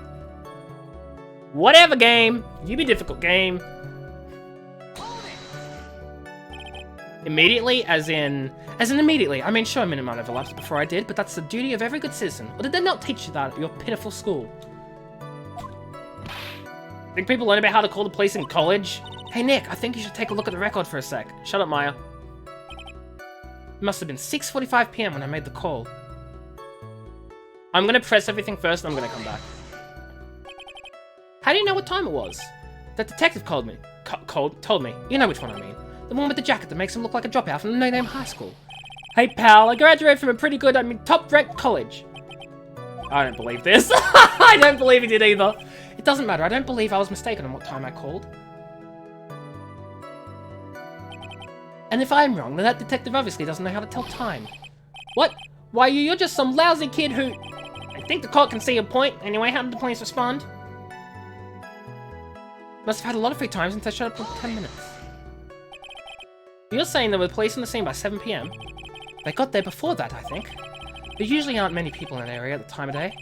whatever, game. You be difficult, game. Immediately, as in immediately. I mean, sure, a minute might have elapsed before I did, but that's the duty of every good citizen. Or did they not teach you that at your pitiful school? Think people learn about how to call the police in college? Hey, Nick, I think you should take a look at the record for a sec. Shut up, Maya. It must have been 6:45 p.m. when I made the call. I'm gonna press everything first, and I'm gonna come back. How do you know what time it was? That detective called me. Told me. You know which one I mean. The one with the jacket that makes him look like a dropout from a no-name high school. Hey, pal, I graduated from a pretty good, top-ranked college. I don't believe this. I don't believe he did either. It doesn't matter. I don't believe I was mistaken on what time I called. And if I'm wrong, then that detective obviously doesn't know how to tell time. What? Why, you're just some lousy kid who... I think the court can see your point. Anyway, how did the police respond? Must have had a lot of free time since I showed up for 10 minutes. You're saying there were police on the scene by 7 p.m? They got there before that, I think. There usually aren't many people in that area at the time of day.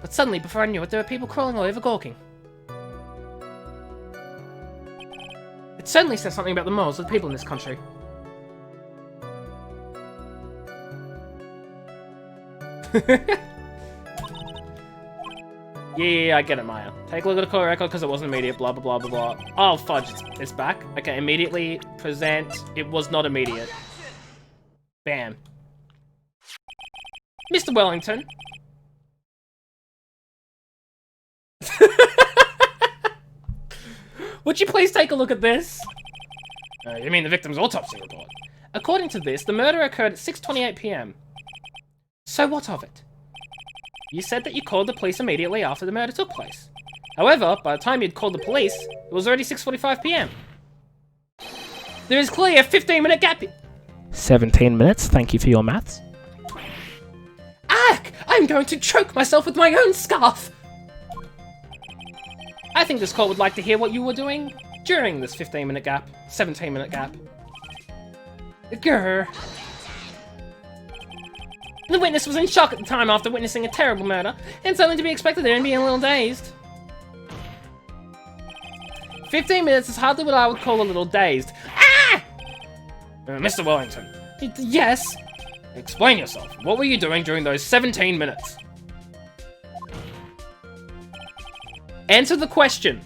But suddenly, before I knew it, there were people crawling all over gawking. It certainly says something about the morals of the people in this country. Yeah, I get it, Maya. Take a look at the call record because it wasn't immediate, blah, blah, blah, blah, blah. Oh, fudge, it's back. Okay, immediately present. It was not immediate. Bam. Mr. Wellington. Would you please take a look at this? You mean the victim's autopsy report? According to this, the murder occurred at 6:28 p.m. So what of it? You said that you called the police immediately after the murder took place. However, by the time you'd called the police, it was already 6:45 p.m. There is clearly a 15-minute gap. 17 minutes, thank you for your maths. Ack! I'm going to choke myself with my own scarf! I think this court would like to hear what you were doing during this 15-minute gap, 17-minute gap. Grr. The witness was in shock at the time after witnessing a terrible murder, and something to be expected there and being a little dazed. 15 minutes is hardly what I would call a little dazed. Ah! Mr. Wellington. Yes? Explain yourself. What were you doing during those 17 minutes? Answer the question.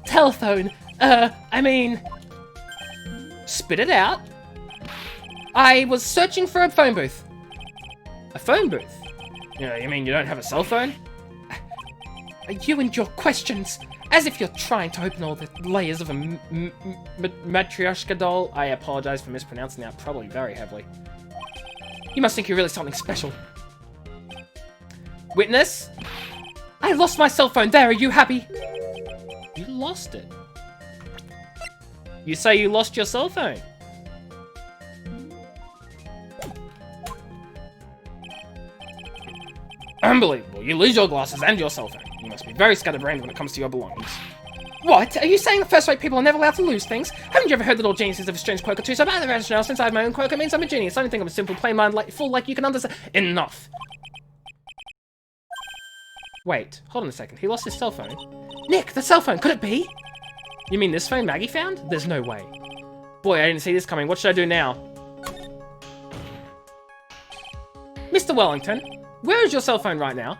Telephone. I mean... Spit it out. I was searching for a phone booth. A phone booth? You mean you don't have a cell phone? You and your questions. As if you're trying to open all the layers of a matryoshka doll. I apologize for mispronouncing that probably very heavily. You must think you're really something special. Witness? I lost my cell phone. There, are you happy? You lost it. You say you lost your cell phone. Unbelievable. You lose your glasses and your cell phone. You must be very scatterbrained when it comes to your belongings. What? Are you saying that first-rate people are never allowed to lose things? Haven't you ever heard that all geniuses have a strange quirk or two? So about the rationale, since I have my own quirk, it means I'm a genius. I don't think I'm a simple, plain mind, fool like you can understand. Enough. Wait, hold on a second. He lost his cell phone. Nick, the cell phone, could it be? You mean this phone Maggie found? There's no way. Boy, I didn't see this coming. What should I do now? Mr. Wellington, where is your cell phone right now?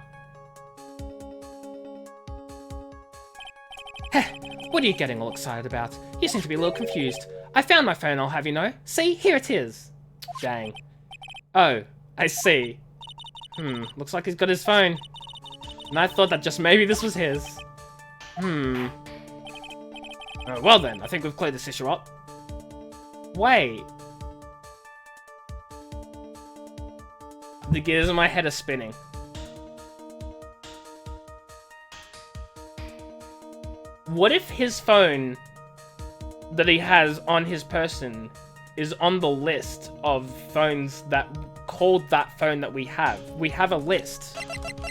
Heh, what are you getting all excited about? You seem to be a little confused. I found my phone, I'll have you know. See, here it is. Dang. Oh, I see. Looks like he's got his phone. And I thought that just maybe this was his. Well then, I think we've cleared this issue up. Wait. The gears in my head are spinning. What if his phone that he has on his person is on the list of phones that called that phone that we have? We have a list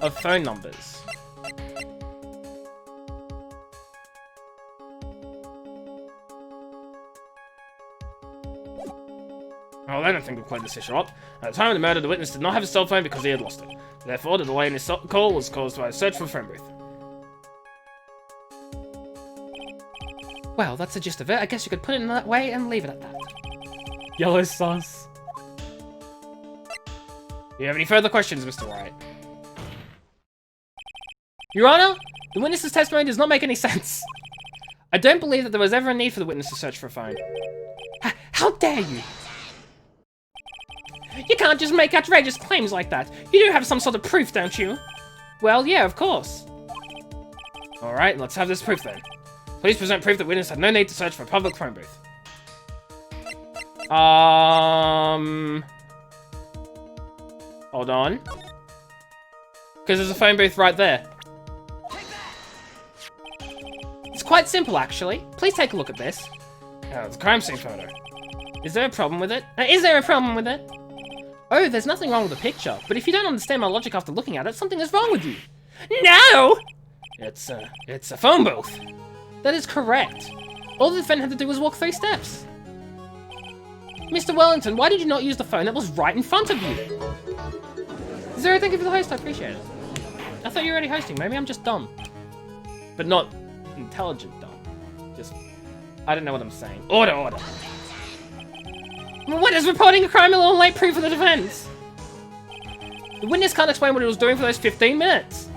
of phone numbers. Well, I don't think we've cleared this issue up. At the time of the murder, the witness did not have his cell phone because he had lost it. Therefore, the delay in his call was caused by a search for a phone booth. Well, that's the gist of it. I guess you could put it in that way and leave it at that. Yellow sauce. Do you have any further questions, Mr. Wright? Your Honor, the witness's testimony does not make any sense. I don't believe that there was ever a need for the witness to search for a phone. How dare you? You can't just make outrageous claims like that. You do have some sort of proof, don't you? Well, yeah, of course. Alright, let's have this proof then. Please present proof that witness had no need to search for a public phone booth. Hold on. Because there's a phone booth right there. It's quite simple, actually. Please take a look at this. It's a crime scene photo. Is there a problem with it? Is there a problem with it? Oh, there's nothing wrong with the picture, but if you don't understand my logic after looking at it, something is wrong with you. No! It's a phone booth. That is correct. All the defendant had to do was walk 3 steps. Mr. Wellington, why did you not use the phone that was right in front of you? Zero, thank you for the host, I appreciate it. I thought you were already hosting, maybe I'm just dumb. But not intelligent dumb. Just, I don't know what I'm saying. Order. What is reporting a crime a little late proof for the defense? The witness can't explain what he was doing for those 15 minutes.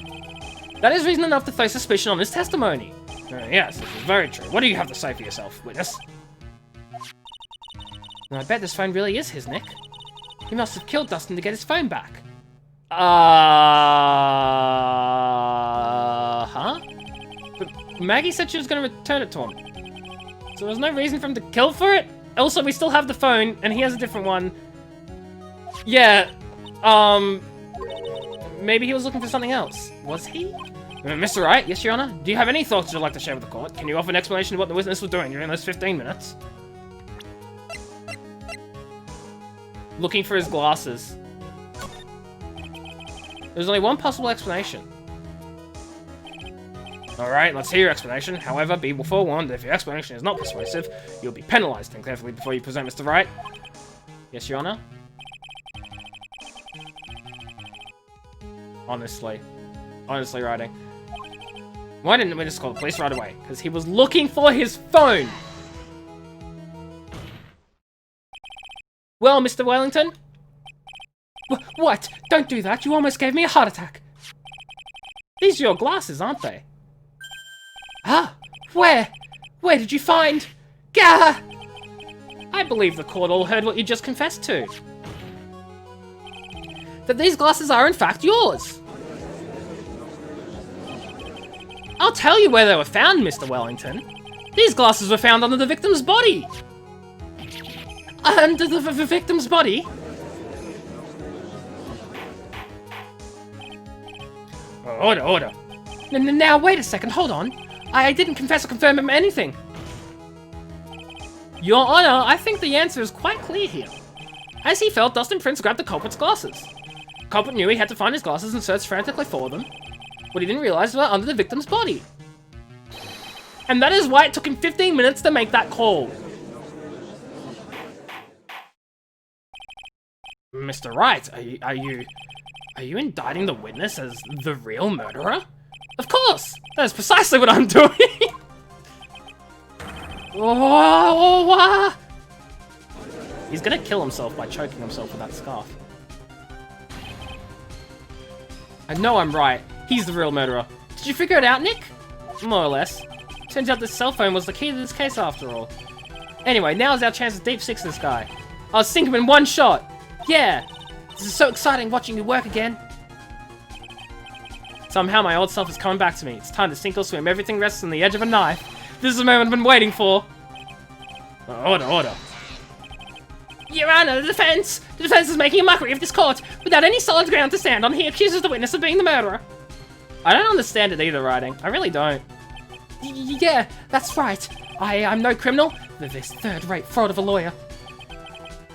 That is reason enough to throw suspicion on his testimony. Yes, this is very true. What do you have to say for yourself, witness? I bet this phone really is his, Nick. He must have killed Dustin to get his phone back. Huh? But Maggie said she was going to return it to him. So there's no reason for him to kill for it? Also, we still have the phone, and he has a different one. Yeah, maybe he was looking for something else. Was he? Mr. Wright, yes, Your Honor? Do you have any thoughts you'd like to share with the court? Can you offer an explanation of what the witness was doing during those 15 minutes? Looking for his glasses. There's only one possible explanation. Alright, let's hear your explanation. However, be forewarned that if your explanation is not persuasive, you'll be penalized. Think carefully before you present, Mr. Wright. Yes, Your Honor? Honestly, writing. Why didn't the witness call the police right away? Because he was looking for his phone! Well, Mr. Wellington? What? Don't do that, you almost gave me a heart attack! These are your glasses, aren't they? Ah! Where? Where did you find? Gah! I believe the court all heard what you just confessed to. That these glasses are in fact yours! I'll tell you where they were found, Mr. Wellington. These glasses were found under the victim's body. Under the victim's body? Order. Now, wait a second, hold on. I didn't confess or confirm anything. Your Honor, I think the answer is quite clear here. As he fell, Dustin Prince grabbed the culprit's glasses. The culprit knew he had to find his glasses and searched frantically for them. What he didn't realize was under the victim's body. And that is why it took him 15 minutes to make that call. Mr. Wright, are you indicting the witness as the real murderer? Of course! That is precisely what I'm doing! He's gonna kill himself by choking himself with that scarf. I know I'm right. He's the real murderer. Did you figure it out, Nick? More or less. Turns out this cell phone was the key to this case after all. Anyway, now's our chance to deep six this guy. I'll sink him in one shot! Yeah! This is so exciting watching you work again. Somehow my old self is coming back to me. It's time to sink or swim. Everything rests on the edge of a knife. This is the moment I've been waiting for. Order. Your Honor, the defense is making a mockery of this court without any solid ground to stand on. He accuses the witness of being the murderer. I don't understand it either, writing. I really don't. Yeah, that's right. I'm no criminal. This third-rate fraud of a lawyer.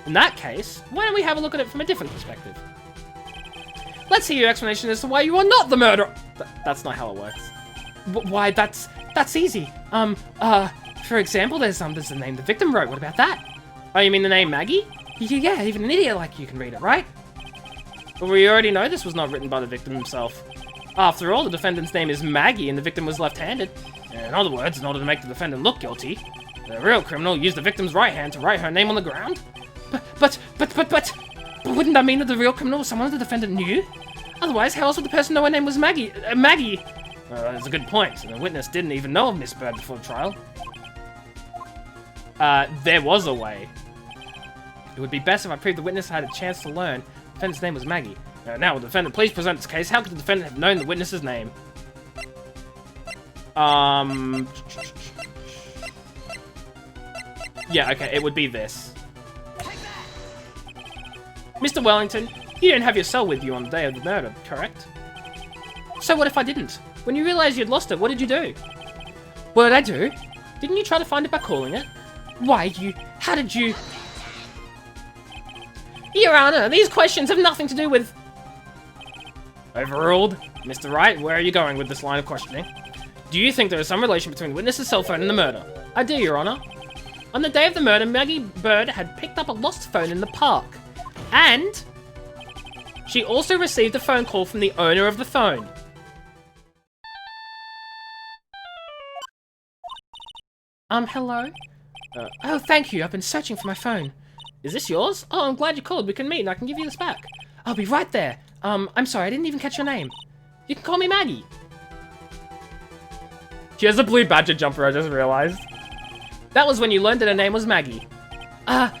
In that case, why don't we have a look at it from a different perspective? Let's hear your explanation as to why you are not the murderer. That's not how it works. Why, that's easy. For example, there's the name the victim wrote. What about that? Oh, you mean the name Maggie? Yeah, even an idiot like you can read it, right? But we already know this was not written by the victim himself. After all, the defendant's name is Maggie and the victim was left-handed. In other words, in order to make the defendant look guilty, the real criminal used the victim's right hand to write her name on the ground. But wouldn't that mean that the real criminal was someone the defendant knew? Otherwise, how else would the person know her name was Maggie? Maggie! That's a good point. The witness didn't even know of Miss Bird before the trial. There was a way. It would be best if I proved the witness had a chance to learn the defendant's name was Maggie. Now, will the defendant please present this case? How could the defendant have known the witness's name? Yeah, okay, it would be this. Mr. Wellington, you didn't have your cell with you on the day of the murder, correct? So what if I didn't? When you realized you'd lost it, what did you do? What did I do? Didn't you try to find it by calling it? Why, how did you... Your Honor, these questions have nothing to do with... Overruled. Mr. Wright, where are you going with this line of questioning? Do you think there is some relation between the witness's cell phone and the murder? I do, Your Honor. On the day of the murder, Maggie Bird had picked up a lost phone in the park. And she also received a phone call from the owner of the phone. Hello? Oh, thank you. I've been searching for my phone. Is this yours? Oh, I'm glad you called. We can meet and I can give you this back. I'll be right there. I'm sorry, I didn't even catch your name. You can call me Maggie. She has a blue badger jumper, I just realized. That was when you learned that her name was Maggie. But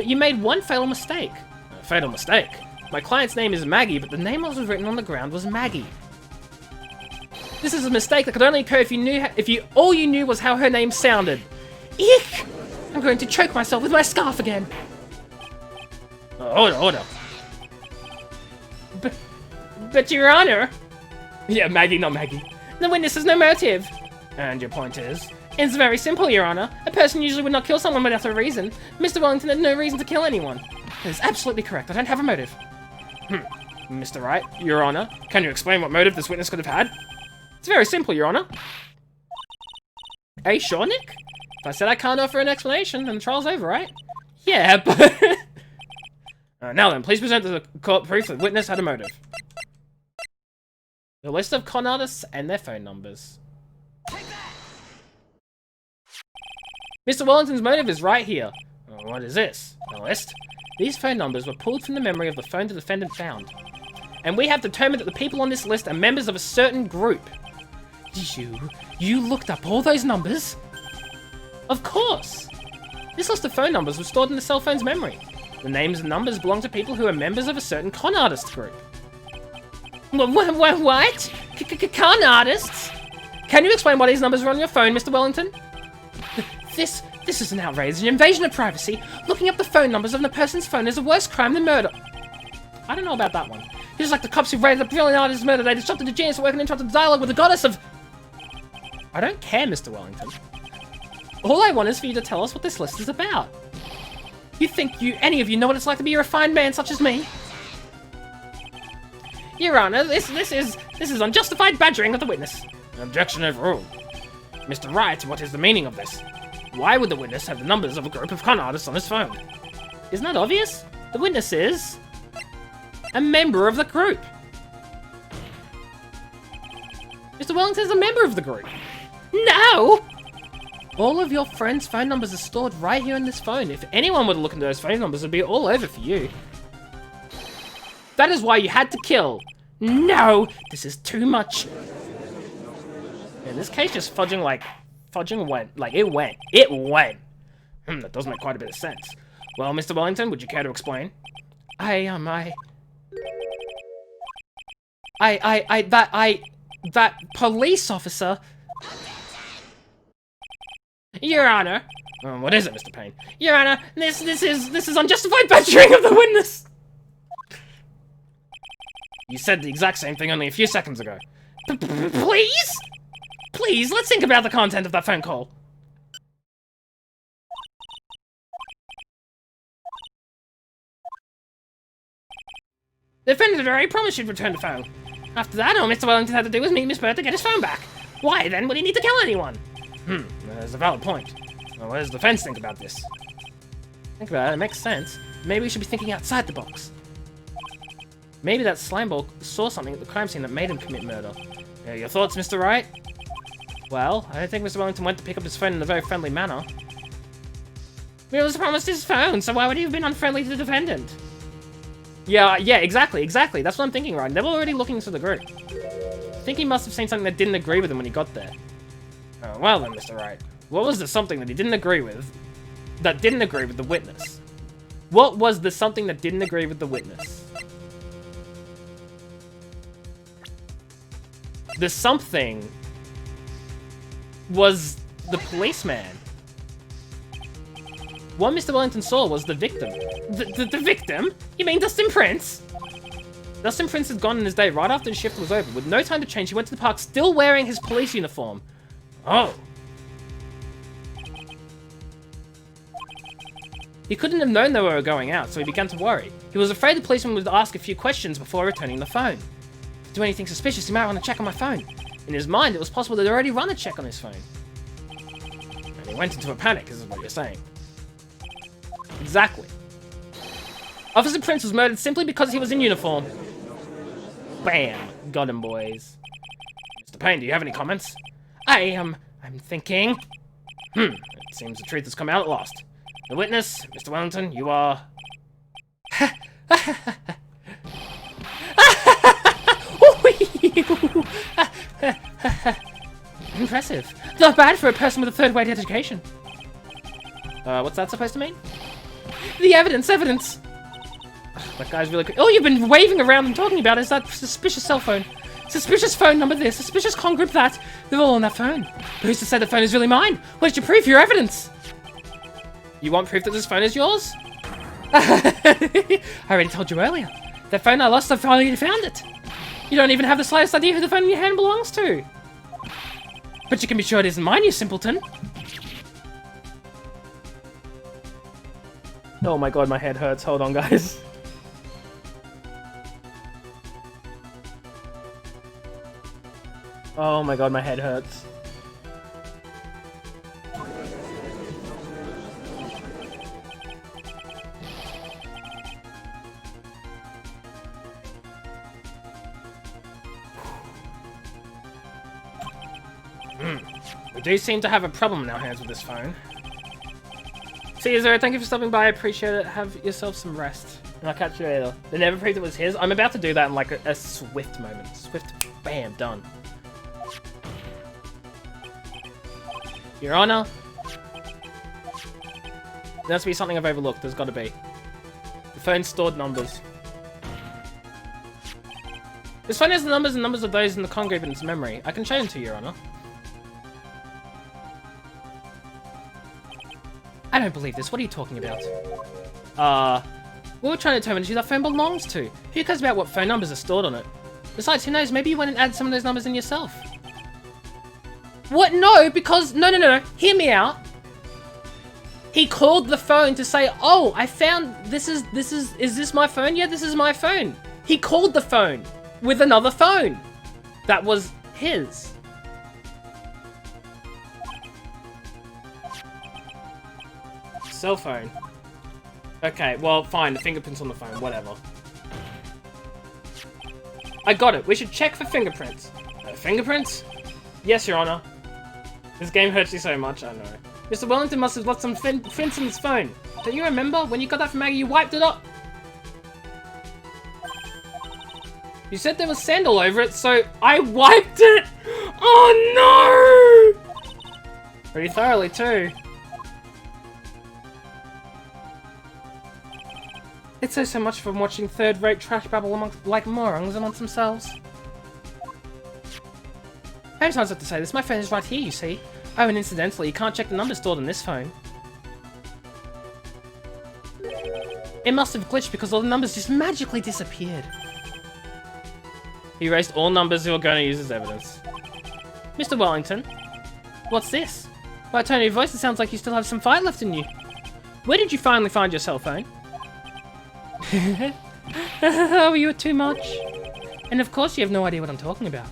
you made one fatal mistake. A fatal mistake? My client's name is Maggie, but the name that was written on the ground was Maggie. This is a mistake that could only occur if all you knew was how her name sounded. Eek! I'm going to choke myself with my scarf again. Order. But Your Honor... Yeah, Maggie, not Maggie. The witness has no motive. And your point is? It's very simple, Your Honor. A person usually would not kill someone without a reason. Mr. Wellington had no reason to kill anyone. That is absolutely correct. I don't have a motive. Mr. Wright, Your Honor, can you explain what motive this witness could have had? It's very simple, Your Honor. Are you sure, Nick? If I said I can't offer an explanation, then the trial's over, right? Yeah, but... now then, please present to the court proof that the witness had a motive. The list of con artists and their phone numbers. Mr. Wellington's motive is right here. What is this? A list? These phone numbers were pulled from the memory of the phone the defendant found. And we have determined that the people on this list are members of a certain group. You looked up all those numbers? Of course! This list of phone numbers was stored in the cell phone's memory. The names and numbers belong to people who are members of a certain con artist group. What? Con artists? Can you explain why these numbers are on your phone, Mr. Wellington? This is an outrage, an invasion of privacy. Looking up the phone numbers of the person's phone is a worse crime than murder. I don't know about that one. Just like the cops who raided the brilliant artist's murder, they disrupted the genius at work and interrupted the dialogue with the goddess of... I don't care, Mr. Wellington. All I want is for you to tell us what this list is about. You think any of you know what it's like to be a refined man such as me? Your Honor, this is unjustified badgering of the witness. Objection overruled. Mr. Wright, what is the meaning of this? Why would the witness have the numbers of a group of con artists on his phone? Isn't that obvious? The witness is... a member of the group. Mr. Wellington is a member of the group. No! All of your friends' phone numbers are stored right here in this phone. If anyone were to look into those phone numbers, it would be all over for you. That is why you had to kill. No! This is too much. In this case, just fudging went. Like, it went. It went. That does make quite a bit of sense. Well, Mr. Wellington, would you care to explain? That police officer... Your Honor. What is it, Mr. Payne? Your Honor, this is unjustified badgering of the witness. You said the exact same thing only a few seconds ago. Please? Please, let's think about the content of that phone call. The defendant had already promised she'd return the phone. After that, all Mr. Wellington had to do was meet Miss Bird to get his phone back. Why, then, would he need to kill anyone? That's a valid point. Well, what does the defense think about this? Think about it, it makes sense. Maybe we should be thinking outside the box. Maybe that slimeball saw something at the crime scene that made him commit murder. Your thoughts, Mr. Wright? Well, I don't think Mr. Wellington went to pick up his phone in a very friendly manner. He was promised his phone, so why would he have been unfriendly to the defendant? Yeah, exactly. That's what I'm thinking, right? They were already looking into the group. I think he must have seen something that didn't agree with him when he got there. Oh, well then, Mr. Wright. What was the something that he didn't agree with? That didn't agree with the witness? What was the something that didn't agree with the witness? The something was the policeman. What Mr. Wellington saw was the victim. The victim? You mean Dustin Prince? Dustin Prince had gone in his day right after his shift was over. With no time to change, he went to the park still wearing his police uniform. Oh. He couldn't have known they were going out, so he began to worry. He was afraid the policeman would ask a few questions before returning the phone. To do anything suspicious, he might want to check on my phone. In his mind, it was possible they'd already run a check on his phone. And he went into a panic, is what you're saying. Exactly. Officer Prince was murdered simply because he was in uniform. Bam. Got him, boys. Mr. Payne, do you have any comments? I'm thinking. It seems the truth has come out at last. The witness, Mr. Wellington, you are... Impressive. Not bad for a person with a third-rate education. What's that supposed to mean? The evidence! That guy's really good. All you've been waving around and talking about is that suspicious cell phone. Suspicious phone number this, suspicious con group that. They're all on that phone. But who's to say the phone is really mine? Where's your proof, your evidence? You want proof that this phone is yours? I already told you earlier. That phone I lost, I finally found it. You don't even have the slightest idea who the phone in your hand belongs to. But you can be sure it isn't mine, you simpleton. Oh my god, my head hurts. Hold on, guys. Oh my god, my head hurts. We do seem to have a problem in our hands with this phone. See you, Zero. Thank you for stopping by. I appreciate it. Have yourself some rest. And I'll catch you later. They never proved it was his. I'm about to do that in like a swift moment. Swift. Bam. Done. Your Honor. There has to be something I've overlooked. There's got to be. The phone stored numbers. This phone has the numbers and numbers of those in the con group in its memory. I can show them to you, Your Honor. I don't believe this. What are you talking about? We were trying to determine who that phone belongs to. Who cares about what phone numbers are stored on it? Besides, who knows? Maybe you went and added some of those numbers in yourself. What? No, because... No. Hear me out. He called the phone to say, oh, I found... Is this my phone? Yeah, this is my phone. He called the phone with another phone. That was his. Cell phone. Okay, well, fine. The fingerprints on the phone. Whatever. I got it. We should check for fingerprints. Fingerprints? Yes, Your Honor. This game hurts you so much, I know. Mr. Wellington must have left some prints on his phone. Don't you remember? When you got that from Maggie, you wiped it up. You said there was sand all over it, so I wiped it! Oh no! Pretty thoroughly, too. It's so much from watching third-rate trash babble like morons amongst themselves. How many times I have to say this? My phone is right here, you see. Oh, and incidentally, you can't check the numbers stored in this phone. It must have glitched because all the numbers just magically disappeared. He erased all numbers who were going to use as evidence. Mr. Wellington, what's this? By the tone of your voice, it sounds like you still have some fight left in you. Where did you finally find your cell phone? Oh, you were too much. And of course you have no idea what I'm talking about.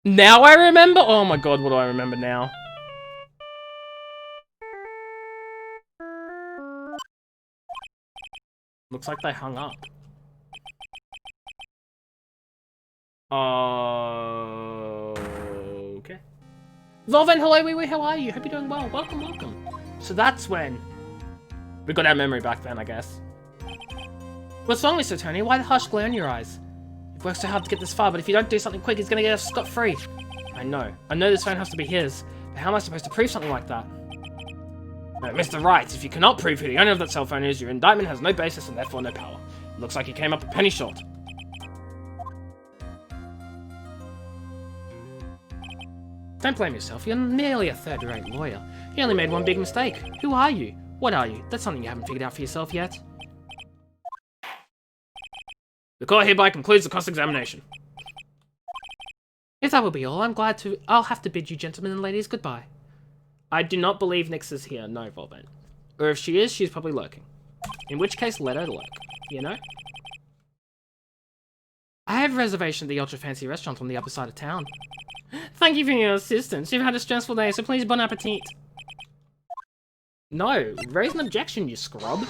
Now I remember? Oh my god, what do I remember now? Looks like they hung up. Okay. Volven, hello, wee, how are you? Hope you're doing well. Welcome, welcome. So that's when we got our memory back then, I guess. What's wrong, Mr. Attorney? Why the harsh glare in your eyes? You've worked so hard to get this far, but if you don't do something quick, he's gonna get us scot-free. I know this phone has to be his, but how am I supposed to prove something like that? No, Mr. Wright, if you cannot prove who the owner of that cell phone is, your indictment has no basis and therefore no power. It looks like you came up a penny short. Don't blame yourself, you're merely a third-rate lawyer. You only made one big mistake. Who are you? What are you? That's something you haven't figured out for yourself yet. The court hereby concludes the cross-examination. If that will be all, I'll have to bid you gentlemen and ladies goodbye. I do not believe Nyx is here, no, Volbane. Or if she is, she's probably lurking. In which case, let her lurk, you know? I have a reservation at the ultra-fancy restaurant on the upper side of town. Thank you for your assistance. You've had a stressful day, so please bon appetit. No, raise an objection, you scrub.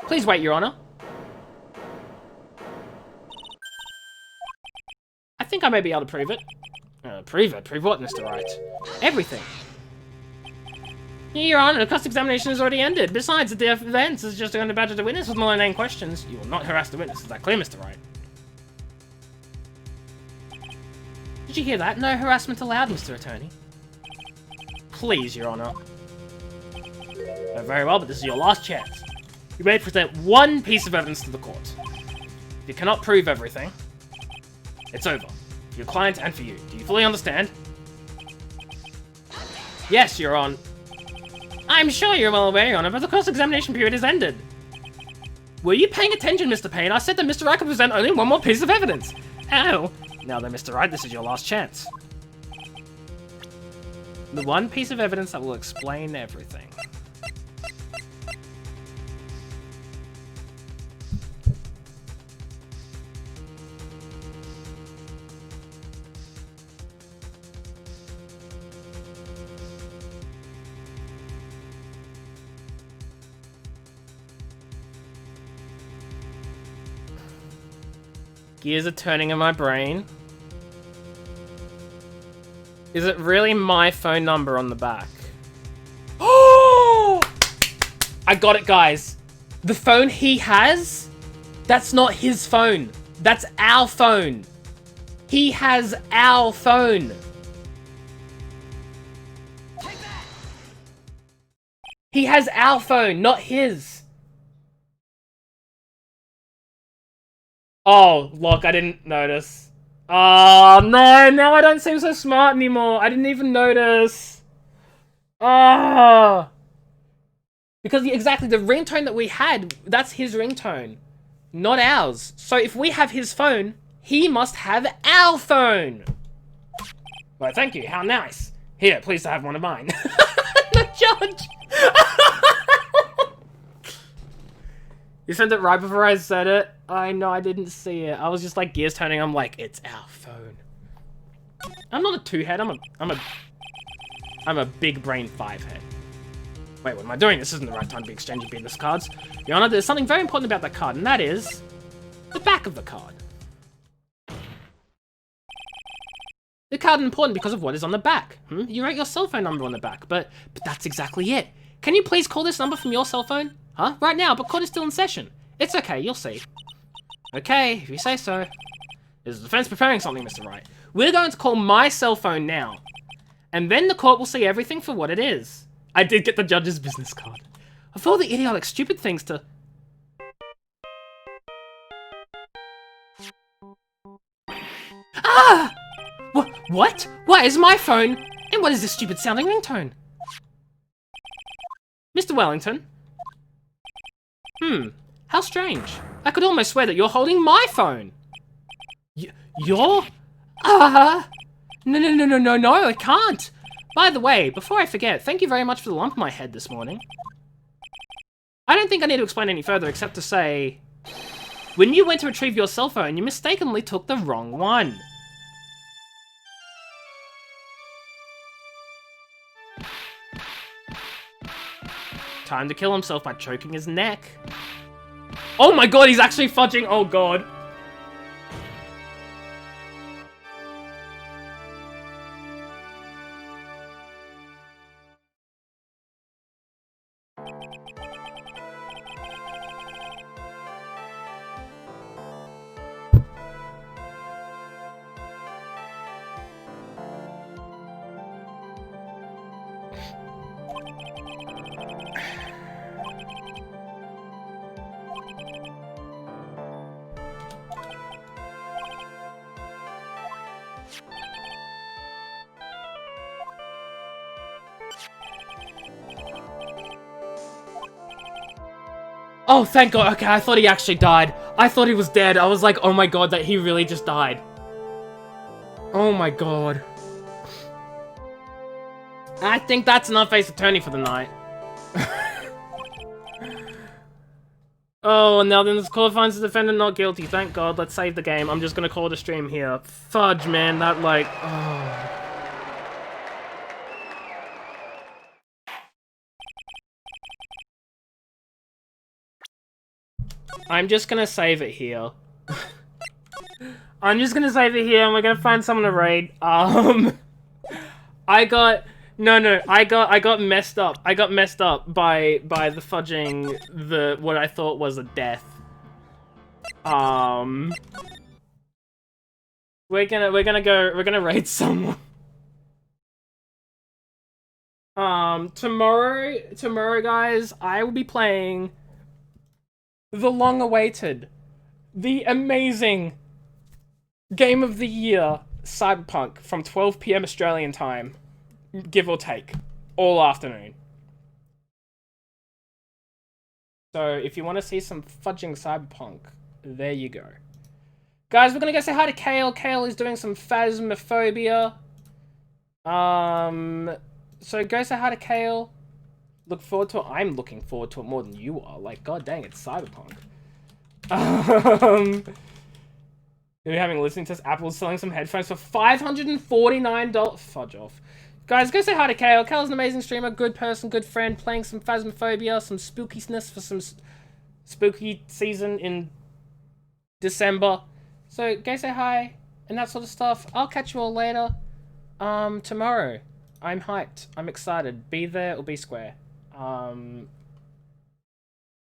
Please wait, Your Honor. I think I may be able to prove it. Prove it? Prove what, Mr. Wright? Everything. Your Honor, the cross-examination has already ended. Besides, the defense is just going to badger the witness with more than 9 questions. You will not harass the witness. Is that clear, Mr. Wright? Did you hear that? No harassment allowed, Mr. Attorney. Please, Your Honor. Oh, very well, but this is your last chance. You may present one piece of evidence to the court. If you cannot prove everything, it's over. For your client and for you. Do you fully understand? Yes, Your Honor. I'm sure you're well aware, Your Honor, but the cross-examination period has ended. Were you paying attention, Mr. Payne? I said that Mr. Wright could present only one more piece of evidence. Ow. Now then, Mr. Wright, this is your last chance. The one piece of evidence that will explain everything. Gears are turning in my brain. Is it really my phone number on the back? Oh! I got it, guys. The phone he has, that's not his phone. That's our phone. He has our phone. He has our phone, not his. Oh, look, I didn't notice. Oh, no, now I don't seem so smart anymore. I didn't even notice. Oh. Because exactly, the ringtone that we had, that's his ringtone, not ours. So if we have his phone, he must have our phone. Well, thank you, how nice. Here, please to have one of mine. The judge. You sent it right before I said it? I know, I didn't see it. I was just like gears turning. I'm like, it's our phone. I'm not a 2-head. I'm a big brain 5-head. Wait, what am I doing? This isn't the right time to be exchanging business cards. Your Honor, there's something very important about that card, and that is the back of the card. The card is important because of what is on the back. You wrote your cell phone number on the back, but that's exactly it. Can you please call this number from your cell phone? Huh? Right now, but court is still in session. It's okay, you'll see. Okay, if you say so. Is the defense preparing something, Mr. Wright? We're going to call my cell phone now. And then the court will see everything for what it is. I did get the judge's business card. Of all the idiotic, stupid things to... Ah! What? What is my phone? And what is this stupid sounding ringtone? Mr. Wellington? How strange. I could almost swear that you're holding my phone. You're? No, I can't. By the way, before I forget, thank you very much for the lump on my head this morning. I don't think I need to explain any further except to say, when you went to retrieve your cell phone, you mistakenly took the wrong one. Time to kill himself by choking his neck. Oh my god, he's actually fudging. Oh god. Oh, thank god. Okay, I thought he actually died. I thought he was dead. I was like, oh my god, that he really just died. Oh my god. I think that's enough Ace Attorney for the night. Oh, and now then this court finds the defendant not guilty. Thank god. Let's save the game. I'm just gonna call it a stream here. Fudge, man. That, like... Oh. I'm just gonna save it here. I'm just gonna save it here and we're gonna find someone to raid. I got messed up. I got messed up by the fudging what I thought was a death. We're gonna raid someone. Tomorrow guys, I will be playing the long-awaited, the amazing game of the year, Cyberpunk, from 12 PM Australian time, give or take, all afternoon. So if you want to see some fudging Cyberpunk, there you go. Guys, we're gonna go say hi to Kale. Kale is doing some Phasmophobia. So go say hi to Kale. Look forward to it. I'm looking forward to it more than you are. Like, god dang, it's Cyberpunk. You're having a listening test. Apple's selling some headphones for $549. Fudge off. Guys, go say hi to Kale. Kale's an amazing streamer, good person, good friend, playing some Phasmophobia, some spookiness for some spooky season in December. So go say hi and that sort of stuff. I'll catch you all later. Tomorrow. I'm hyped. I'm excited. Be there or be square. So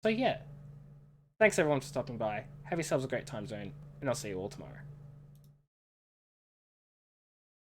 yeah. Thanks everyone for stopping by. Have yourselves a great time zone, and I'll see you all tomorrow.